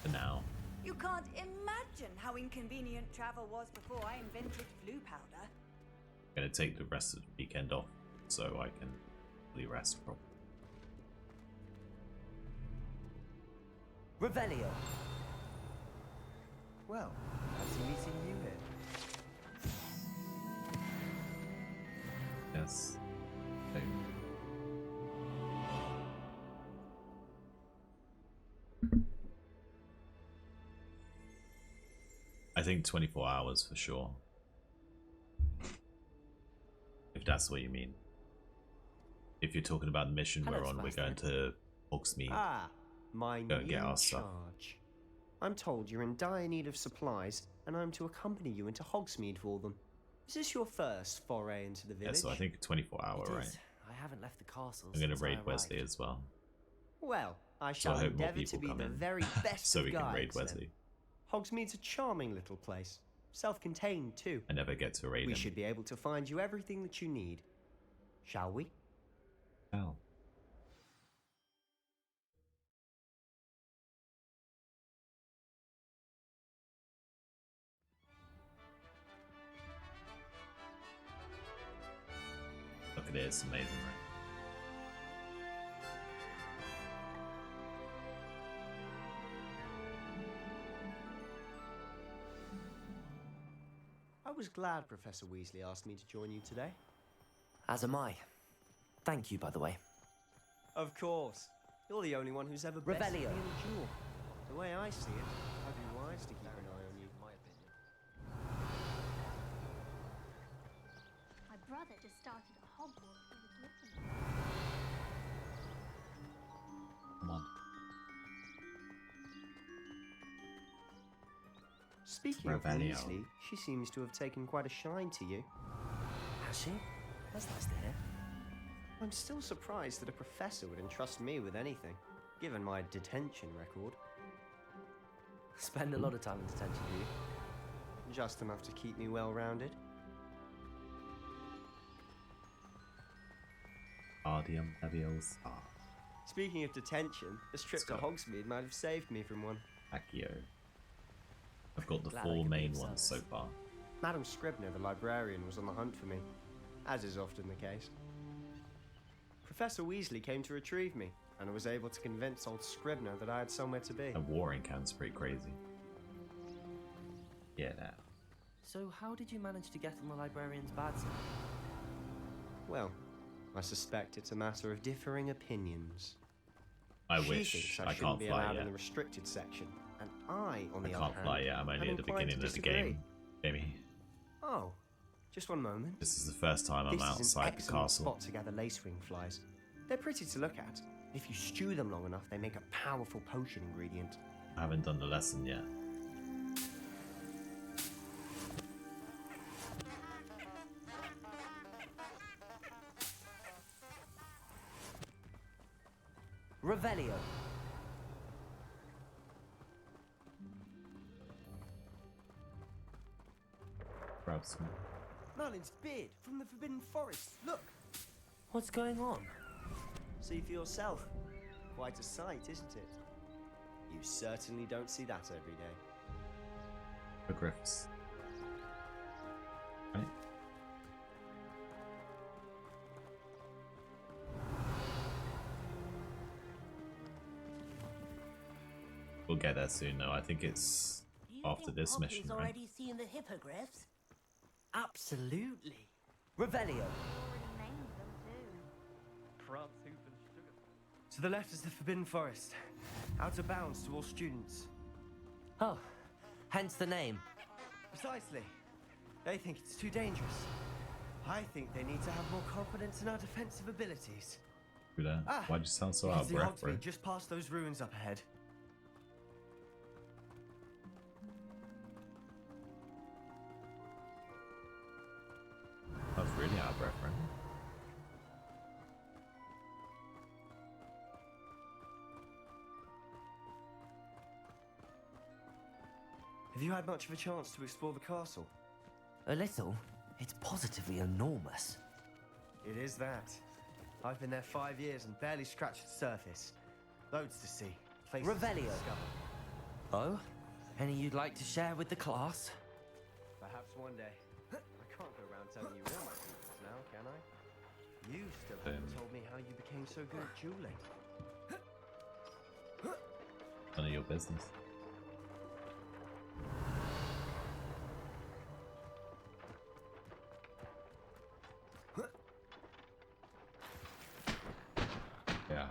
For now. You can't imagine how inconvenient travel was before I invented blue powder. I'm gonna take the rest of the weekend off so I can really rest properly. Revelio. Well, fancy meeting you here. Yes. Boom. I think 24 hours for sure. If that's what you mean. If you're talking about the mission we're on, we're going to Hogsmeade. Ah, my Go new and get our stuff. charge. I'm told you're in dire need of supplies, and I'm to accompany you into Hogsmeade for them. Is this your first foray into the Yeah, village? so I think a 24 hour, It right? is. I haven't left the castle. I'm going to since I raid arrived. Wesley as well. Well, I So I shall hope more endeavour to people be come the in very best so of we can raid guides, then. Wesley. Hogsmeade's a charming little place. Self-contained, too. I never get to raid We him. should be able to find you everything that you need. Shall we? Oh. Look at it, it's amazing, right? I was glad Professor Weasley asked me to join you today. As am I. Thank you, by the way. Of course. You're the only one who's ever bested me in Revelio. a duel. The way I see it, I'd be wise to keep an eye on you. My opinion. My brother just started at Hogwarts. He was looking. Come on. Speaking of Revelio. Weasley, she seems to have taken quite a shine to you. Has she? That's nice to hear. I'm still surprised that a professor would entrust me with anything, given my detention record. Spend a lot of time in detention, do you? Just enough to keep me well-rounded. Ardium Leviosa. Speaking of detention, this trip to Let's go. Hogsmeade might have saved me from one. Accio. I've got the Glad I 4 could be main of ones so service. far. Madam Scribner, the librarian, was on the hunt for me, as is often the case. Professor Weasley came to retrieve me, and I was able to convince old Scribner that I had somewhere to be. A warring camp's pretty crazy. Yeah, that. So how did you manage to get on the librarian's bad side? Well, I suspect it's a matter of differing opinions. I She wish. thinks I shouldn't can't be fly allowed yet. in the restricted section, and I, on I the can't other hand, fly yet. I'm only am at the inclined beginning to of the disagree. game. Jamie. Oh, just one moment. This is the first time I'm This is an outside the excellent castle. spot to gather lacewing flies. They're pretty to look at. If you stew them long enough, they make a powerful potion ingredient. I haven't done the lesson yet. Revelio. Grab some. Merlin's beard from the Forbidden Forest. Look, What's going on? see for yourself. Quite a sight, isn't it? You certainly don't see that every day. Hippogriffs. Right. We'll get there soon, though. I think it's after this mission, Poppy's right? already seen the hippogriffs? Absolutely. Revelio. To the left is the Forbidden Forest. Out of bounds to all students. Oh, hence the name. Precisely. They think it's too dangerous. I think they need to have more confidence in our defensive abilities. Who that? Why'd you sound so you out can of see breath, bro? Hogsmeade just past those ruins up ahead. I was really out of breath, right? Have you had much of a chance to explore the castle? A little. It's positively enormous. It is that. I've been there 5 years and barely scratched the surface. Loads to see. Places to discover. Oh? Any you'd like to share with the class? Perhaps one day. I can't go around telling you all my secrets now, can I? You still haven't told me how you became so good at dueling. None of your business. Yeah.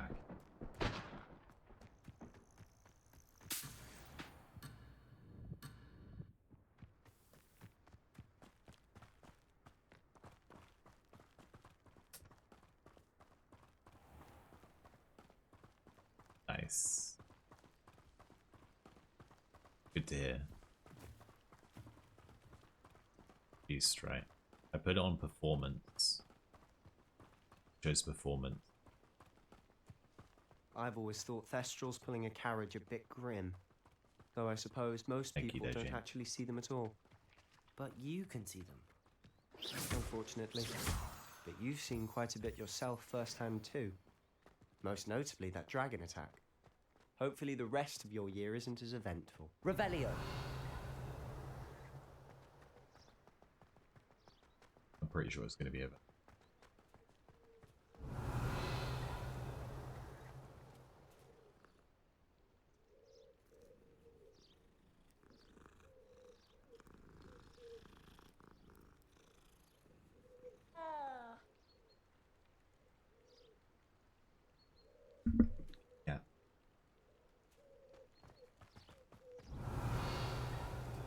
Nice. Good to hear. Beast, right? I put it on performance. Shows performance. I've always thought Thestrals pulling a carriage a bit grim. Though I suppose most people don't actually see them at all. But you can see them. Unfortunately. But you've seen quite a bit yourself firsthand too. Most notably that dragon attack. Hopefully the rest of your year isn't as eventful. Revelio. I'm pretty sure it's going to be over.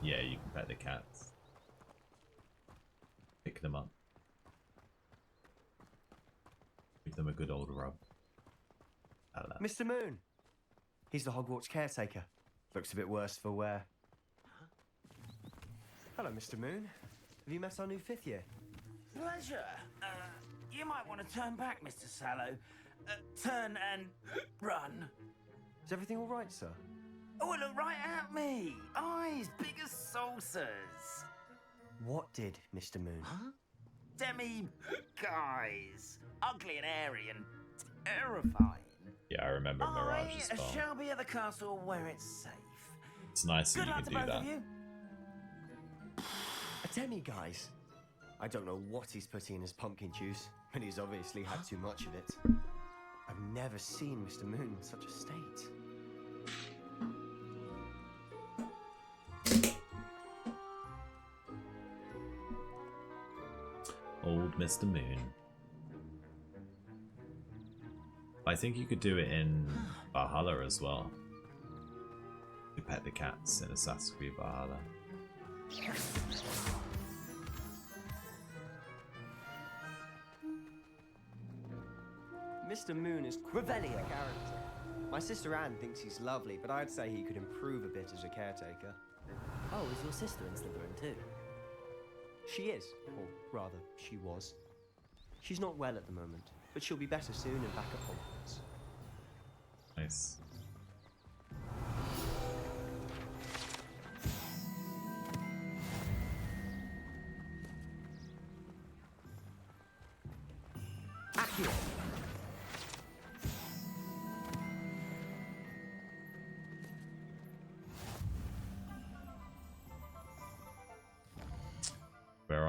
Yeah, you can pet the cats. Pick them up. Give them a good old rub. Mr. Moon. He's the Hogwarts caretaker. Looks a bit worse for wear. Hello, Mr. Moon. Have you met our new 5th year? Pleasure. You might want to turn back, Mr. Sallow. Turn and run. Is everything all right, sir? Oh, look right at me. Eyes big as saucers. What did, Mr. Moon? Huh? Guys. Ugly and airy and terrifying. Yeah, I remember Mirage as well. I shall be at the castle where it's safe. It's nice that you can do that. A demi, guys. I don't know what he's putting in his pumpkin juice, but he's obviously had too much of it. I've never seen Mr. Moon in such a state. Old Mr. Moon. I think you could do it in Valhalla as well. You pet the cats in Assassin's Creed Valhalla. Mr. Moon is quite a character. My sister Anne thinks he's lovely, but I'd say he could improve a bit as a caretaker. Oh, is your sister in Slytherin too? She is, or rather, she was. She's not well at the moment, but she'll be better soon and back at Hogwarts. Nice. Accio.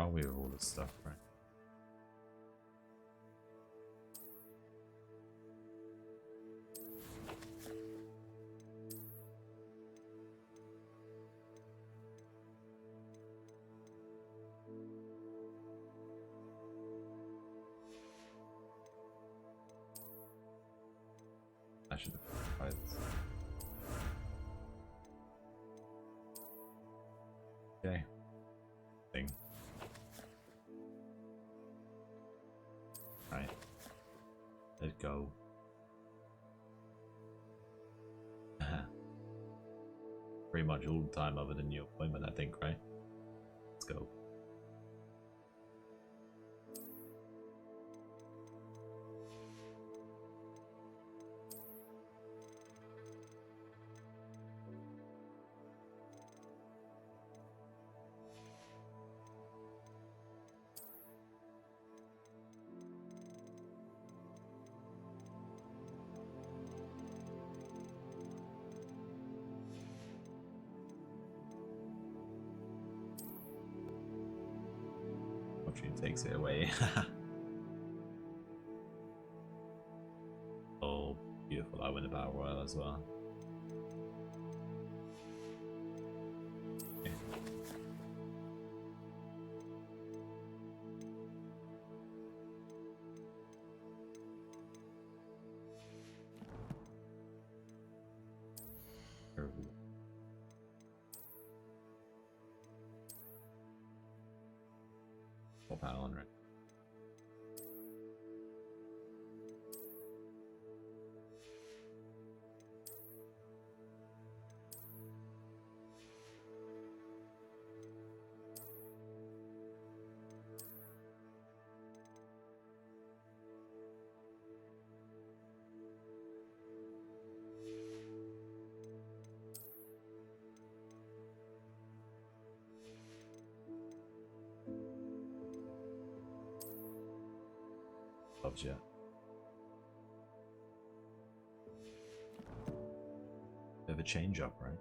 are we with all this stuff, right? I should have tried this. Okay. Thing. Right. Let go. Pretty much all the time other than your appointment, I think, right? Let's go. Takes it away. Oh, beautiful. I win the Battle Royale as well. Okay. Pop out on, right? Loves you. Bit of a change up, right?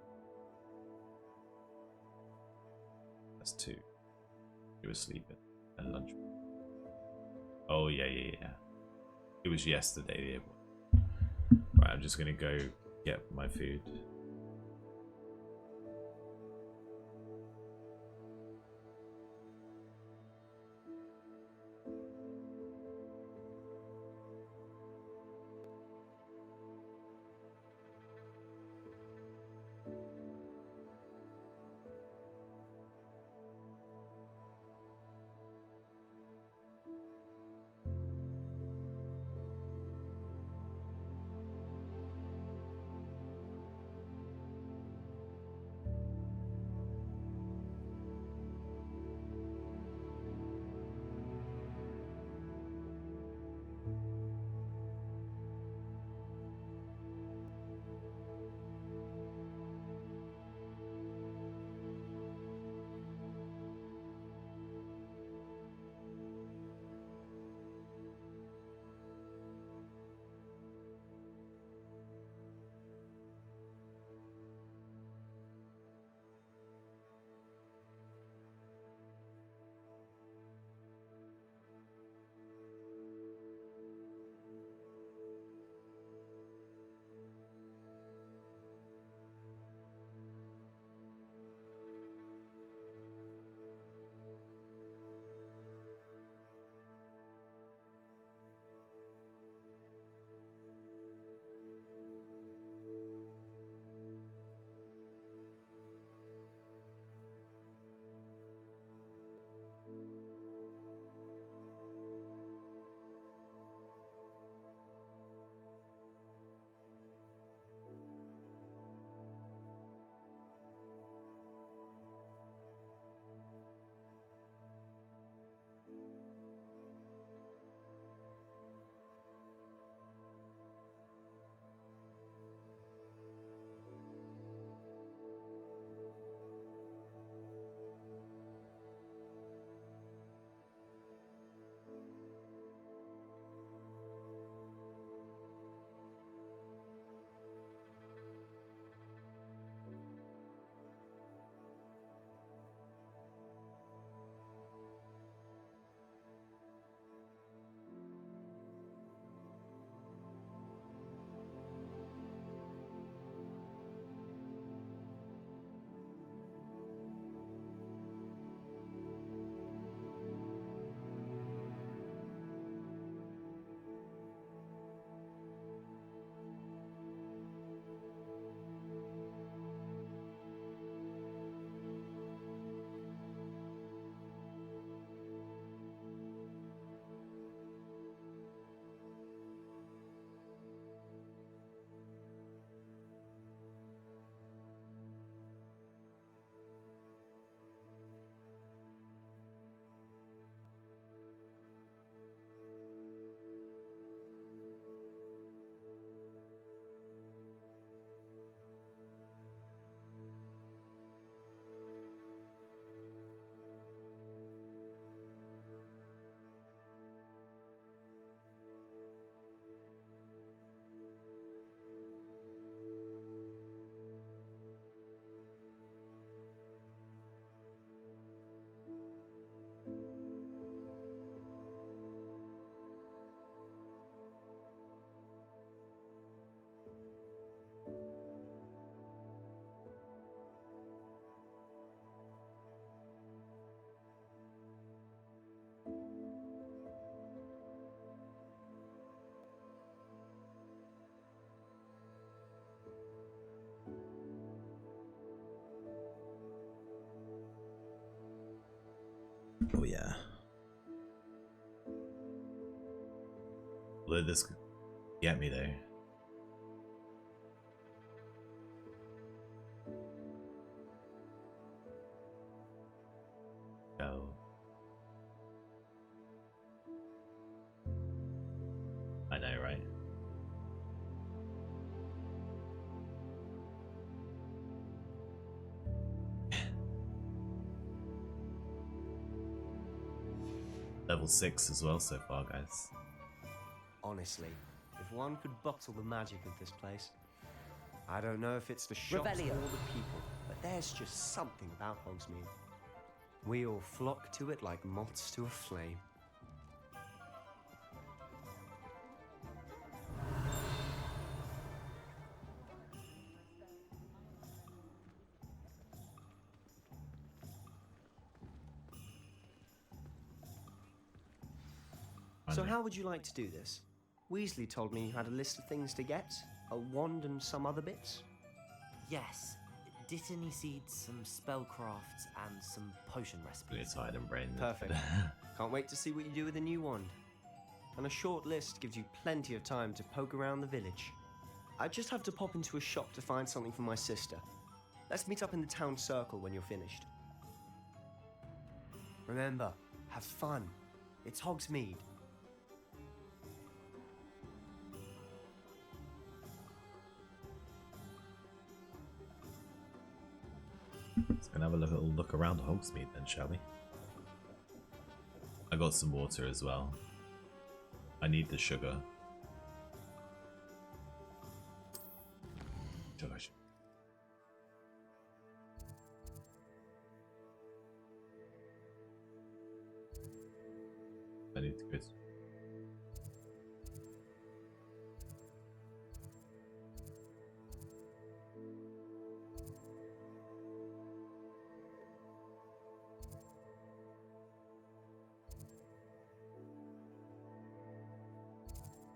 That's 2. You were sleeping and lunch. Oh yeah. It was yesterday. Right, I'm just gonna go get my food. Oh yeah. Will this get me there? No. I know, right? Level 6 as well so far, guys. Honestly, if one could bottle the magic of this place. I don't know if it's the shops Revelio. or the people, but there's just something about Hogsmeade. We all flock to it like moths to a flame. So how would you like to do this? Weasley told me you had a list of things to get, a wand and some other bits. Yes. Dittany seeds, some spellcrafts, and some potion recipes. It's hide and brain. Perfect. Can't wait to see what you do with the new wand. And a short list gives you plenty of time to poke around the village. I just have to pop into a shop to find something for my sister. Let's meet up in the town circle when you're finished. Remember, have fun. It's Hogsmeade. Let's go have a little look around Hogsmeade then, shall we? I got some water as well. I need the sugar. Sugar. I need to go.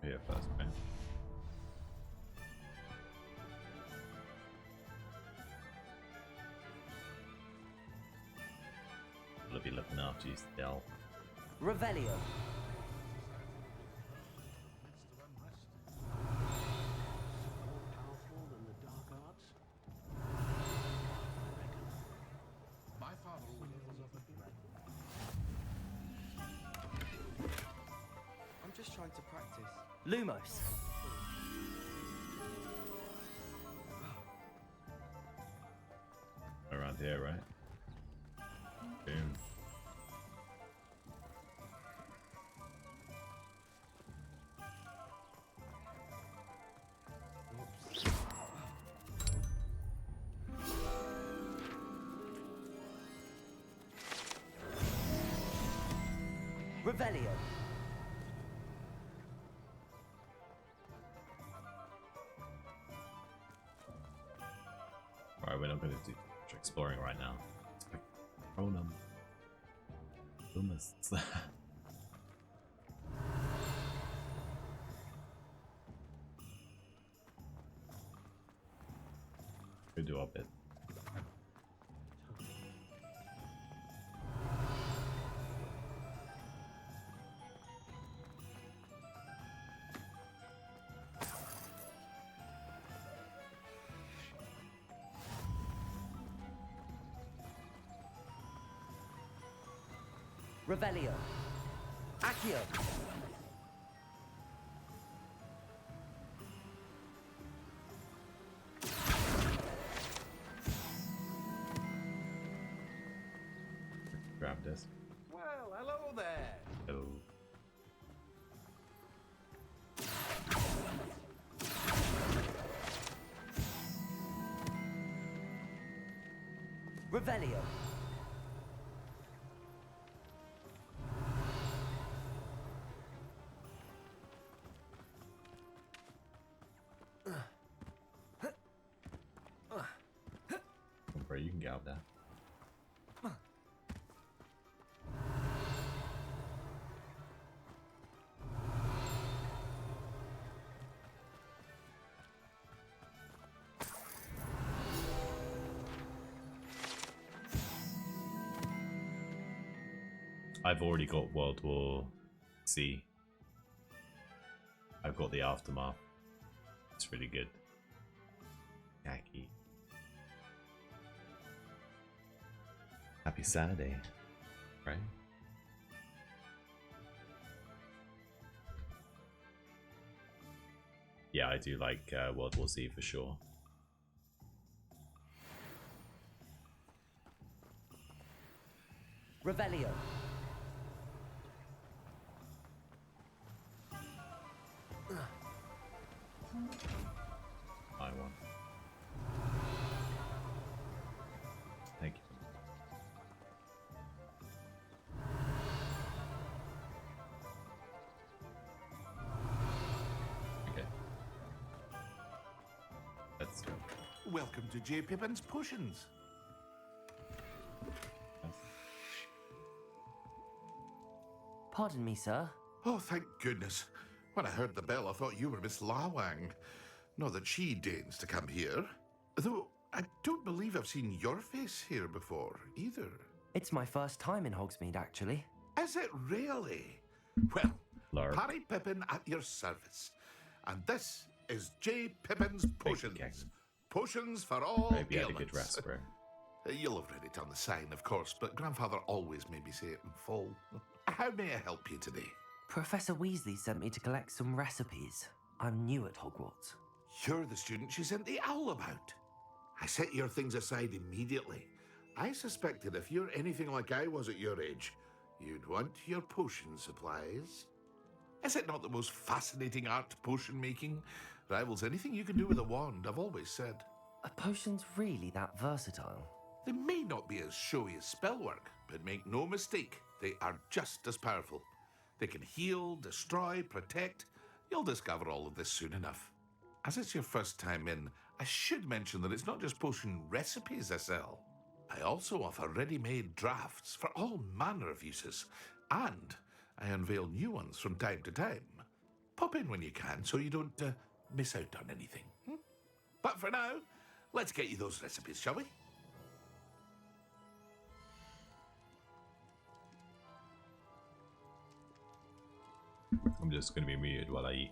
Here first, right? I'll be looking after you still. Revelio. I'm just trying to practice. Lumos. Around here, right? Boom. Revelio. Alright, we're not going to do much exploring right now. Ronum. Loomis. We do our bit. Revelio. Accio. Grab this. Well, hello there. Oh. Revelio. Bro, you can get out there. I've already got World War C. I've got the Aftermath. It's really good. Khaki. Happy Saturday, right? Yeah, I do like World War Z for sure. Revelio. I won. Thank you. Okay. Let's go. Welcome to J. Pippin's Potions. Pardon me, sir. Oh, thank goodness. When I heard the bell, I thought you were Miss Lawang. Not that she deigns to come here. Though, I don't believe I've seen your face here before, either. It's my first time in Hogsmeade, actually. Is it really? Well, Lark. Harry Pippin at your service. And this is J. Pippin's Potions. Potions for all Maybe I had a ailments. good rest, bro. You'll have read it on the sign, of course, but Grandfather always made me say it in full. How may I help you today? Professor Weasley sent me to collect some recipes. I'm new at Hogwarts. You're the student she sent the owl about. I set your things aside immediately. I suspected if you're anything like I was at your age, you'd want your potion supplies. Is it not the most fascinating art, potion making? Rivals anything you can do with a wand, I've always said. Are potions really that versatile? They may not be as showy as spellwork, but make no mistake, they are just as powerful. They can heal, destroy, protect. You'll discover all of this soon enough. As it's your first time in, I should mention that it's not just potion recipes I sell. I also offer ready-made drafts for all manner of uses, and I unveil new ones from time to time. Pop in when you can so you don't miss out on anything. But for now, let's get you those recipes, shall we? I'm just going to be muted while I eat.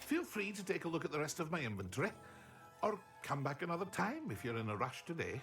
Feel free to take a look at the rest of my inventory, or come back another time if you're in a rush today.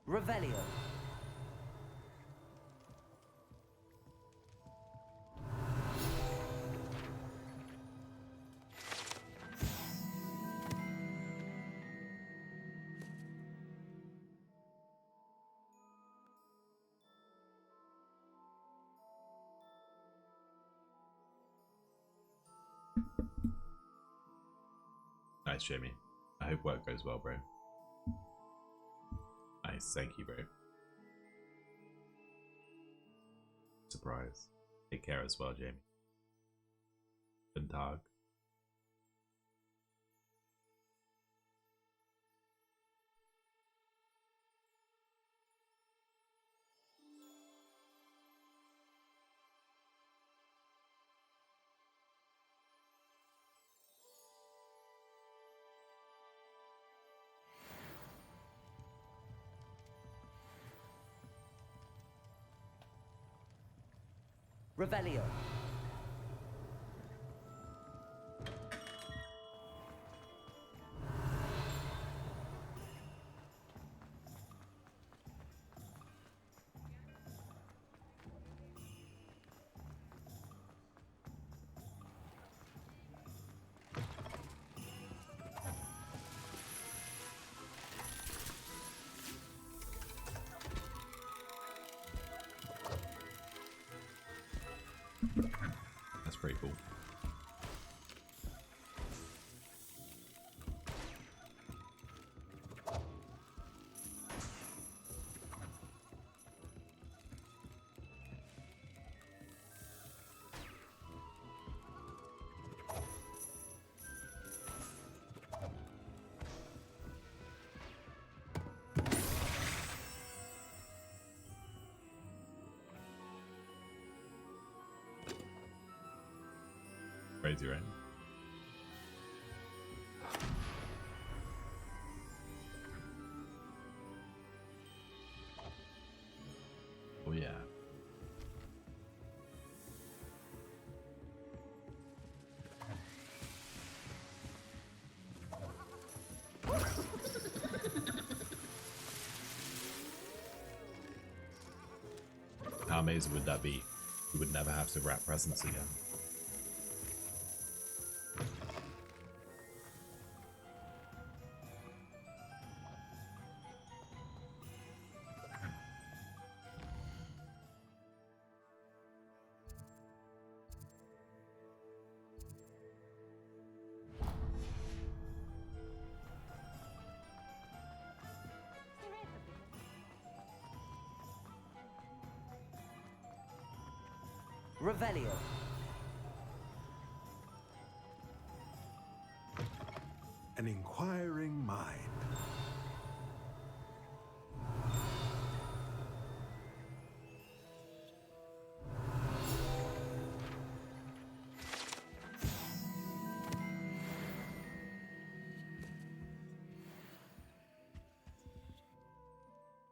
Revelio. Nice, Jamie. I hope work goes well, bro. Nice, thank you, bro. Surprise. Take care as well, Jamie. Guten Tag. Revelio. That's pretty cool. Crazy, right? Oh yeah. How amazing would that be? You would never have to wrap presents again. Revelio. An inquiring mind.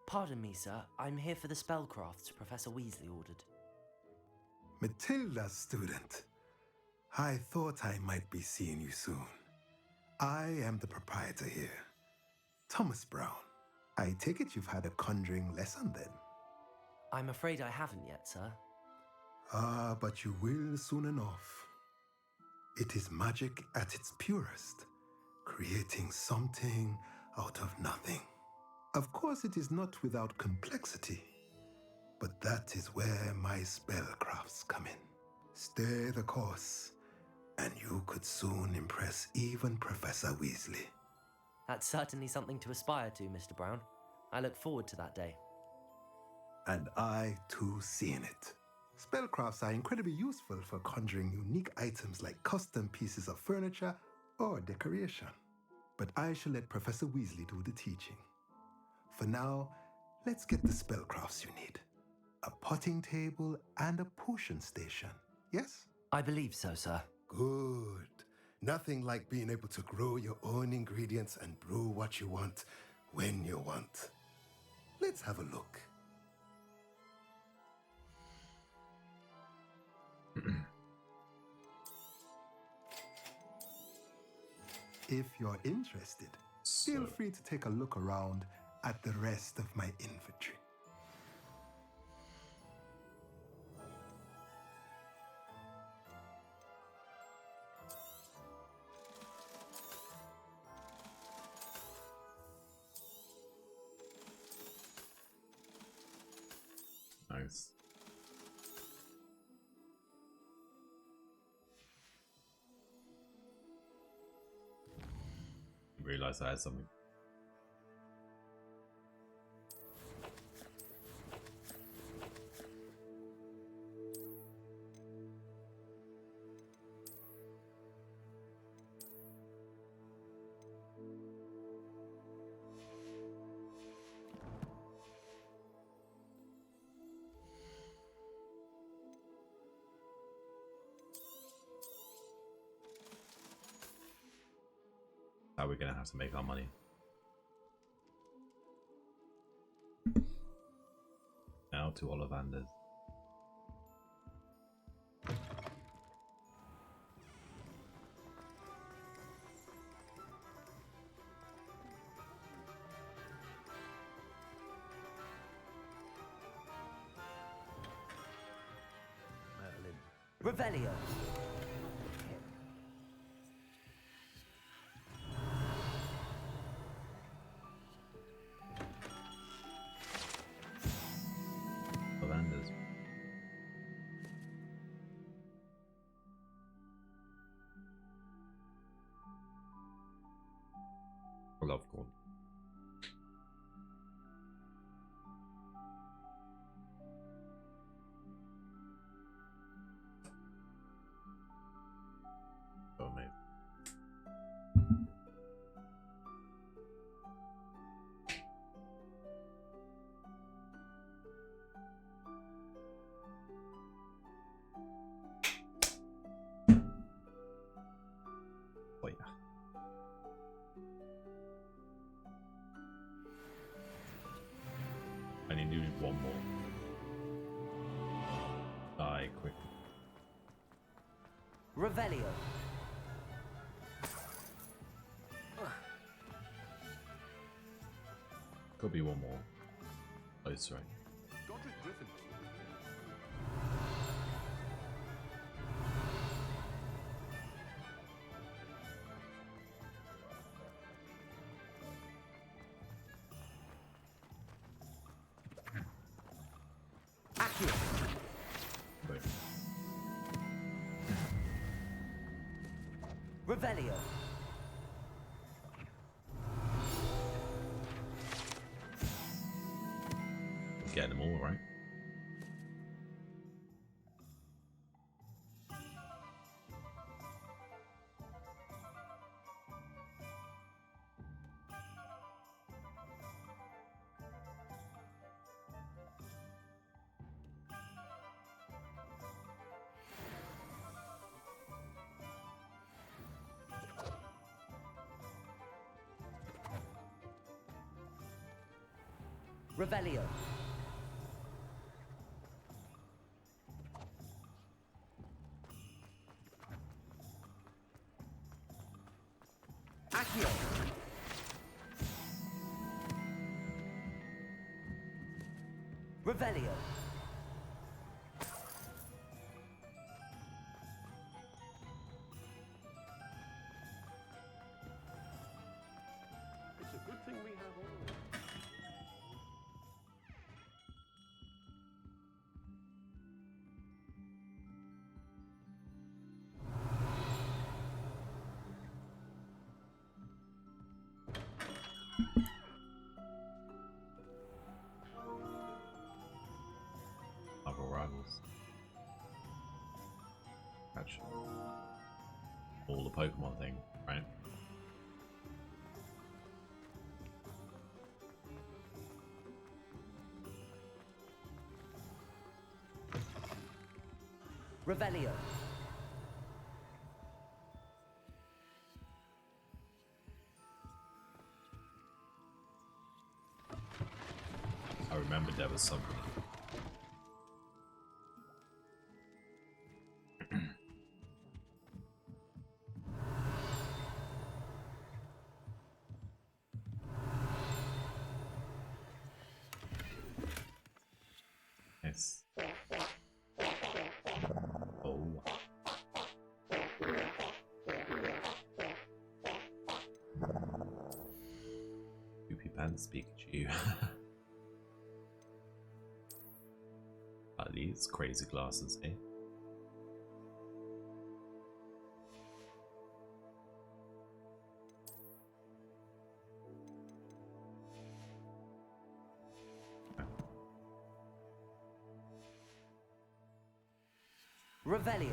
Pardon me, sir. I'm here for the spellcrafts Professor Weasley ordered. Matilda's student. I thought I might be seeing you soon. I am the proprietor here, Thomas Brown. I take it you've had a conjuring lesson then? I'm afraid I haven't yet, sir. Ah, but you will soon enough. It is magic at its purest, creating something out of nothing. Of course, it is not without complexity, but that is where my spellcrafts come in. Stay the course, and you could soon impress even Professor Weasley. That's certainly something to aspire to, Mr. Brown. I look forward to that day. And I, too, seeing it. Spellcrafts are incredibly useful for conjuring unique items like custom pieces of furniture or decoration. But I shall let Professor Weasley do the teaching. For now, let's get the spellcrafts you need. A potting table and a potion station, yes? I believe so, sir. Good. Nothing like being able to grow your own ingredients and brew what you want when you want. Let's have a look. If you're interested, feel free to take a look around at the rest of my inventory. Nice. Realized I had something. How we're gonna have to make our money. Now to Ollivanders. Revelio. Ollivanders. I love corn. So amazing. I need to do one more. Die quick. Revelio. Could be one more. Oh, sorry. Wait. Revelio. Getting them all right. Revelio. Accio. Revelio. It's a good thing we have all of it. Other rivals. Catch all the Pokemon thing, right? Revelio. I remembered there was something. Yes. Oh. Poopy Pants Pikachu. These crazy glasses, eh? Revelio.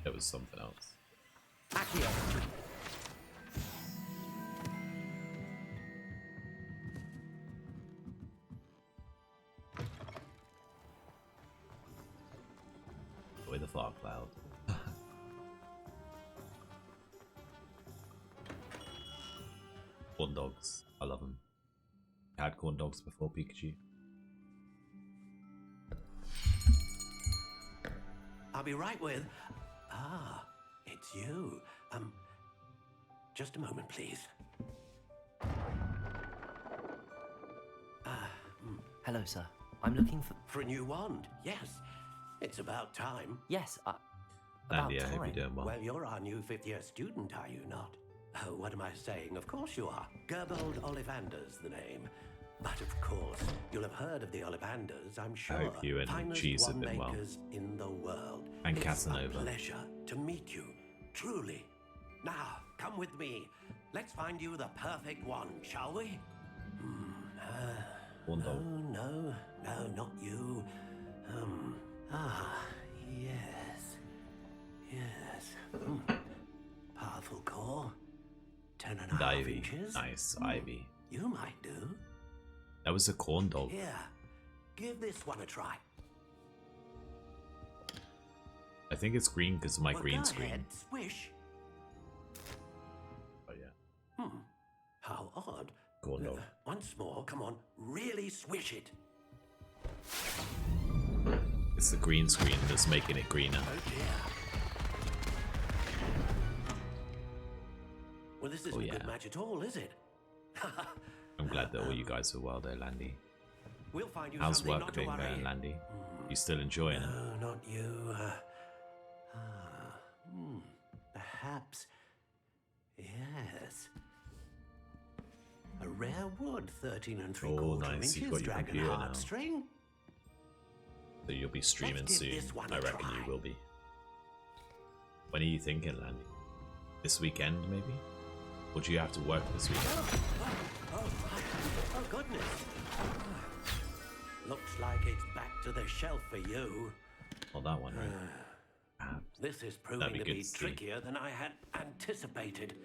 There was something else. Accio. With the fog cloud. Corn dogs. I love them. I had corn dogs before Pikachu. I'll be right with... Ah, it's you. Just a moment, please. Hello, sir. I'm looking for... For a new wand, yes. It's about time. Yes, Andy, I hope you're doing well. Well, you're our new fifth-year student, are you not? Oh, what am I saying? Of course you are. Gerbold Ollivander's the name. But of course, you'll have heard of the Ollivanders, I'm sure. I hope you and Cheese have been well. In the world. And It's Casanova. a pleasure to meet you, truly. Now, come with me. Let's find you the perfect one, shall we? No, not you. Yes. Powerful core. 10.5 Ivy. inches. Nice, Ivy. You might do. That was a corn dog. Here, give this one a try. I think it's green because of my green go screen. ahead, swish. Oh yeah. corn dog. Once more, come on, really swish it. It's the green screen that's making it greener. Oh dear. Well, this isn't a good match at all, is it? I'm glad that all you guys are well there, Landy. We'll find you How's something work not to been worry. going, Landy? You still enjoying it? No, not you. Perhaps. Yes. A rare wood, 13 3/4 nice. You've inches, got your dragon computer now. heartstring. So you'll be streaming Let's give soon. this one I a reckon try. you will be. When are you thinking, Landy? This weekend, maybe? Or do you have to work this weekend? Oh, goodness. Looks like it's back to the shelf for you. Well, that one, right? This is That'd proving be to good be to see. trickier than I had anticipated.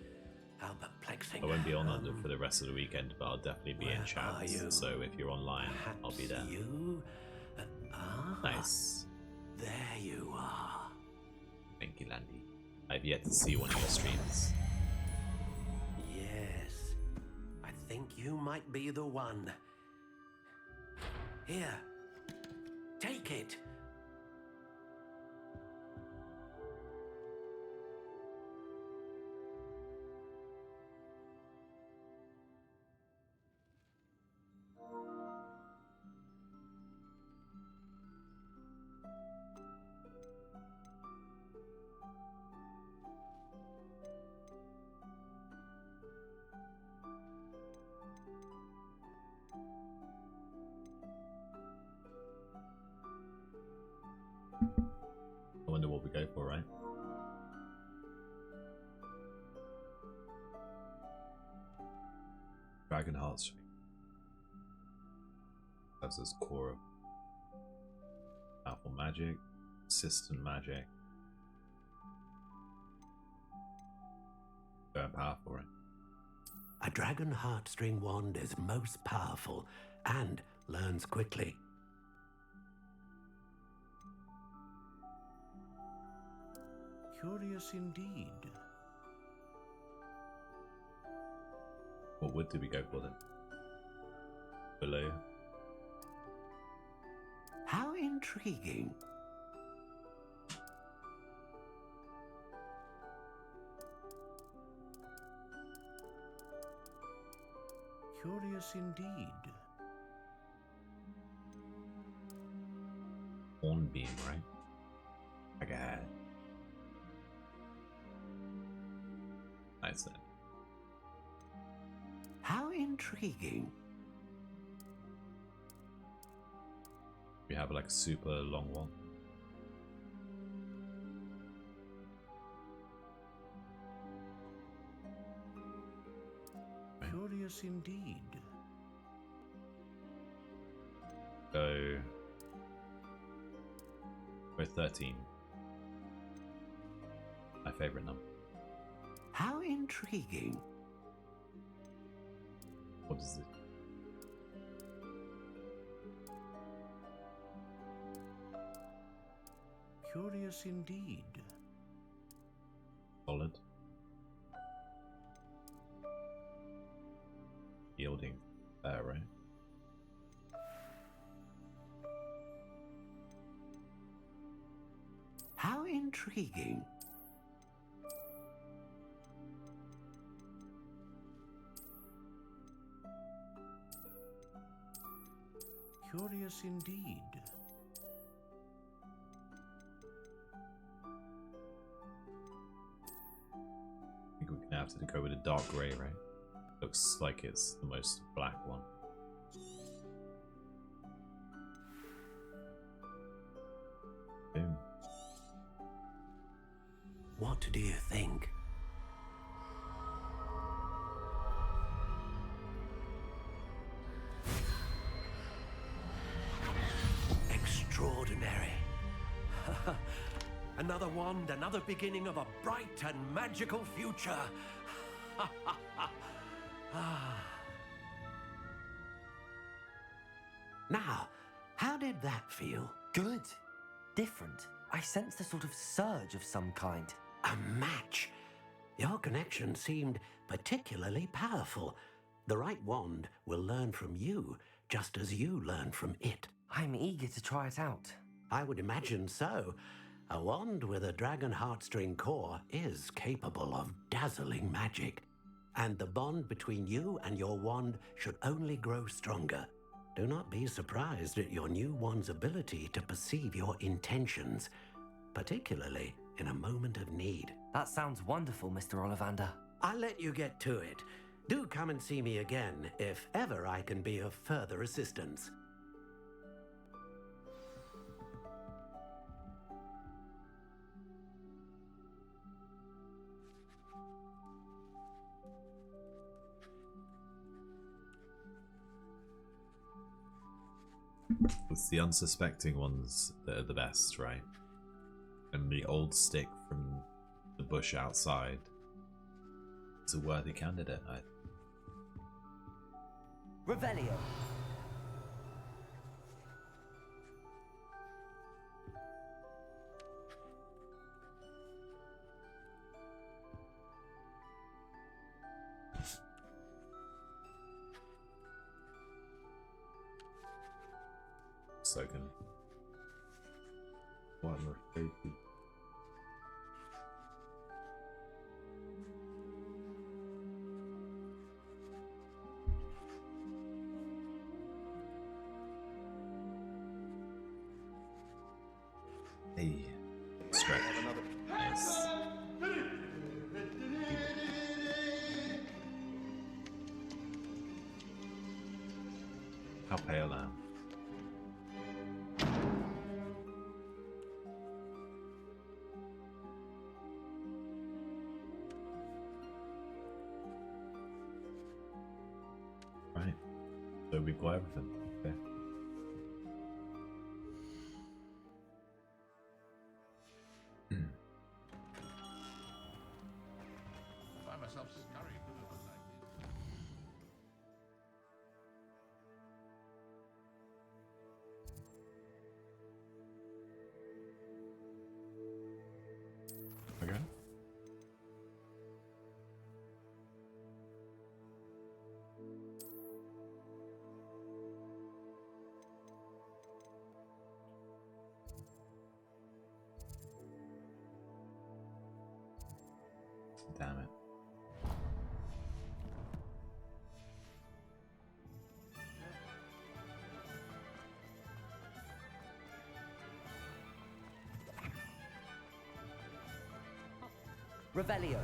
How perplexing. I won't be on under for the rest of the weekend, but I'll definitely be in chat. So if you're online, I'll be there. Nice. There you are. Thank you, Landy. I've yet to see one of your streams. Yes. I think you might be the one. Here. Take it. I wonder what we go for, right? Dragon Hearts. That's his core of powerful magic, assistant magic. Very powerful, right? A dragon heartstring wand is most powerful and learns quickly. Curious indeed. What wood do we go for then? Below. How intriguing. Curious indeed. Hornbeam, right? Okay. Nice then. How intriguing. We have like a super long one. Curious indeed. Go. We're 13. My favorite number. How intriguing. What is it? Curious indeed. Solid. Yielding. Right? How intriguing. Curious indeed. I think we're gonna have to go with a dark grey, right? Looks like it's the most black one. Boom. What do you think? Extraordinary. Another wand, another beginning of a bright and magical future. Now, how did that feel? Good. Different. I sensed a sort of surge of some kind. A match. Your connection seemed particularly powerful. The right wand will learn from you, just as you learn from it. I'm eager to try it out. I would imagine so. A wand with a dragon heartstring core is capable of dazzling magic. And the bond between you and your wand should only grow stronger. Do not be surprised at your new wand's ability to perceive your intentions, particularly in a moment of need. That sounds wonderful, Mr. Ollivander. I'll let you get to it. Do come and see me again if ever I can be of further assistance. It's the unsuspecting ones that are the best, right? And the old stick from the bush outside is a worthy candidate. Revelio. Second. One more safety. Hey, stretch. Nice. How pale now? Right. So we've got everything. Okay. I find myself scurrying through the night. Okay. Damn it. Revelio.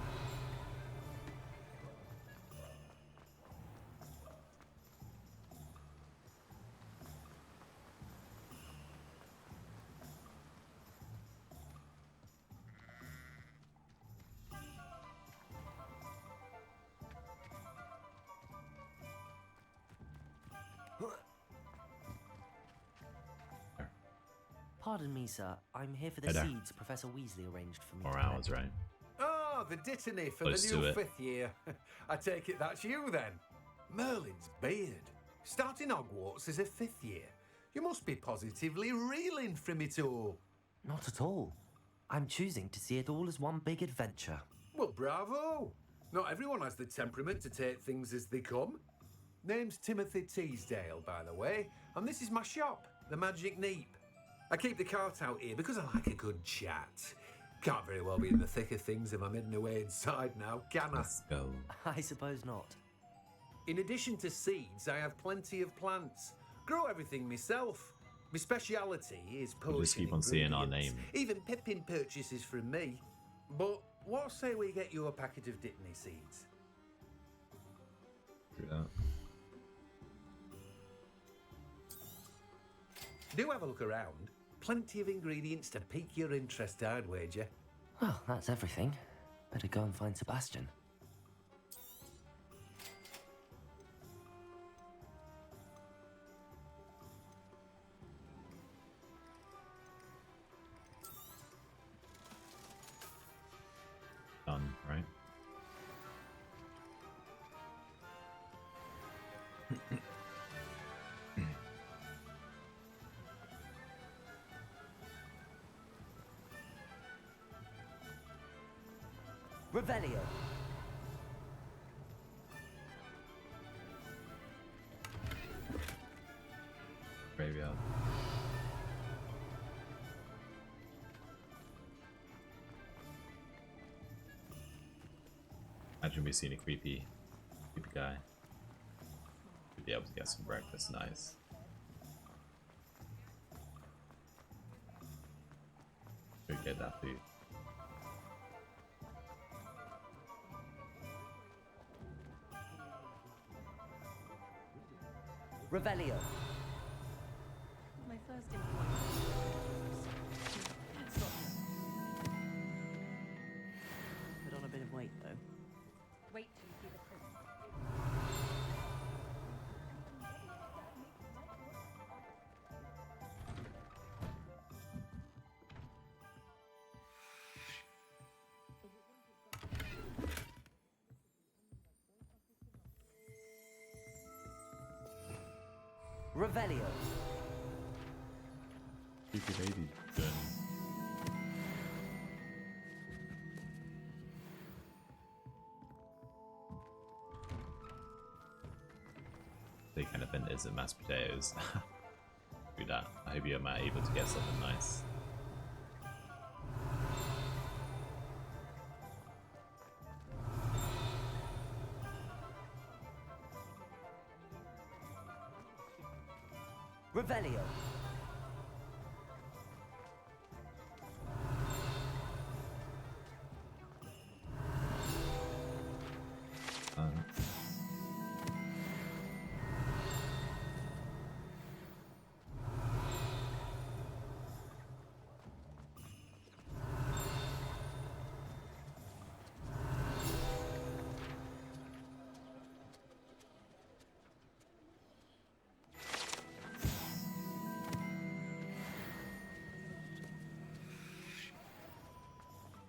Pardon me, sir. I'm here for the Hey there. seeds Professor Weasley arranged for me. More to hours, collect. right? Oh, the dittany for Close the to new it. 5th year. I take it that's you then. Merlin's beard. Starting Hogwarts as a 5th year. You must be positively reeling from it all. Not at all. I'm choosing to see it all as one big adventure. Well, bravo. Not everyone has the temperament to take things as they come. Name's Timothy Teasdale, by the way, and this is my shop, the Magic Neep. I keep the cart out here because I like a good chat. Can't very well be in the thick of things if I'm hidden away inside now, can I? Let's go. I suppose not. In addition to seeds, I have plenty of plants. Grow everything myself. My speciality is potion. We'll just keep on seeing our ingredients. name. Even Pippin purchases from me. But what say we get you a packet of Dittany seeds? Do that. Do have a look around. Plenty of ingredients to pique your interest, I'd wager. Well, that's everything. Better go and find Sebastian. Done, right? Revelio. Imagine we've seen a creepy guy. We'd be able to get some breakfast, nice. Go get that food. Revelio. My first employment. Put on a bit of weight though. Wait till you see the prison. Revelio. Creepy lady. Done. They kind of been is it mashed potatoes. Do that. I hope you're able to get something nice. Revelio.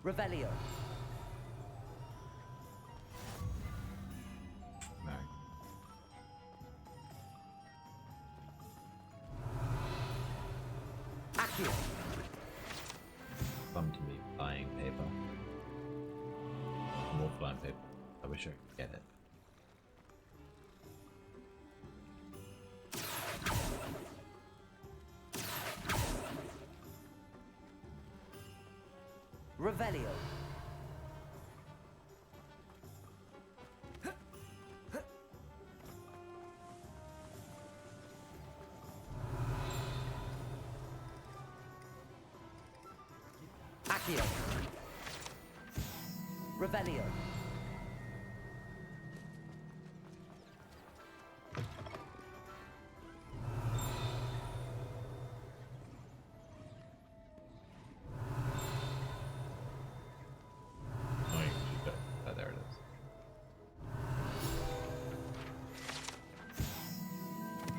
Revelio. No. Accio. Come to me, flying paper. More flying paper. I wish I could get it. Revelio. Accio. Revelio. There it is.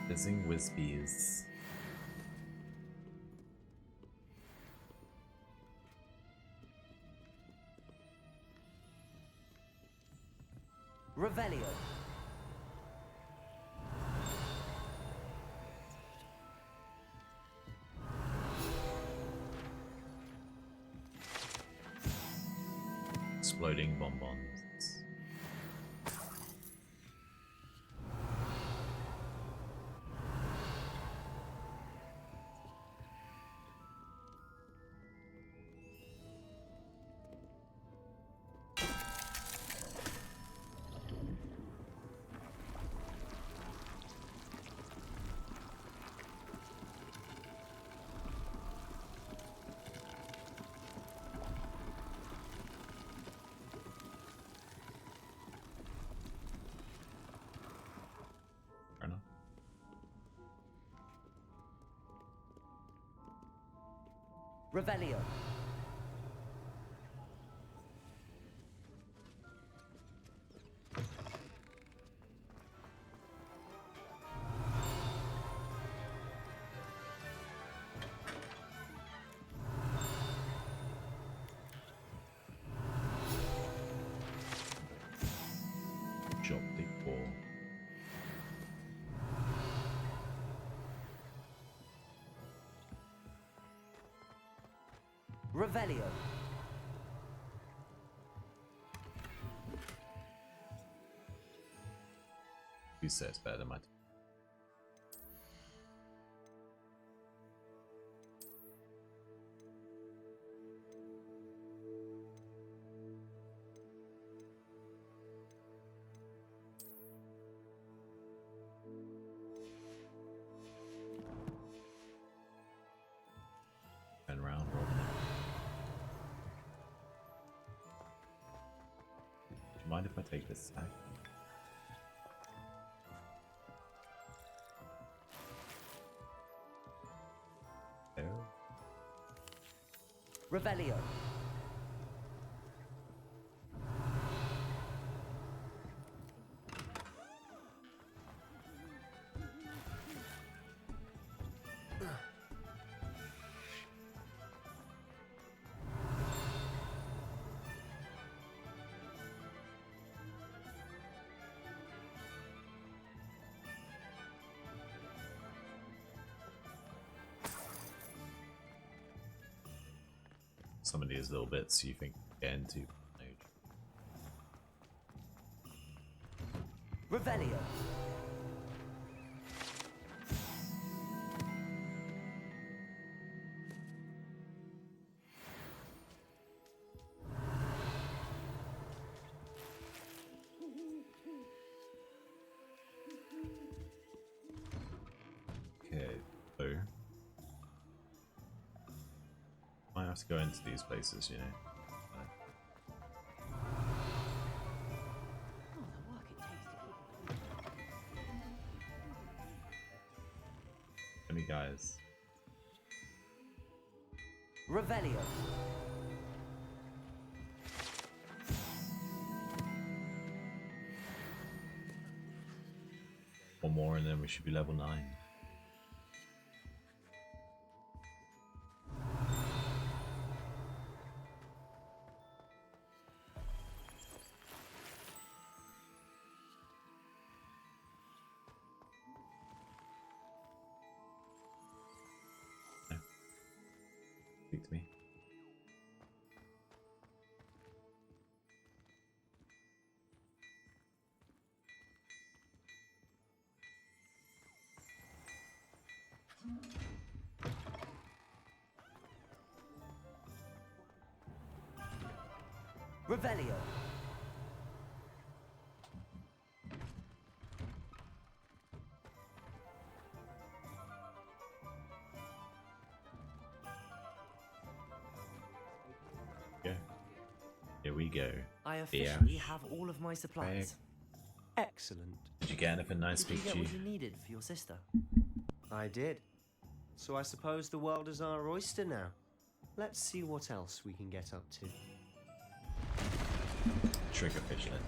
Fizzing Whizbees. Revelio. Exploding bonbons. Revelio. Chop the ball. Revelio. You say it's better than my. mind if I take this back? There. Revelio. Some of these little bits you think get into. Revelio. Okay, so might have to go into these places, you know. Guys. Revelio. One more and then we should be level 9. To me. Revelio. Here we go. I officially have all of my supplies. Excellent. Did you get anything nice, Did you Pikachu? get what you needed for your sister? I did. So I suppose the world is our oyster now. Let's see what else we can get up to. Trigger fishlet.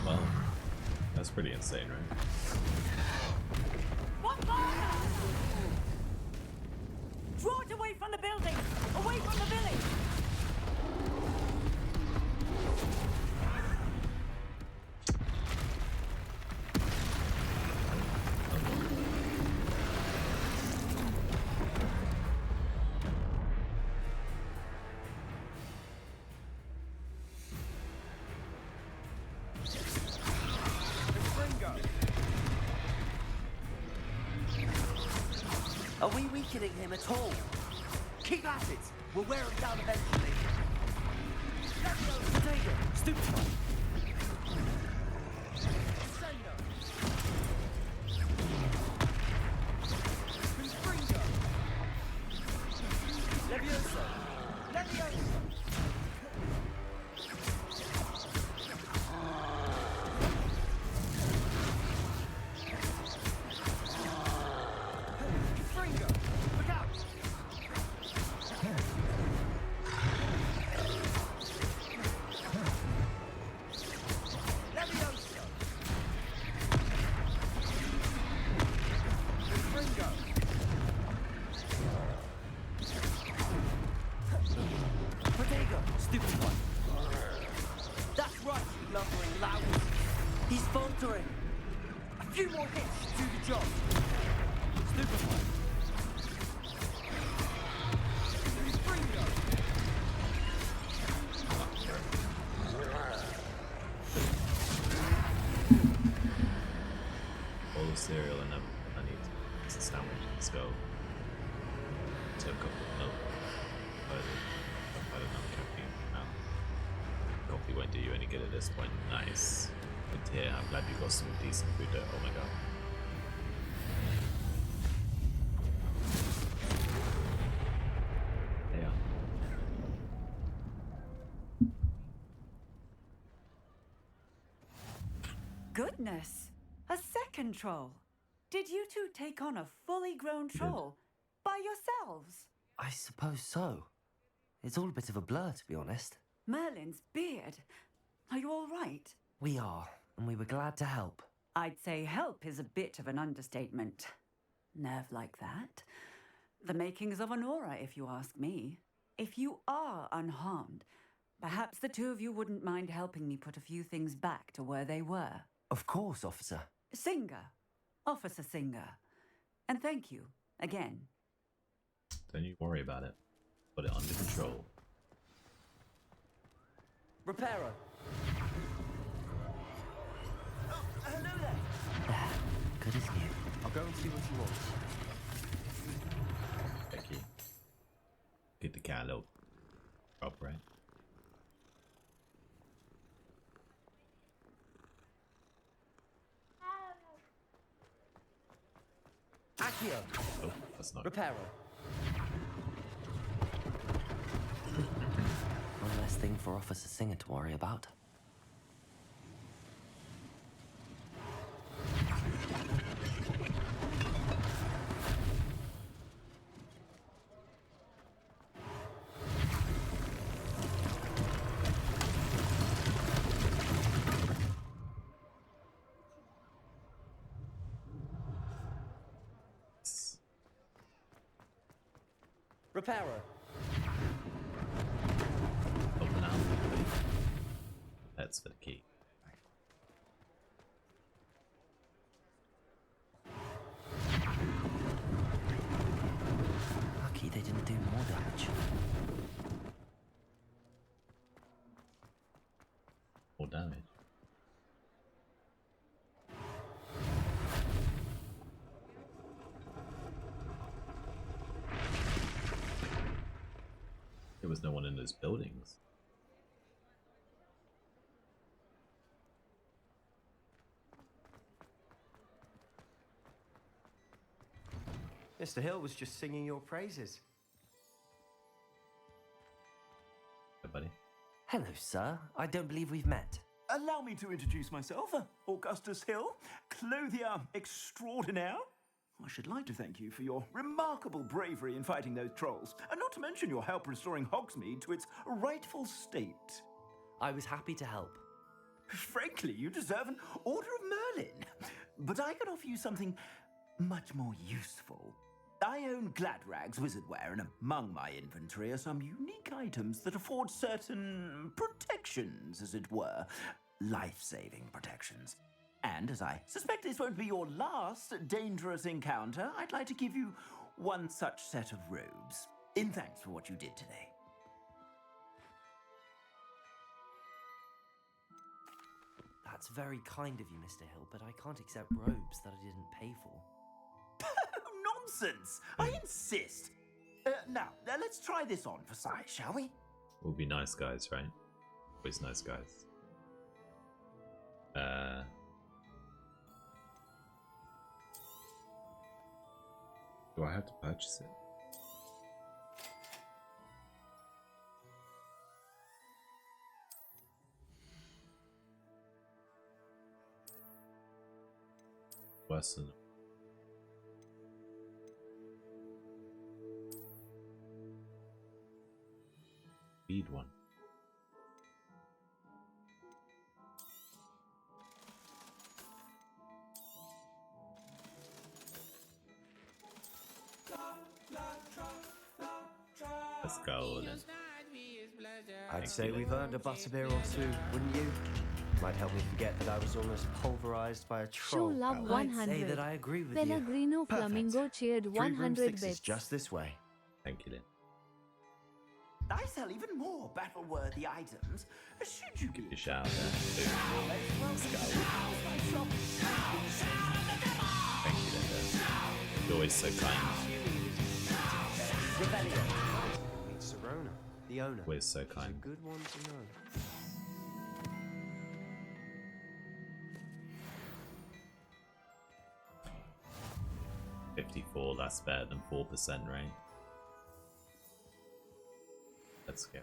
Well, that's pretty insane, right? What fire? Draw it away from the building! Away from the village! Are we weakening him at all? Keep at it! We'll wear him down eventually. Potato, stupefy. Levioso! Levioso! Cereal and I need a sandwich. Let's go to a couple of milk. But another caffeine now. Coffee won't do you any good at this point. Nice. Good to hear. I'm glad you got some decent food there. Oh my god. Yeah. Goodness! A second troll! Did you two take on a fully grown troll? By yourselves? I suppose so. It's all a bit of a blur, to be honest. Merlin's beard. Are you all right? We are, and we were glad to help. I'd say help is a bit of an understatement. Nerve like that. The makings of an aura, if you ask me. If you are unharmed, perhaps the two of you wouldn't mind helping me put a few things back to where they were. Of course, officer. Singer. Officer Singer. And thank you, again. Don't you worry about it. Put it under control. Reparo. Oh, hello there. There. Good as new. I'll go and see what you want. Thank you. Get the cat a little up, right? Accio. Oh, that's not. Reparo. One less thing for Officer Singer to worry about. Reparo. Open up. That's for the key. Lucky they didn't do more damage. More damage. There was no one in those buildings. Mr. Hill was just singing your praises. Hey, buddy. Hello, sir. I don't believe we've met. Allow me to introduce myself, Augustus Hill, clothier extraordinaire. I should like to thank you for your remarkable bravery in fighting those trolls, and not to mention your help restoring Hogsmeade to its rightful state. I was happy to help. Frankly, you deserve an Order of Merlin. But I can offer you something much more useful. I own Gladrag's wizardware, and among my inventory are some unique items that afford certain protections, as it were. Life-saving protections. And as I suspect this won't be your last dangerous encounter, I'd like to give you one such set of robes, in thanks for what you did today. That's very kind of you, Mr. Hill, but I can't accept robes that I didn't pay for. Nonsense! I insist! Now, let's try this on for size, shall we? We'll be nice guys, right? Always nice guys. Do I have to purchase it? Worse than speed one. Let's go then. I'd say we've earned a butterbeer or two, wouldn't you? Might help me forget that I was almost pulverized by a troll. Shoe Love I'd say 100. that I agree with Pellegrino you. Perfect. Flamingo cheered 3 room 100 6s bits. just this way. Thank you, Lynn. I sell even more battle-worthy items. Should you give a shout out? Let's go. Thank you, Linda. You're always so kind. Meet Serona, the owner. Always so She's kind. a good one to know. 54, that's better than 4%, right? Let's go.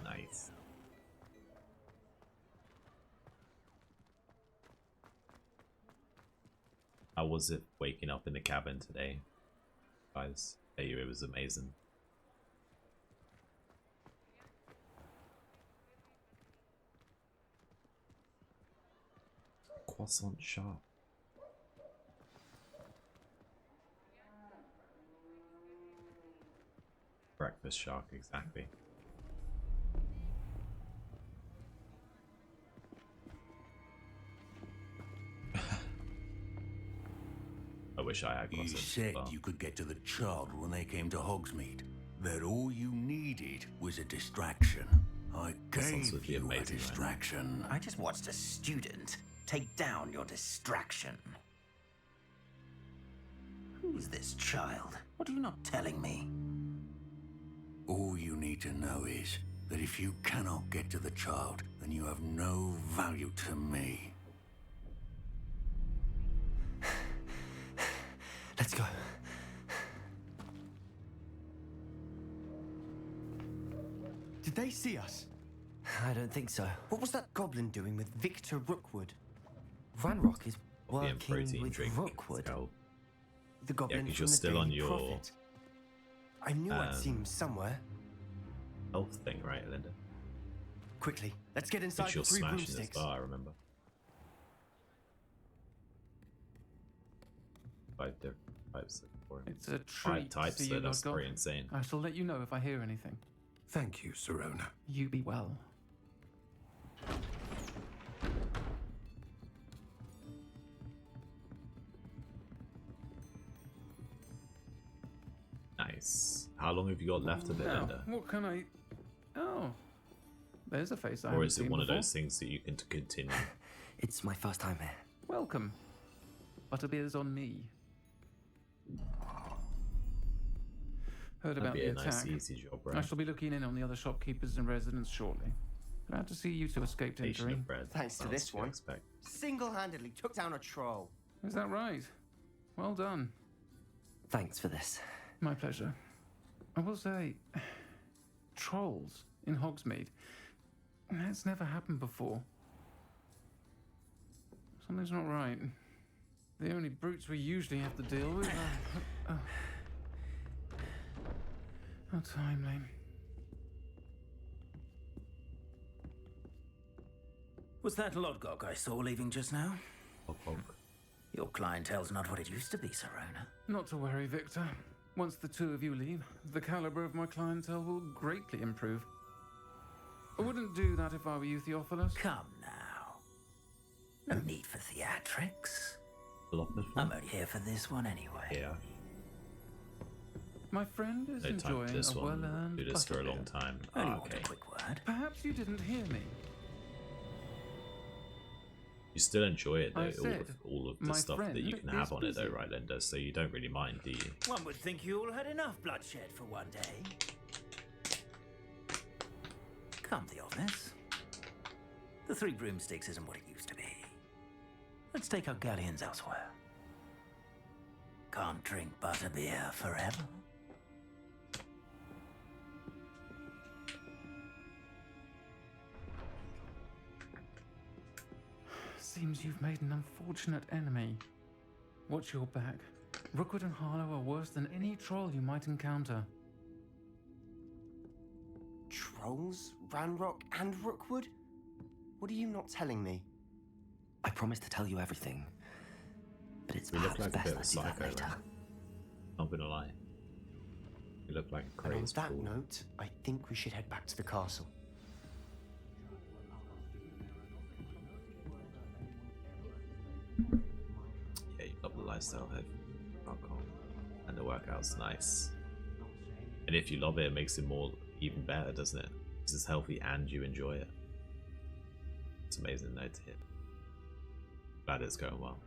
Nice. How was it waking up in the cabin today, guys? Hey, it was amazing. Croissant shark. Breakfast shark, exactly. I wish I had croissants. You said you could get to the child when they came to Hogsmeade. That all you needed was a distraction. I gave you a distraction. I just watched a student take down your distraction. Who's this child? What are you not telling me? All you need to know is that if you cannot get to the child, then you have no value to me. Let's go. Did they see us? I don't think so. What was that goblin doing with Victor Rookwood? Ranrock is working with Rookwood. The goblin because from you're the still on Daily your Prophet. I knew I'd seen him somewhere. health thing, right, Linda? Quickly, let's get inside You're the 3 smashing broomsticks. this bar, I remember. 5 different types of It's a 5 treat types, to see so you, that's Lord pretty God. insane. I shall let you know if I hear anything. Thank you, Serona. You be well. Nice. How long have you got left of it, Now, Linda? what can I... Oh, there's a face I Or haven't is it seen one of before. those things that you can continue? It's my first time here. Welcome. Butterbeer's on me. Heard That'd about be the a attack. nice, easy job, right? I shall be looking in on the other shopkeepers and residents shortly. Glad to see you two escaped Patient injury. of bread. Thanks to What this else do you one. expect? Single-handedly took down a troll. Is that right? Well done. Thanks for this. My pleasure. I will say, trolls in Hogsmeade. That's never happened before. Something's not right. The only brutes we usually have to deal with are... Oh. How timely. Was that Lodgok I saw leaving just now? Your clientele's not what it used to be, Serona. Not to worry, Victor. Once the two of you leave, the caliber of my clientele will greatly improve. I wouldn't do that if I were you, Theophilus. Come now. No need for theatrics. I'm only here for this one anyway. Yeah. My friend is No time for enjoying this a one. well-earned Do this for a butterbeer. long time. Only Ah, want okay. a quick word. Perhaps you didn't hear me. You still enjoy it, though, I said, all of the my stuff that you friend can have is on it, though, busy. right, Linda? So you don't really mind, do you? One would think you all had enough bloodshed for one day. Come, Theophilus. The 3 broomsticks isn't what it used to be. Let's take our galleons elsewhere. Can't drink butterbeer forever. Seems you've made an unfortunate enemy. Watch your back. Rookwood and Harlow are worse than any troll you might encounter. Trolls, Ranrock, and Rookwood? What are you not telling me? I promised to tell you everything, but it's We look perhaps like a bit best of a I do that psycho, later. right? Not gonna lie. You look like a And on crazed that fool. note, I think we should head back to the castle. Yeah, you got the lifestyle head. Alcohol. And the workout's nice. And if you love it, it makes it more even better, doesn't it? This is healthy and you enjoy it. It's amazing note to hit. Glad it's going well.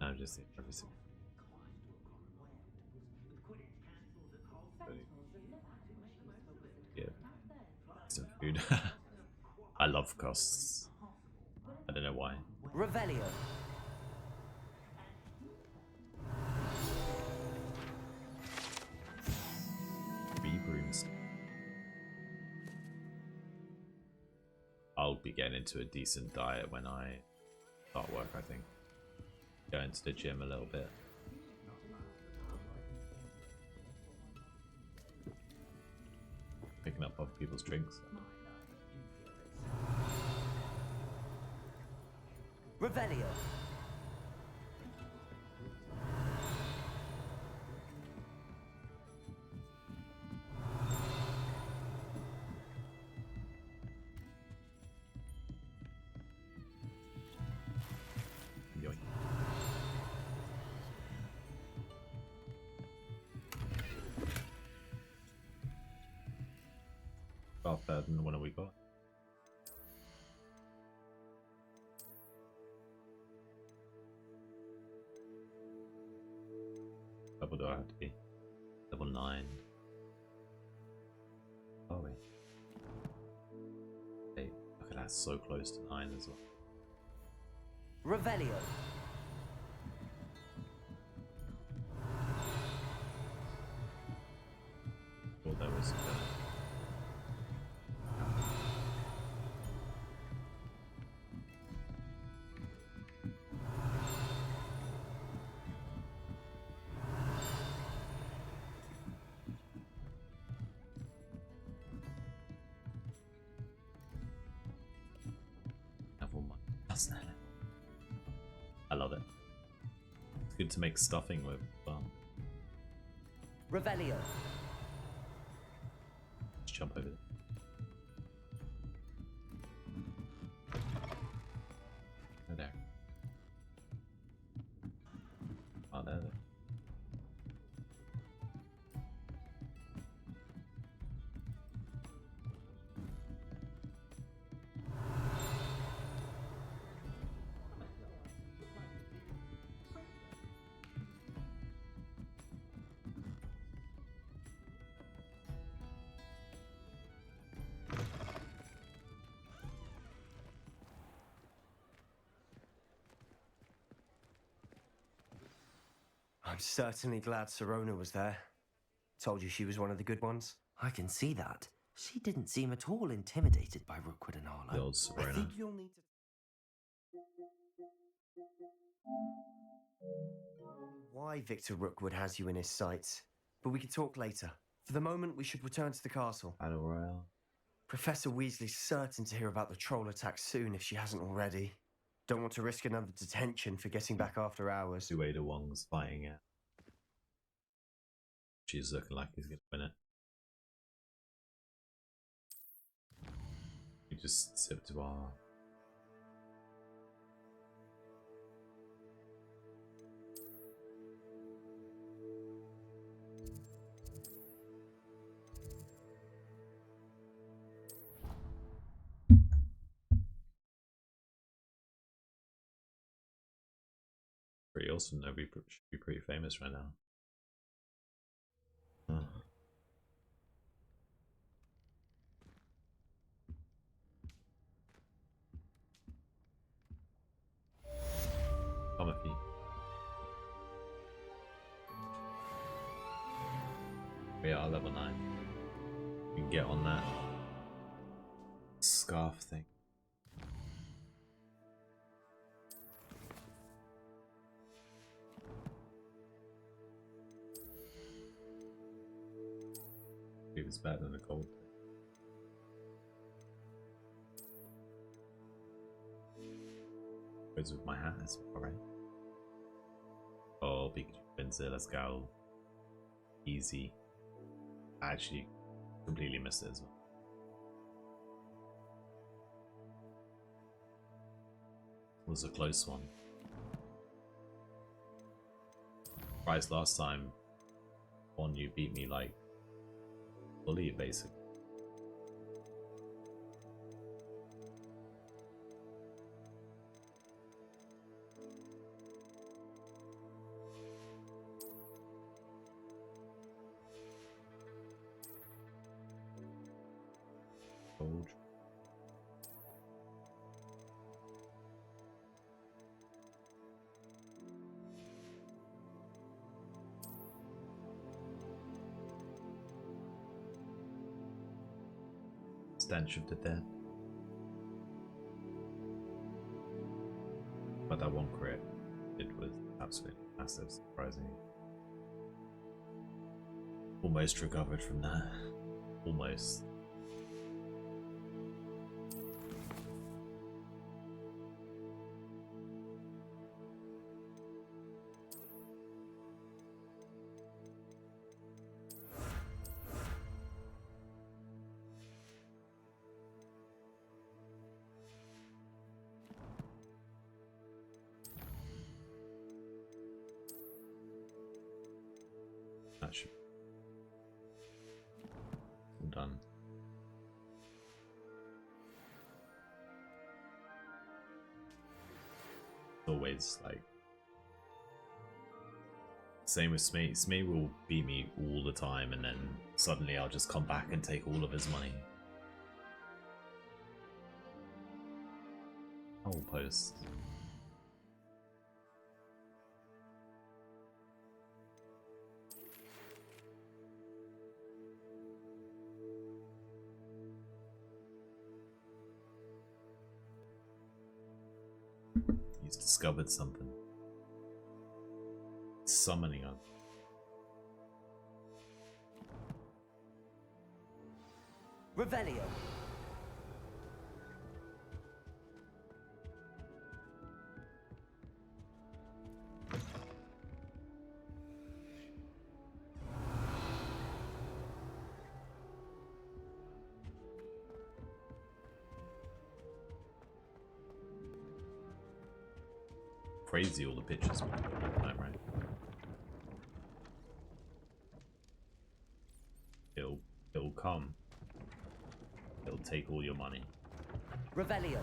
I'm just everything. Dude, I love costs. I don't know why. Revelio. Bee brooms. I'll be getting into a decent diet when I start work, I think. Going to the gym a little bit. Picking up other people's drinks. Revelio. Yoink. About better than the one we got. Level do I have to be? Level 9. Oh wait. Hey, look at that, so close to 9 as well. Revelio. Thought that was I love it. It's good to make stuffing with. Revelio. Let's jump over there. Oh, there. Oh, there. I'm certainly glad Sirona was there. Told you she was one of the good ones. I can see that. She didn't seem at all intimidated by Rookwood and The Harlow. old I Sirona. think you'll need to... Why Victor Rookwood has you in his sights, but we can talk later. For the moment, we should return to the castle. Battle Royale. Professor Weasley's certain to hear about the troll attack soon if she hasn't already. Don't want to risk another detention for getting back after hours. Ada Wong's fighting it. She's looking like he's gonna win it. We just sip to our. Pretty awesome though, we should be pretty famous right now. Come with me. We are level 9. We can get on that scarf thing. It was better than the cold. Goes with my hat as well, right? Oh, Pikachu wins it, let's go. Easy. I actually completely missed it as well. It was a close one. Surprised last time on you beat me like fully, basically. Gold. stench of the dead. But that one crit, it was absolutely massive, surprising. Almost recovered from that. Almost. That should all done. Always like same with Smee. Smee will beat me all the time, and then suddenly I'll just come back and take all of his money. I'll post. He's discovered something. Summoning us. Revelio. Crazy all the pictures we do all the time, right? It'll come. It'll take all your money. Revelio.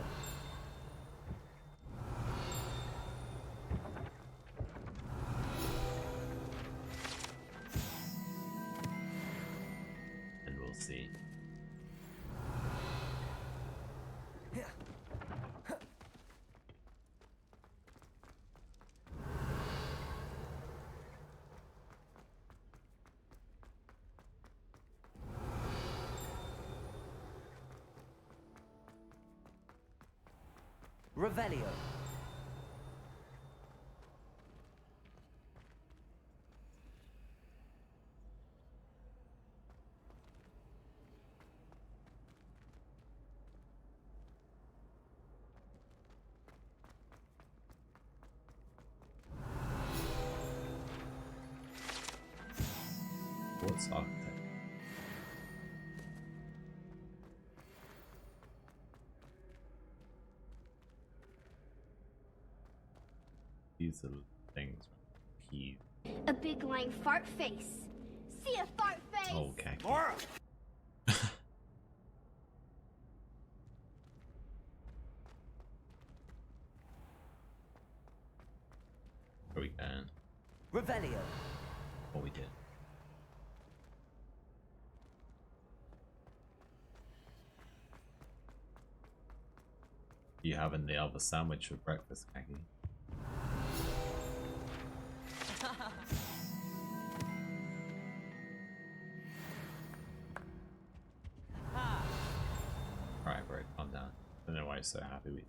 And we'll see. Revelio. What's architect? These are things. He. A big lying fart face. See a fart face. Oh, okay. Laura. Are we can? Revelio. What we did. You having the other sandwich for breakfast, Kaki? Alright, bro, calm down. I don't know why you're so happy with.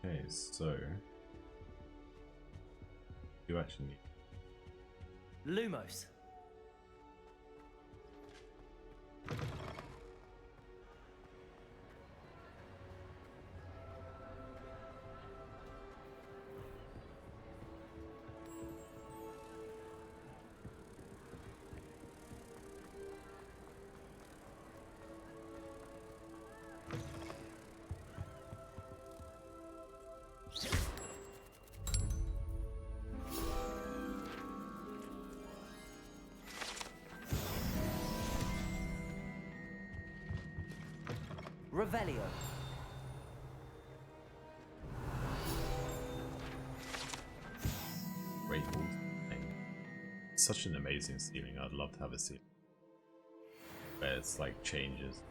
Okay, so you actually need Lumos. Revelio. such an amazing ceiling. I'd love to have a ceiling where it's like changes,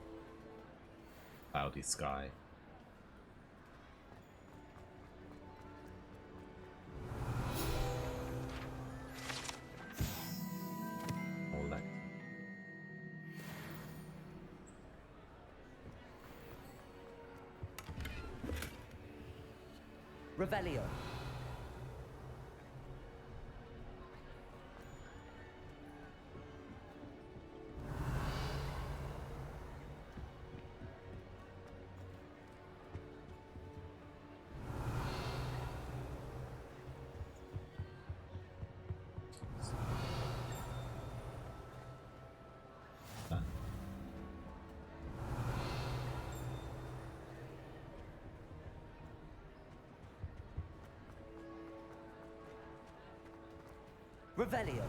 cloudy sky. All that. Revelio. Revelio.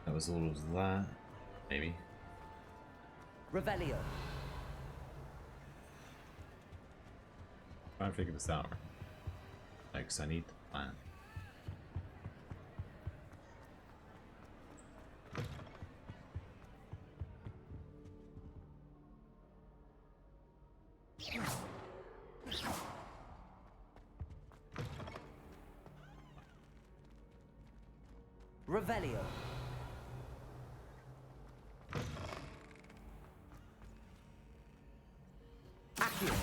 That was all of that, maybe. Revelio. Trying to figure this out. Like, 'cause I need to plan. Revelio. Accio.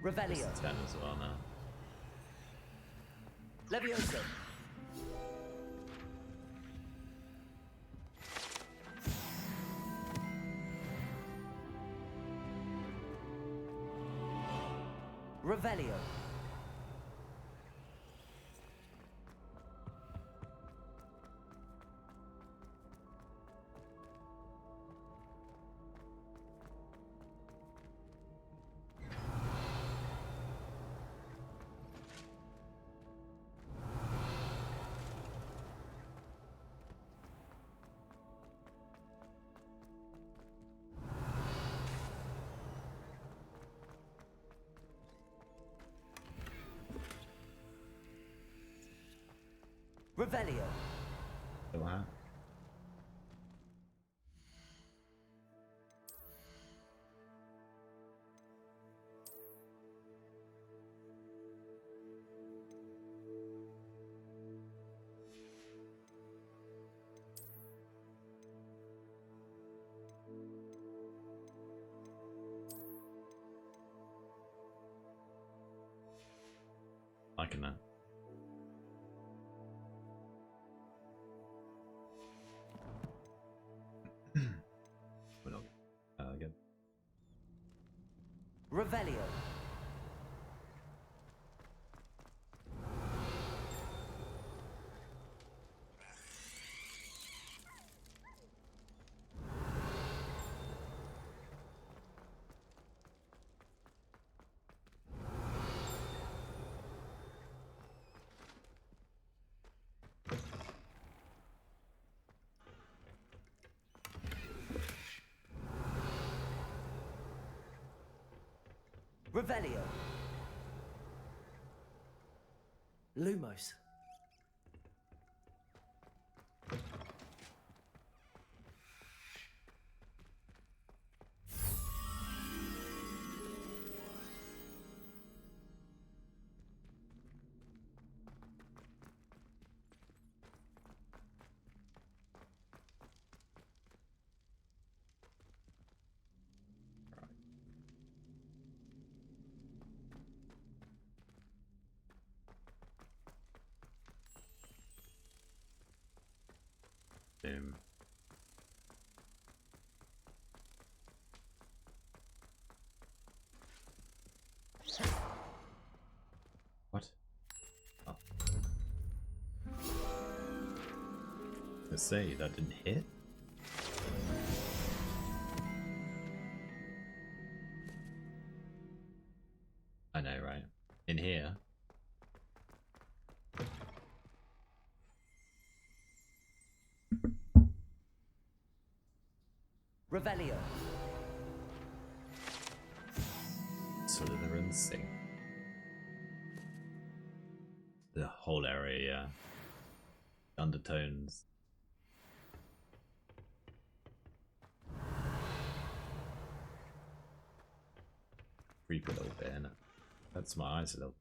Revelio. It's 10 as well now. Levioso. Revelio. Revelio. Wow. Liking that. Again. Revelio. Revelio. Lumos. What? Oh. Let's say that didn't hit. I know, right? In here. Revelio. Slytherin sing. The whole area, yeah. Undertones. Creepy little bit, innit? That's my eyes a little.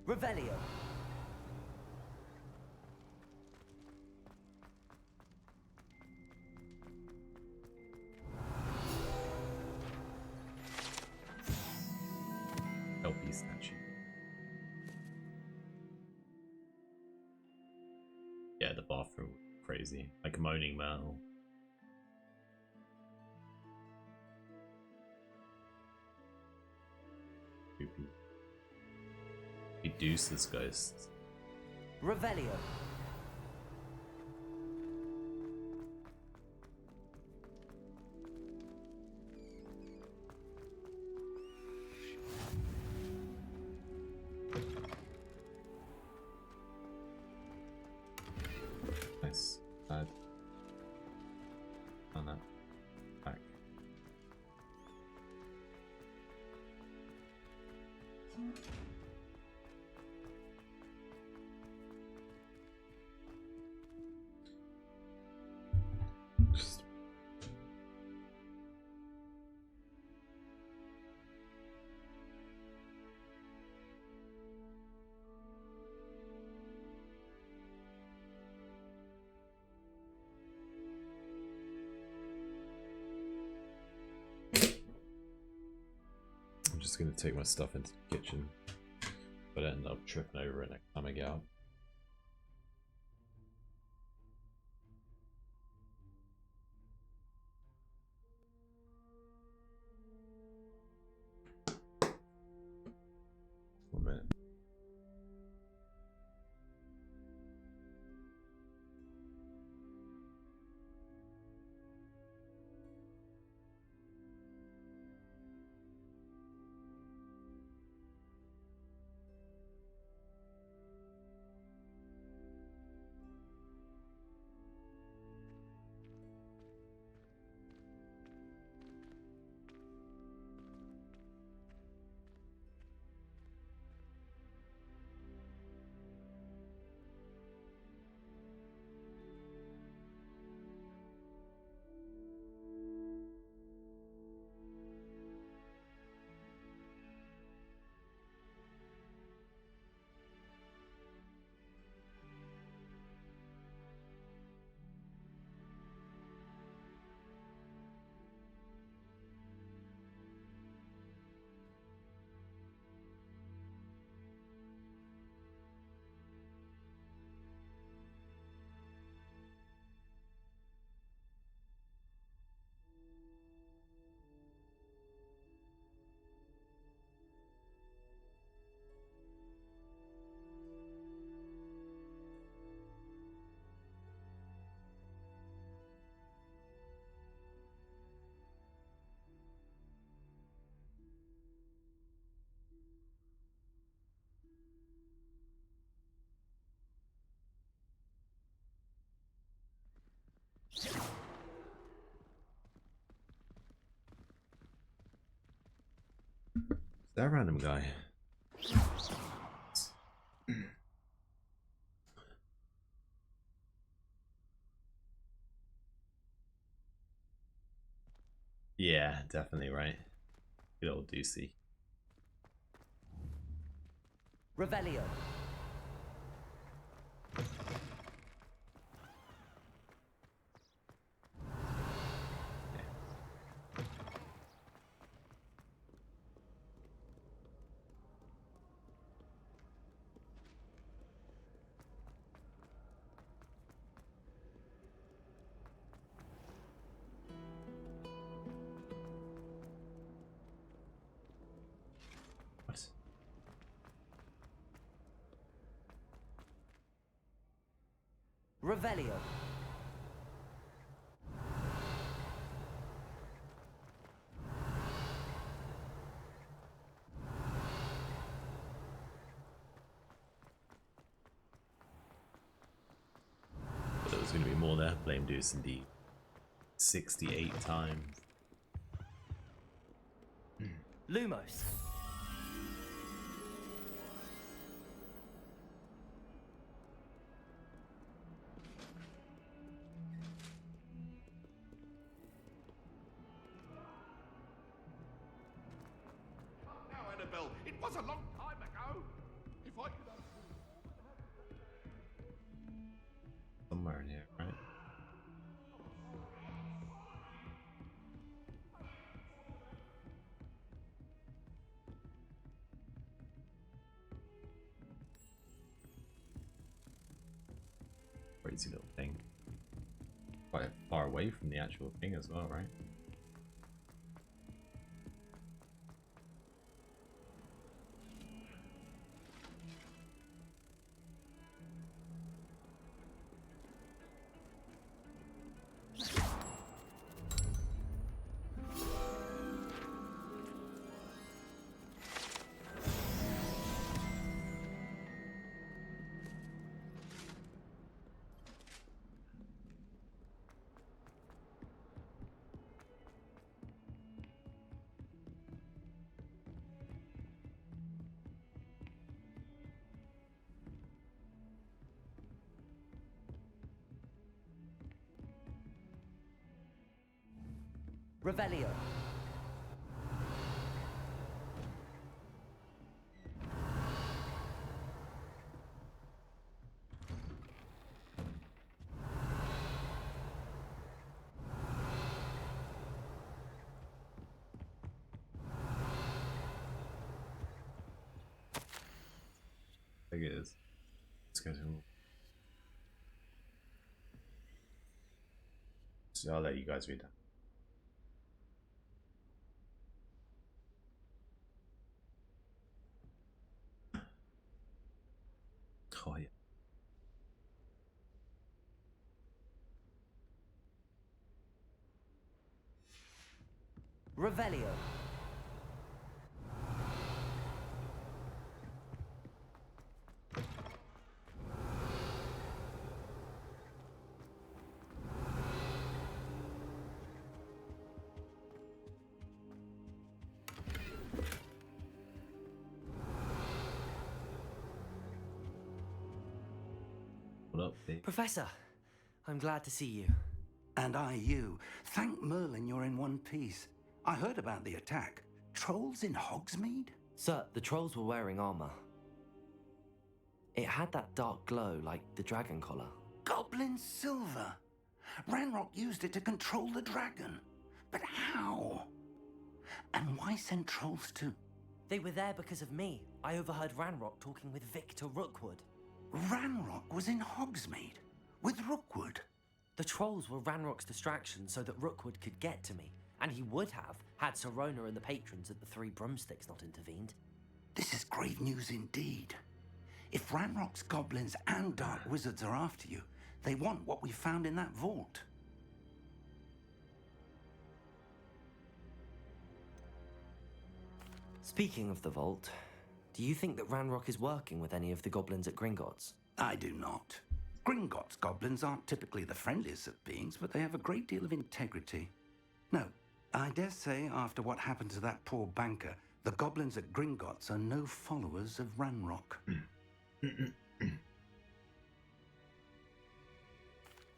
Revelio. LP statue. Yeah, the bathroom, crazy. Like a moaning metal. Creepy. Reduces ghosts. Revelio. Nice. Bad. On that. Back. Just I'm just gonna take my stuff into the kitchen, but I end up tripping over it next time I get out. One minute. That random guy. Yeah, definitely right. Good old Deucey. Revelio. Revelio. But there was going to be more there. Blame Deuce indeed. 68 times. Lumos. Now, Annabelle, it was a long time ago. If I could have... Somewhere in here, right? Crazy little thing. Quite far away from the actual thing as well, right? Revelio. I think it is. Let's go to... So I'll let you guys read that. Oh yeah. Revelio. What up, Pete? Professor, I'm glad to see you. And I you. Thank Merlin you're in one piece. I heard about the attack. Trolls in Hogsmeade? Sir, the trolls were wearing armor. It had that dark glow like the dragon collar. Goblin silver. Ranrock used it to control the dragon. But how? And why send trolls too? They were there because of me. I overheard Ranrock talking with Victor Rookwood. Ranrock was in Hogsmeade with Rookwood. The trolls were Ranrock's distraction so that Rookwood could get to me. And he would have, had Serona and the patrons at the Three Broomsticks not intervened. This is grave news indeed. If Ranrock's goblins and dark wizards are after you, they want what we found in that vault. Speaking of the vault, do you think that Ranrock is working with any of the goblins at Gringotts? I do not. Gringotts goblins aren't typically the friendliest of beings, but they have a great deal of integrity. No, I dare say after what happened to that poor banker, the goblins at Gringotts are no followers of Ranrock.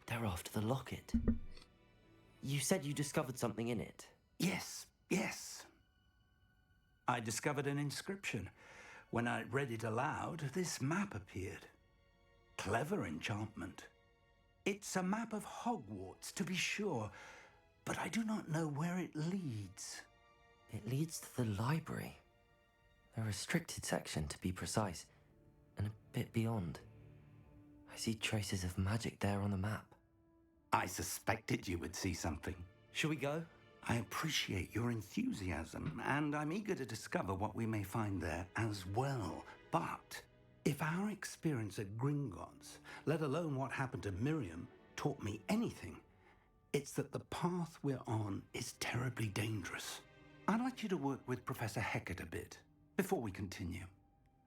They're after the locket. You said you discovered something in it. Yes, yes. I discovered an inscription. When I read it aloud, this map appeared. Clever enchantment. It's a map of Hogwarts, to be sure, but I do not know where it leads. It leads to the library. A restricted section, to be precise, and a bit beyond. I see traces of magic there on the map. I suspected you would see something. Shall we go? I appreciate your enthusiasm, and I'm eager to discover what we may find there as well. But If our experience at Gringotts, let alone what happened to Miriam, taught me anything, it's that the path we're on is terribly dangerous. I'd like you to work with Professor Hecat a bit before we continue.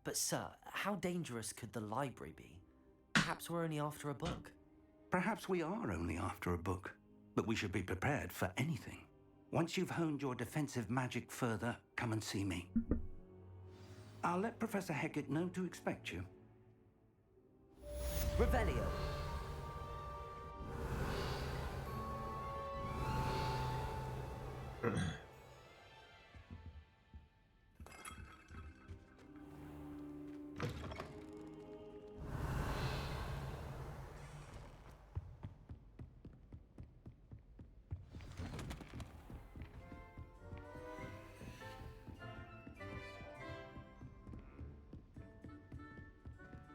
But sir, how dangerous could the library be? Perhaps we're only after a book. Perhaps we are only after a book, but we should be prepared for anything. Once you've honed your defensive magic further, come and see me. I'll let Professor Hecat know to expect you. Revelio.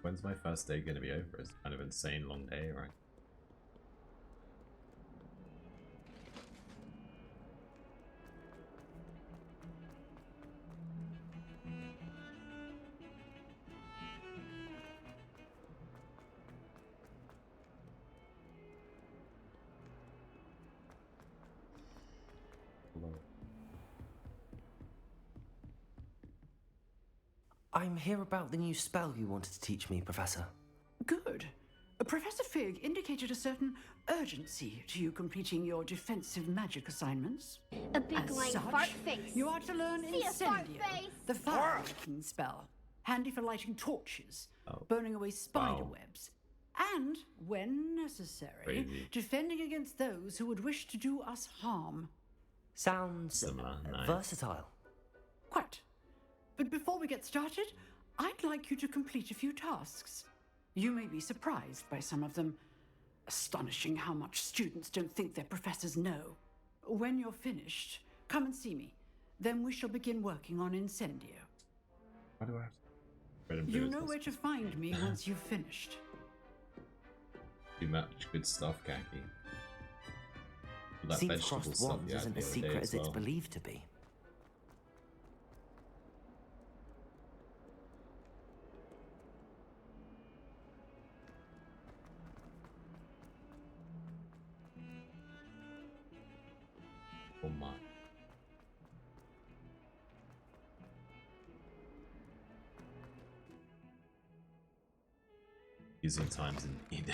When's my first day going to be over? It's kind of insane long day, right? Hello. I'm here about the new spell you wanted to teach me, Professor. Good. Professor Fig indicated a certain urgency to you completing your defensive magic assignments. A big As lying such, fart face. you are to learn See a fart Incendio, face. the fire-making spell, handy for lighting torches, burning away spider webs, and, when necessary, Crazy. defending against those who would wish to do us harm. Sounds nice. versatile. Quite. But before we get started, I'd like you to complete a few tasks. You may be surprised by some of them. Astonishing how much students don't think their professors know. When you're finished, come and see me. Then we shall begin working on Incendio. Why do I have to... You know where to find me once you've finished. Too much good stuff, Khaki. That Seems vegetable crossed stuff wands you had isn't the as other secret day as as it's well. believed to be. Oh my. Using times in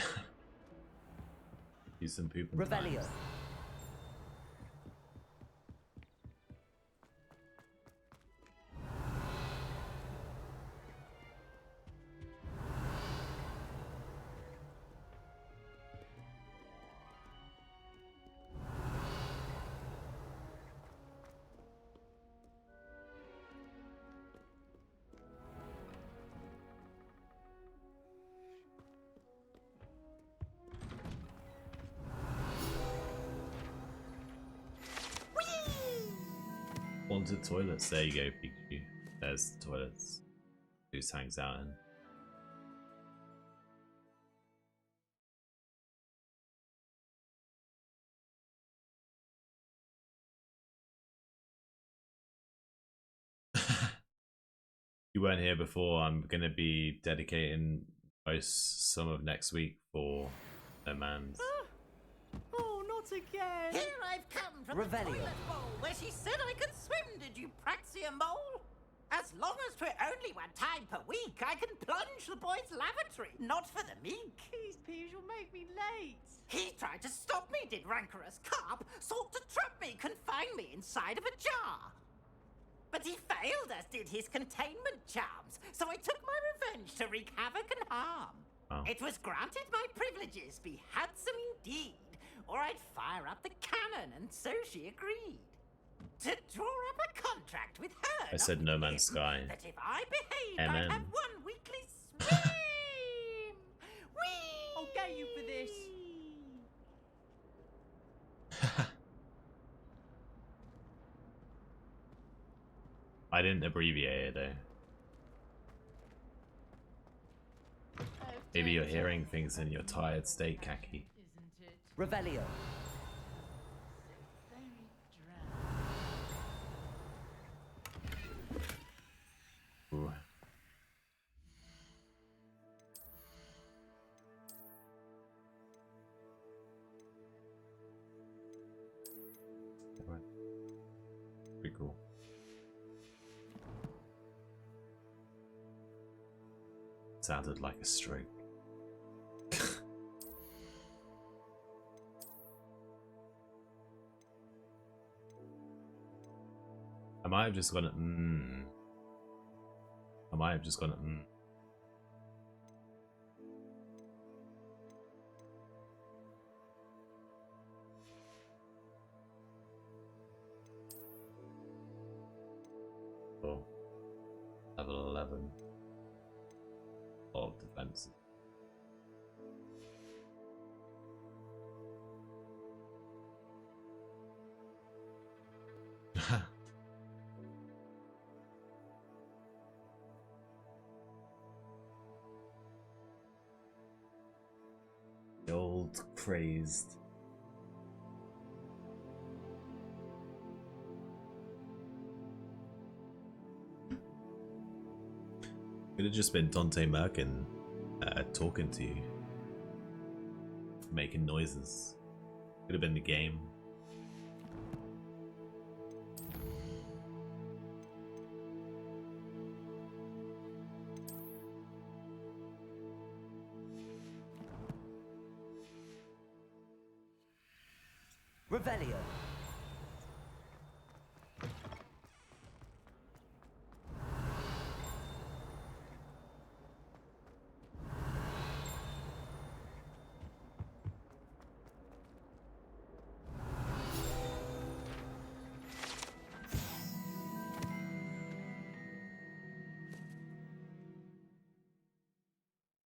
use some poop and Revelio. times. Wanted toilets. There you go, Pikachu. There's the toilets. Goose hangs out in. You weren't here before. I'm gonna be dedicating some of next week for No Man's. Oh, not again! Here I've come from the toilet bowl where she said I could swim, did you praxia mole? As long as 'twere only one time per week, I can plunge the boy's lavatory, not for the meek. Please, Piers, you'll make me late. He tried to stop me, did rancorous carp, sought to trap me, confine me inside of a jar. But he failed, as did his containment charms, so I took my revenge to wreak havoc and harm. Oh. It was granted my privileges be handsome indeed, or I'd fire up the cannon, and so she agreed. To draw up a contract with her. I said No Man's Sky. That if I behaved, MM. I'd have one weekly swim. Whee! I'll get you for this. I didn't abbreviate it though. Maybe you're hearing things in your tired state, Khaki. Revelio. Ooh. cool. Sounded like a stroke. I might have just gone I might have just gone Oh. Level 11 of defense. The old crazed. Could have just been Dante Merkin talking to you, making noises. Could have been the game. Revelio.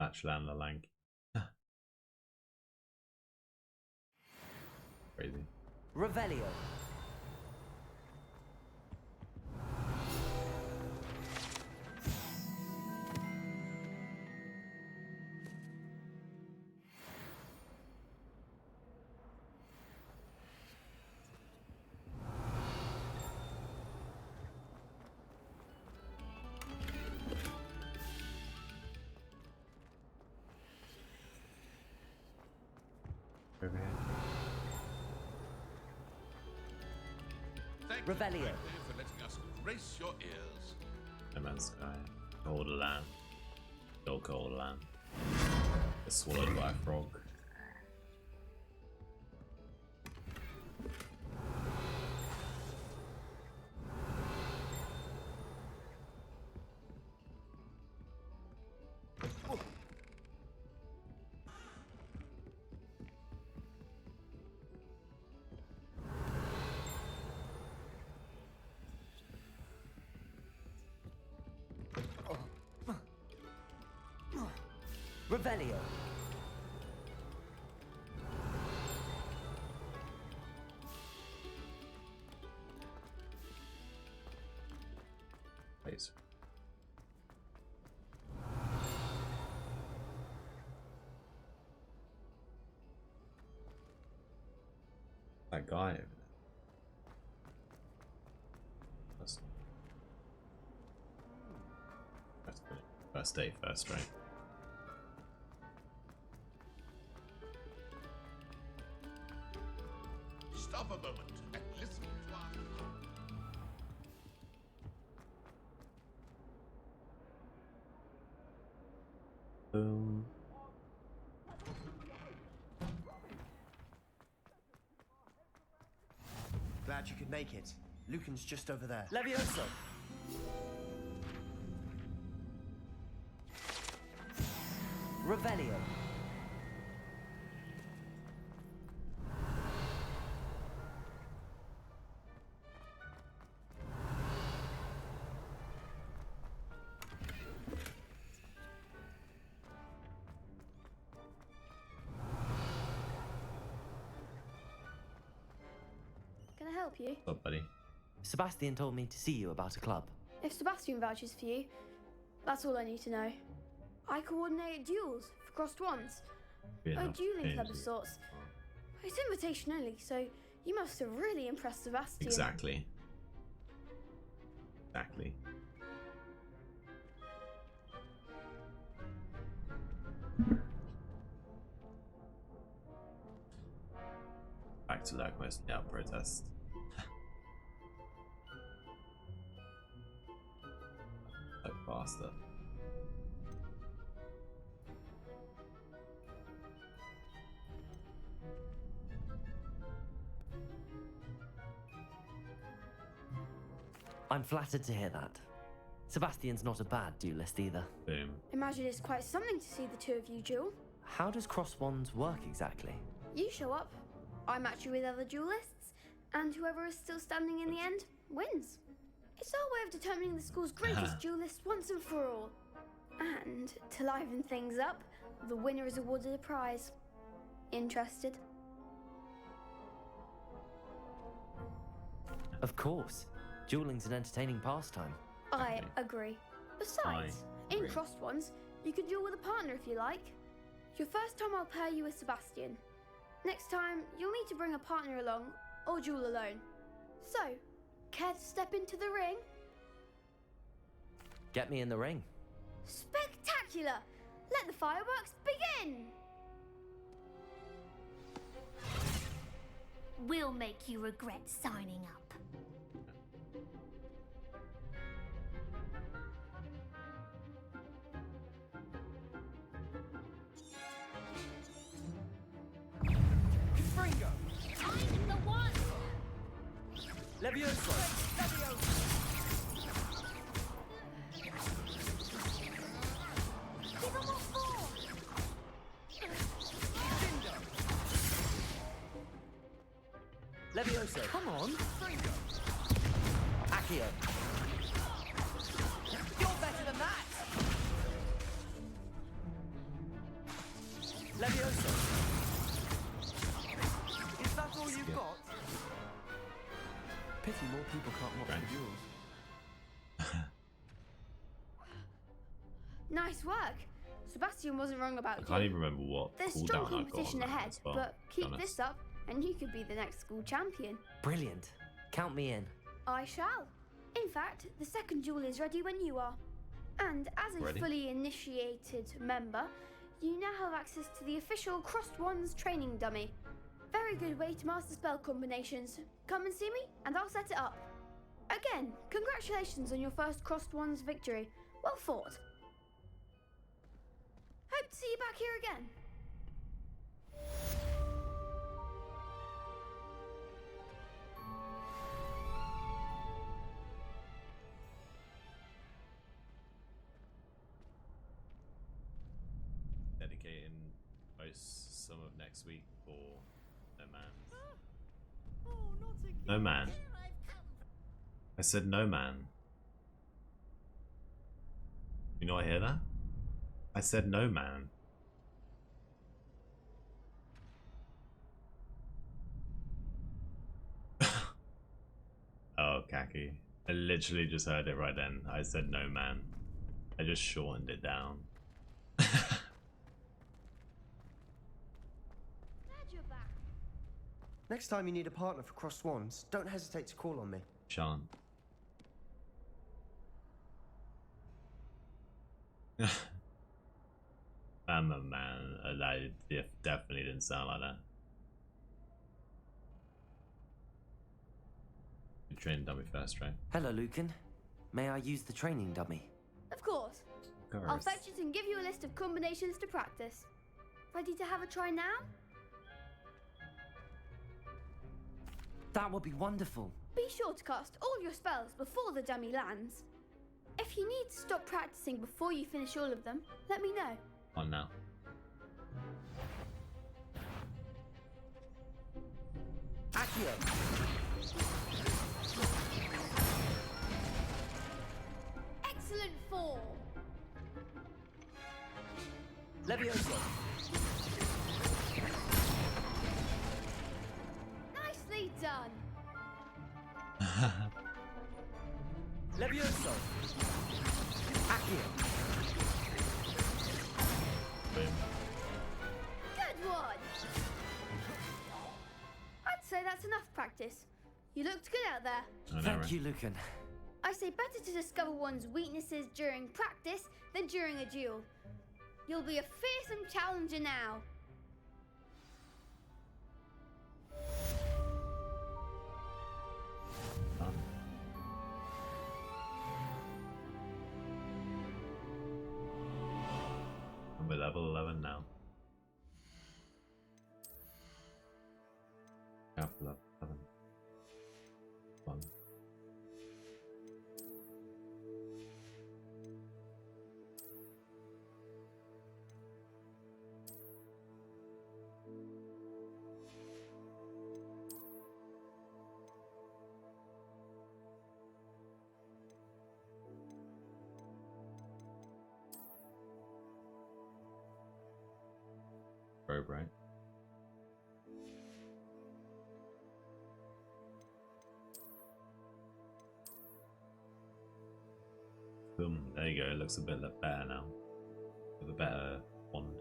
Matchland La Lank. Crazy. Revelio. Over here. Thank Revelio. you kindly for letting us grace your ears. No Man's Sky. Cold Land. Still Cold Land. It's swallowed by a frog. Revelio. Please. That guy over there. That's good. First day first, right? Stop a moment and listen to our... Boom. Glad you could make it. Lucan's just over there. Levioso. Revelio. Can I help you? What's up, buddy? Sebastian told me to see you about a club. If Sebastian vouches for you, that's all I need to know. I coordinate duels for crossed ones. A dueling club of sorts. It's invitation only, so you must have really impressed Sebastian. Exactly. Exactly. Back to that mostly out protest. faster. I'm flattered to hear that. Sebastian's not a bad duelist either. Boom. Imagine it's quite something to see the two of you duel. How does cross wands work exactly? You show up, I match you with other duelists, and whoever is still standing in the end wins. It's our way of determining the school's greatest duelist once and for all. And to liven things up, the winner is awarded a prize. Interested? Of course. Dueling's an entertaining pastime. I agree. Besides, in crossed ones, you can duel with a partner if you like. Your first time I'll pair you with Sebastian. Next time, you'll need to bring a partner along, or duel alone. So, care to step into the ring? Get me in the ring. Spectacular! Let the fireworks begin! We'll make you regret signing up. I'm the one! Levioso! Give them what for! Levioso! Come on! Accio! You're better than that! Levioso! Is that all you've got? Pity more people can't watch the duels. Nice work. Sebastian wasn't wrong about I you. can't even remember what There's cooldown strong I've got on competition that ahead, as well, but to be keep honest. this up and you could be the next school champion. Brilliant. Count me in. I shall. In fact, the second duel is ready when you are. And as a Ready? fully initiated member, you now have access to the official Crossed Wands training dummy. Very good way to master spell combinations. Come and see me, and I'll set it up. Again, congratulations on your first Crossed Wands victory. Well fought. Hope to see you back here again. Dedicating most some of next week for No Man. No Man. I said no man. You not hear that? I said no man. Oh, Kaki. I literally just heard it right then. I said no man. I just shortened it down. Next time you need a partner for Crossed Wands, don't hesitate to call on me. Sean. I'm a man. That definitely didn't sound like that. You train dummy first, right? Hello, Lucan. May I use the training dummy? Of course. I'll fetch it and give you a list of combinations to practice. Ready to have a try now? That would be wonderful. Be sure to cast all your spells before the dummy lands. If you need to stop practicing before you finish all of them, let me know. On now. Accio! Excellent form! Levioso! Nicely done! Levioso! Accio! Good one! I'd say that's enough practice. You looked good out there. Thank you, Lucan. I say better to discover one's weaknesses during practice than during a duel. You'll be a fearsome challenger now. level 11 now. Level 11. One. Very bright. Boom, there you go, it looks a bit better now. With a better wand.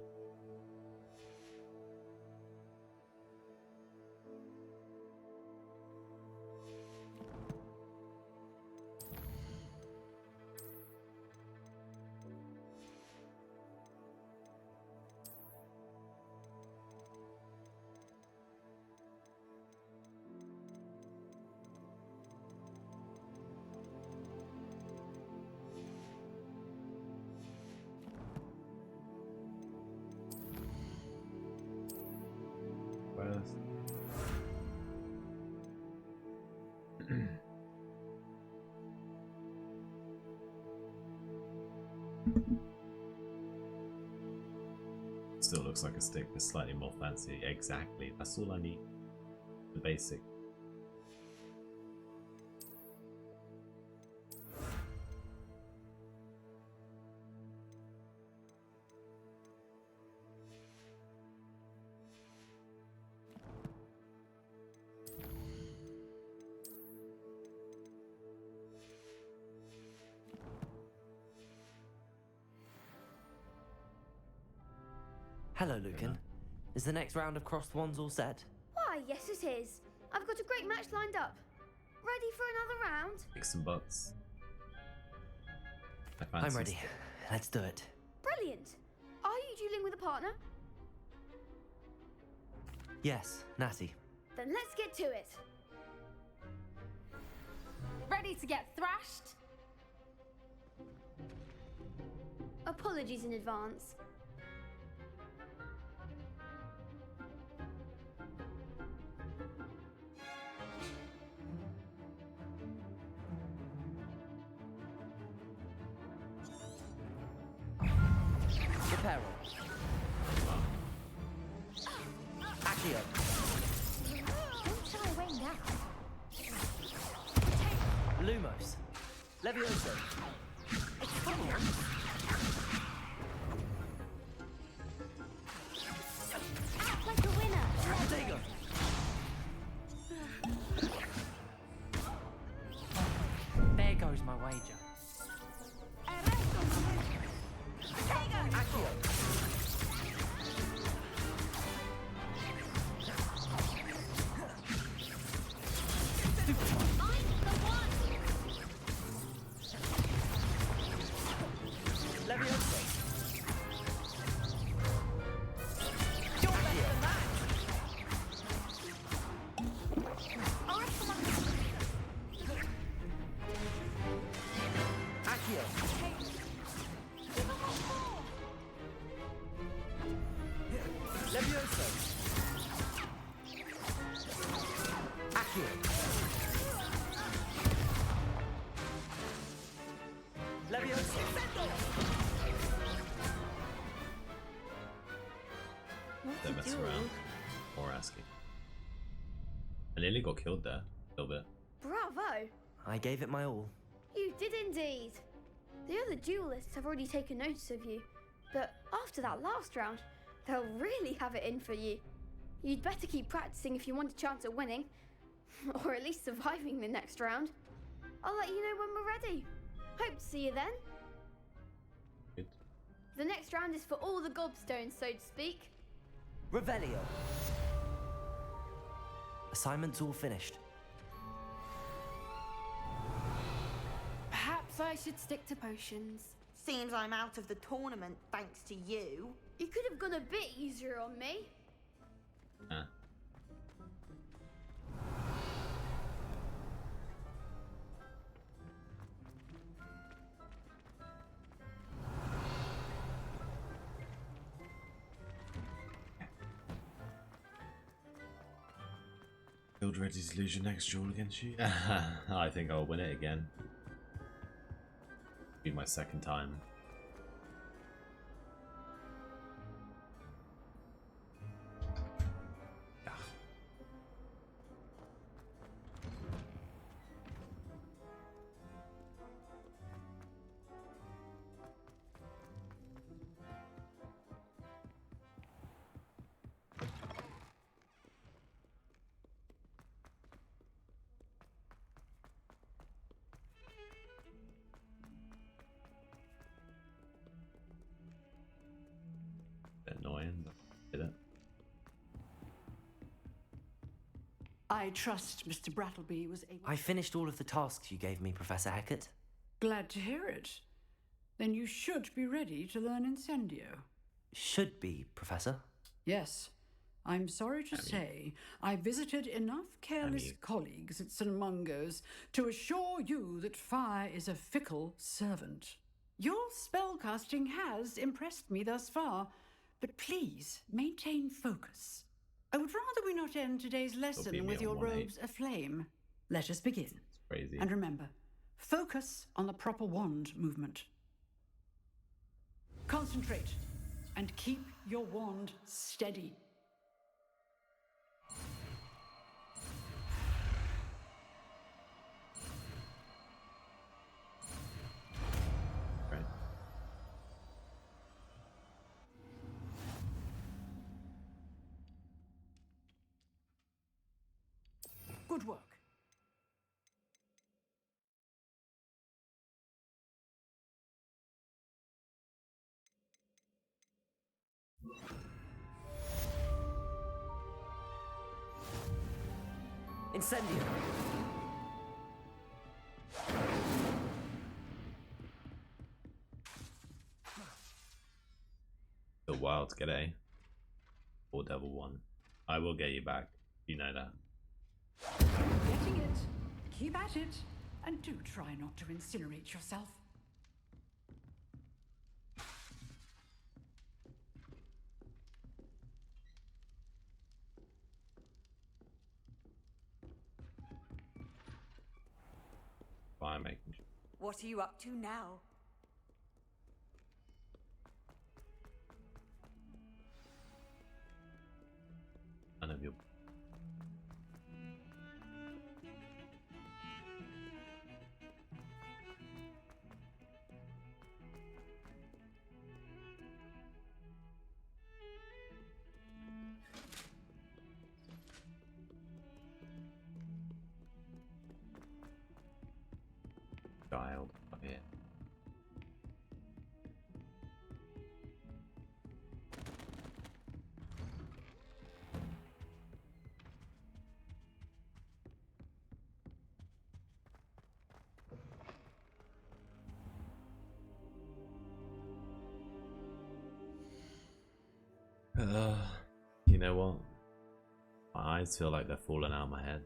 Still looks like a stick, but slightly more fancy. Exactly, that's all I need. The basic. Hello, Lucan. Is the next round of crossed wands all set? Why, yes it is. I've got a great match lined up. Ready for another round? Kick some butts. I'm ready. Let's do it. Brilliant. Are you dueling with a partner? Yes, Natty. Then let's get to it. Ready to get thrashed? Apologies in advance. Reparo. Accio. Don't shy away now. Lumos. Levioso. It's coming. Act like a winner. Dagon. There goes my wager. Accio. Levioso. You're better than that. Accio. Levioso. Accio. Levioso. Don't mess around or asking. I nearly got killed there a little bit. Bravo. I gave it my all. You did indeed. The other duelists have already taken notice of you, but after that last round, they'll really have it in for you. You'd better keep practicing if you want a chance at winning, or at least surviving the next round. I'll let you know when we're ready. Hope to see you then. Good. The next round is for all the gobstones, so to speak. Revelio. Assignment's all finished. Perhaps I should stick to potions. Seems I'm out of the tournament thanks to you. You could have gone a bit easier on me. build ready to lose your next duel against you? I think I'll win it again. Be my second time. Annoying, but did it. I trust Mr. Brattleby was able... I finished all of the tasks you gave me, Professor Hackett. Glad to hear it. Then you should be ready to learn Incendio. Should be, Professor. Yes. I'm sorry to say, I visited enough careless colleagues at St. Mungo's to assure you that fire is a fickle servant. Your spellcasting has impressed me thus far, but please maintain focus. I would rather we not end today's lesson with your robes aflame. Let us begin. Crazy. And remember, focus on the proper wand movement. Concentrate and keep your wand steady. Good work. Incendio. The wild to get A. Or Devil 1. I will get you back. You know that. Getting it. Keep at it. And do try not to incinerate yourself. Fire making sure. What are you up to now? None of your... Child up here. You know what? My eyes feel like they're falling out of my head.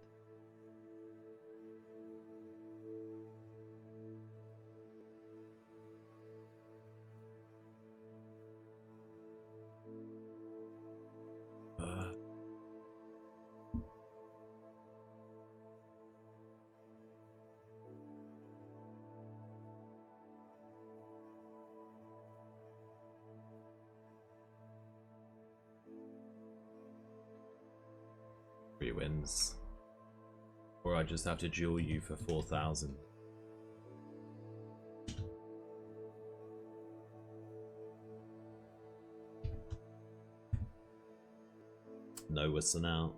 Wins, or I just have to duel you for 4,000. No whistle out.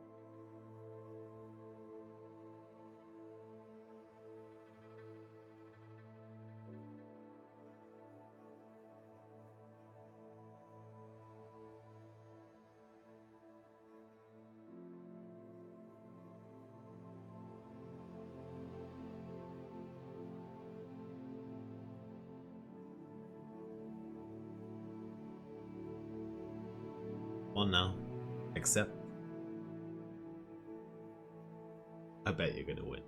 On now, except I bet you're gonna win.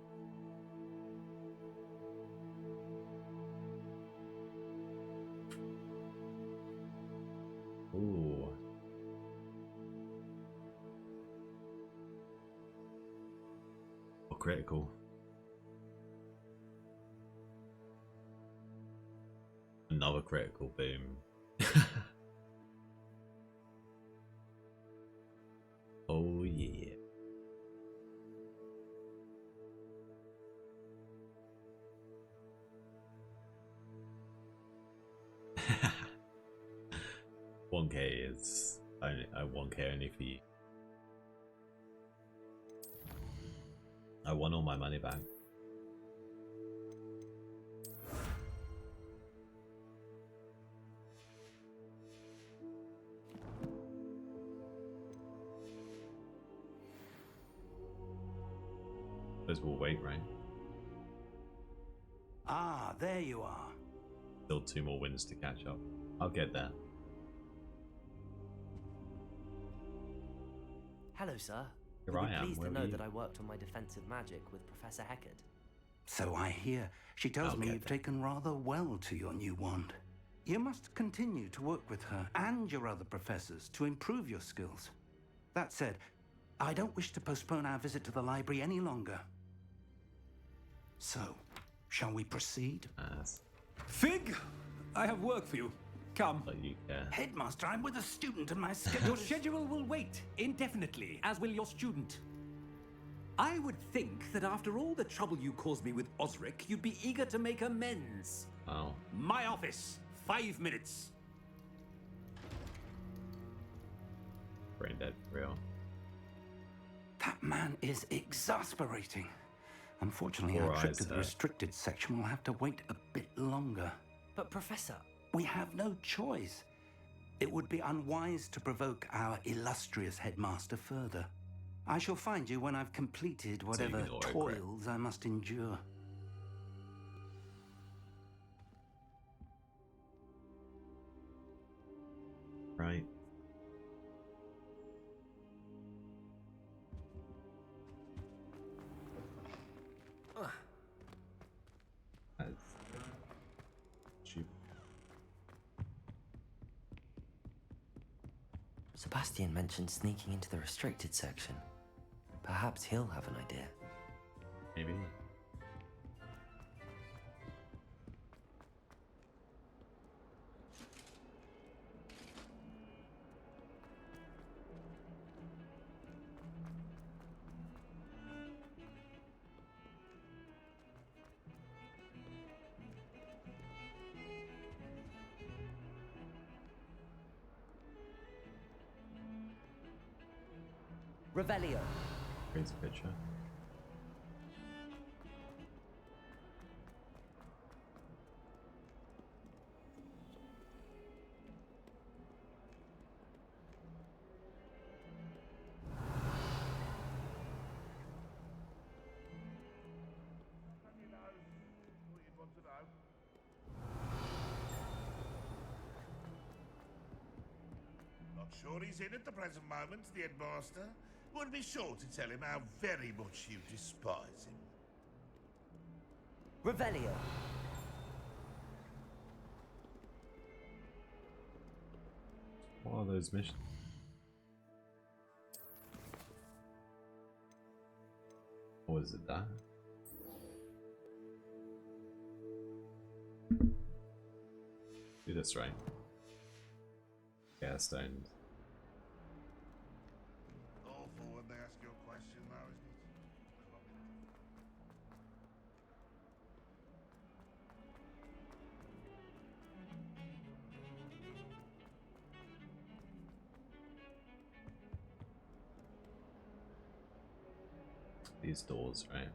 Ooh. critical. Another critical, boom. Oh yeah. $1K is only $1K only for you. I won all my money back. Suppose we'll wait, right? Ah, there you are. Still 2 more wins to catch up. I'll get there. Hello, sir. Here You'll I be am. pleased Where to were know you? that I worked on my defensive magic with Professor Heckard. So I hear. She tells me Okay, you've taken rather well to your new wand. You must continue to work with her and your other professors to improve your skills. That said, I don't wish to postpone our visit to the library any longer. So, shall we proceed? Fig, I have work for you. Come. Headmaster, I'm with a student and my Your schedule is... schedule will wait indefinitely, as will your student. I would think that after all the trouble you caused me with Osric, you'd be eager to make amends. Wow. My office, 5 minutes. Brain dead, real. That man is exasperating. Unfortunately, Poor our trip eyes, to the sir. restricted section will have to wait a bit longer. But Professor... We have no choice. It would be unwise to provoke our illustrious headmaster further. I shall find you when I've completed whatever ignore it, toils I must endure. Right. That's stupid. Sebastian mentioned sneaking into the restricted section. Perhaps he'll have an idea. Maybe. Revelio. Crazy picture. Not sure he's in at the present moment, the headmaster. Would be sure to tell him how very much you despise him. Revelio. What are those missions? Or is it that? Do this right. Yeah, stoned. Awful when they ask you a question, though, isn't it? These doors, right?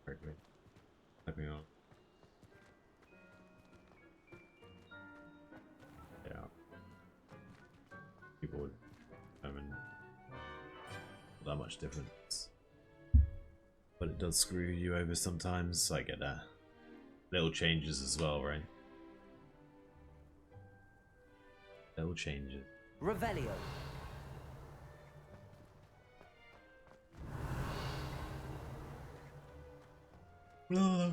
Perfect. Let me on. Yeah. Keyboard. I mean, not that much difference. But it does screw you over sometimes, so I get that. Little changes as well, right? Little changes. Revelio. No.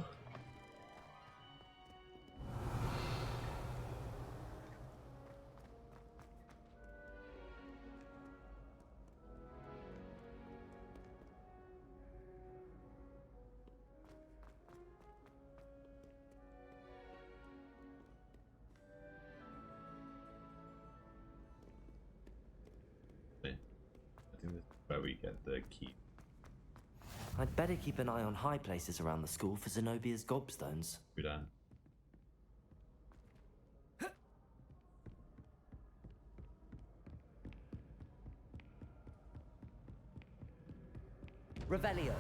where we get the key. I'd better keep an eye on high places around the school for Zenobia's gobstones. We're done. Revelio.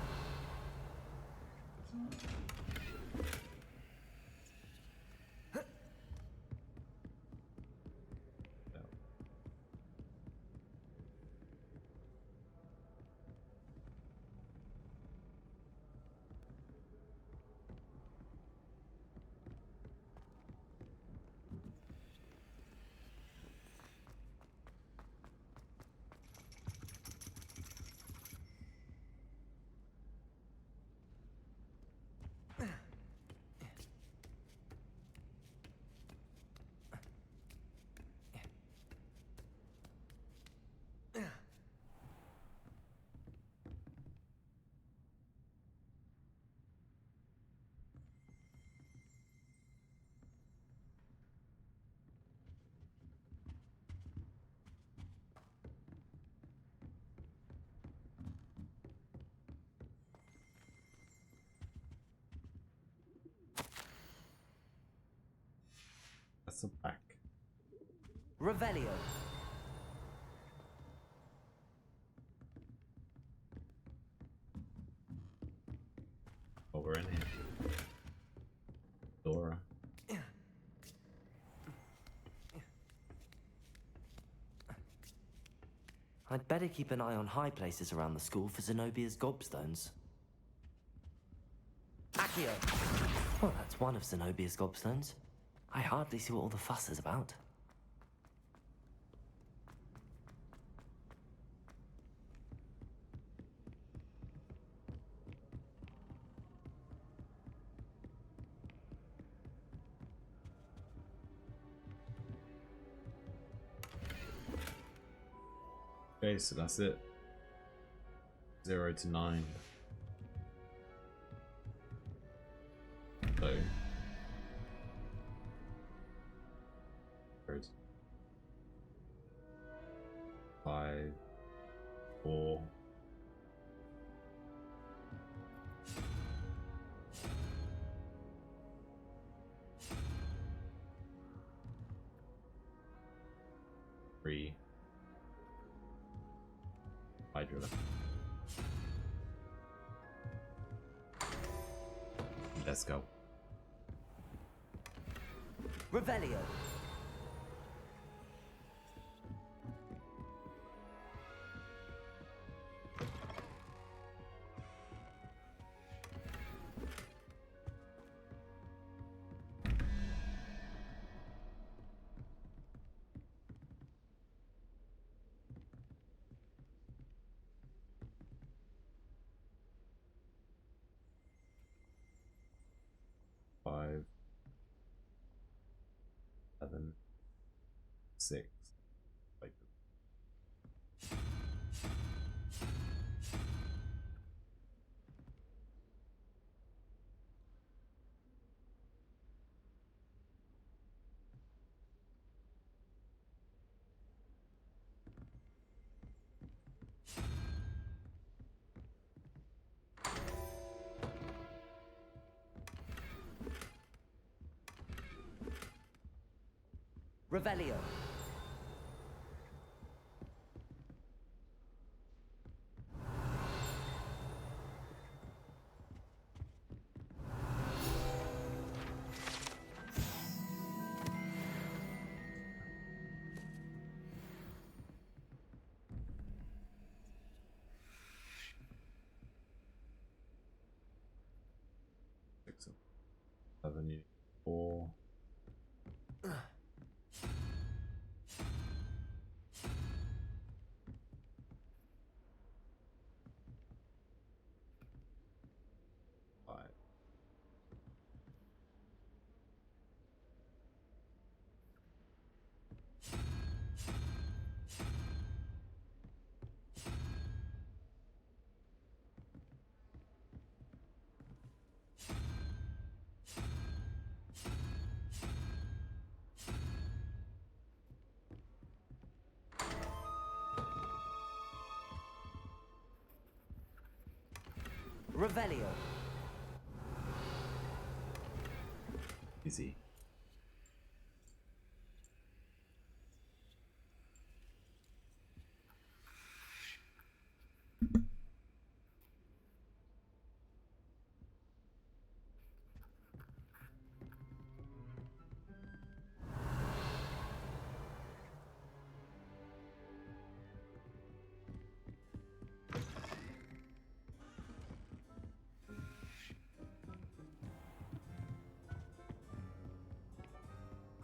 That's a back. Revelio. Oh, we're in here. Dora. I'd better keep an eye on high places around the school for Zenobia's gobstones. Accio! Well, that's one of Zenobia's gobstones. I hardly see what all the fuss is about. Okay, so that's it. 0 to 9. So. Good. 5, 4. Three. Hydra. Let's go. Revelio. Five, 7, 6. Like 'Revelio.6, 7, 4. Revelio. Easy.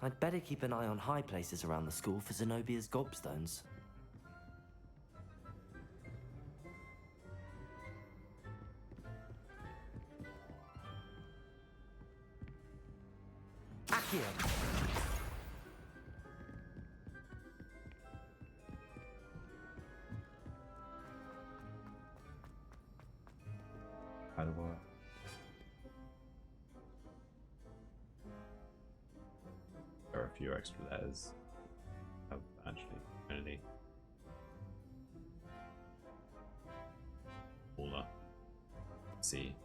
I'd better keep an eye on high places around the school for Zenobia's gobstones. Accio! How do I? There are a few extra letters. Actually, only. Paula. C.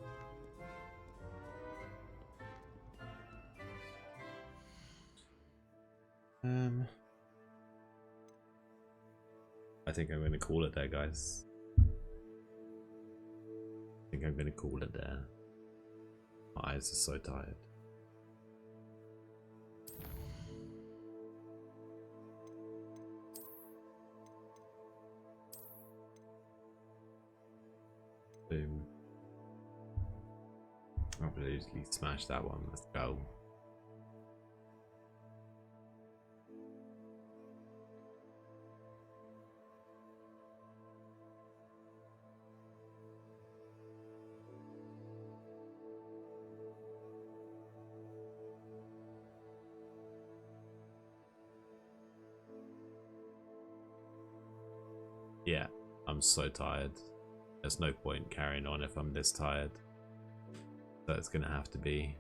I think I'm going to call it there, guys. I think I'm going to call it there. My eyes are so tired. Boom. Absolutely smash that one. Let's go. Yeah, I'm so tired. There's no point carrying on if I'm this tired. So it's gonna have to be.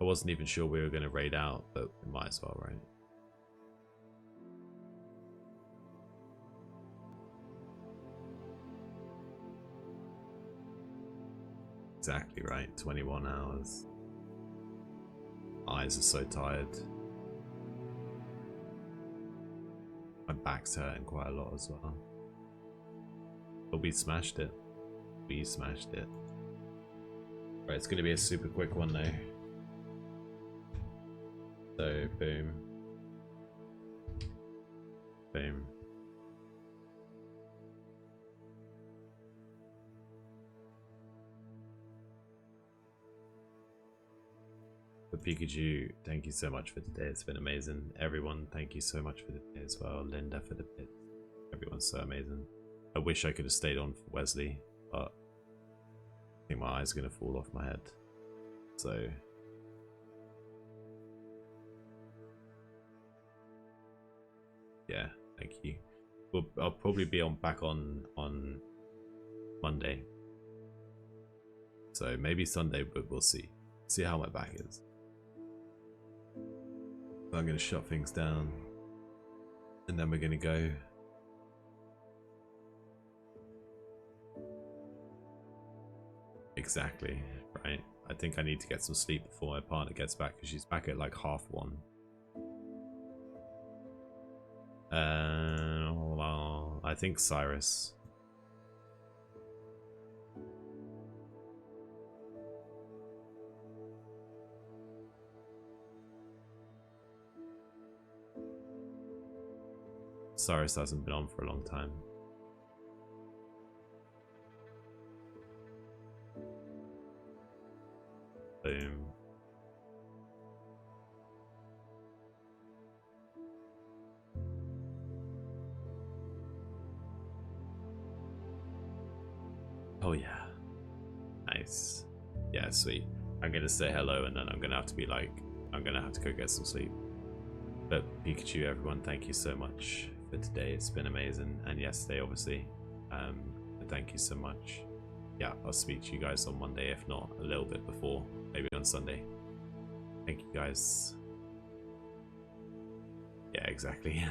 I wasn't even sure we were gonna raid out, but we might as well, right? Exactly right, 21 hours. Eyes are so tired. My back's hurting quite a lot as well. But we smashed it. We smashed it. Right, it's going to be a super quick one though. So, boom. Boom. But Pikachu, thank you so much for today. It's been amazing. Everyone, thank you so much for today as well. Linda for the bit. Everyone's so amazing. I wish I could have stayed on for Wesley, but I think my eyes are going to fall off my head. So yeah, thank you. I'll probably be back on Monday. So maybe Sunday, but we'll see. See how my back is. I'm going to shut things down and then we're going to go. Exactly, right? I think I need to get some sleep before my partner gets back because she's back at like 1:30. Well, I think Cyrus. Cyrus hasn't been on for a long time. Boom. Oh yeah. Nice. Yeah, sweet. I'm gonna say hello and then I'm gonna have to be like, I'm gonna have to go get some sleep. But Pikachu, everyone, thank you so much for today. It's been amazing. And yesterday, obviously. Thank you so much. Yeah, I'll speak to you guys on Monday, if not a little bit before, maybe on Sunday. Thank you guys. Yeah, exactly.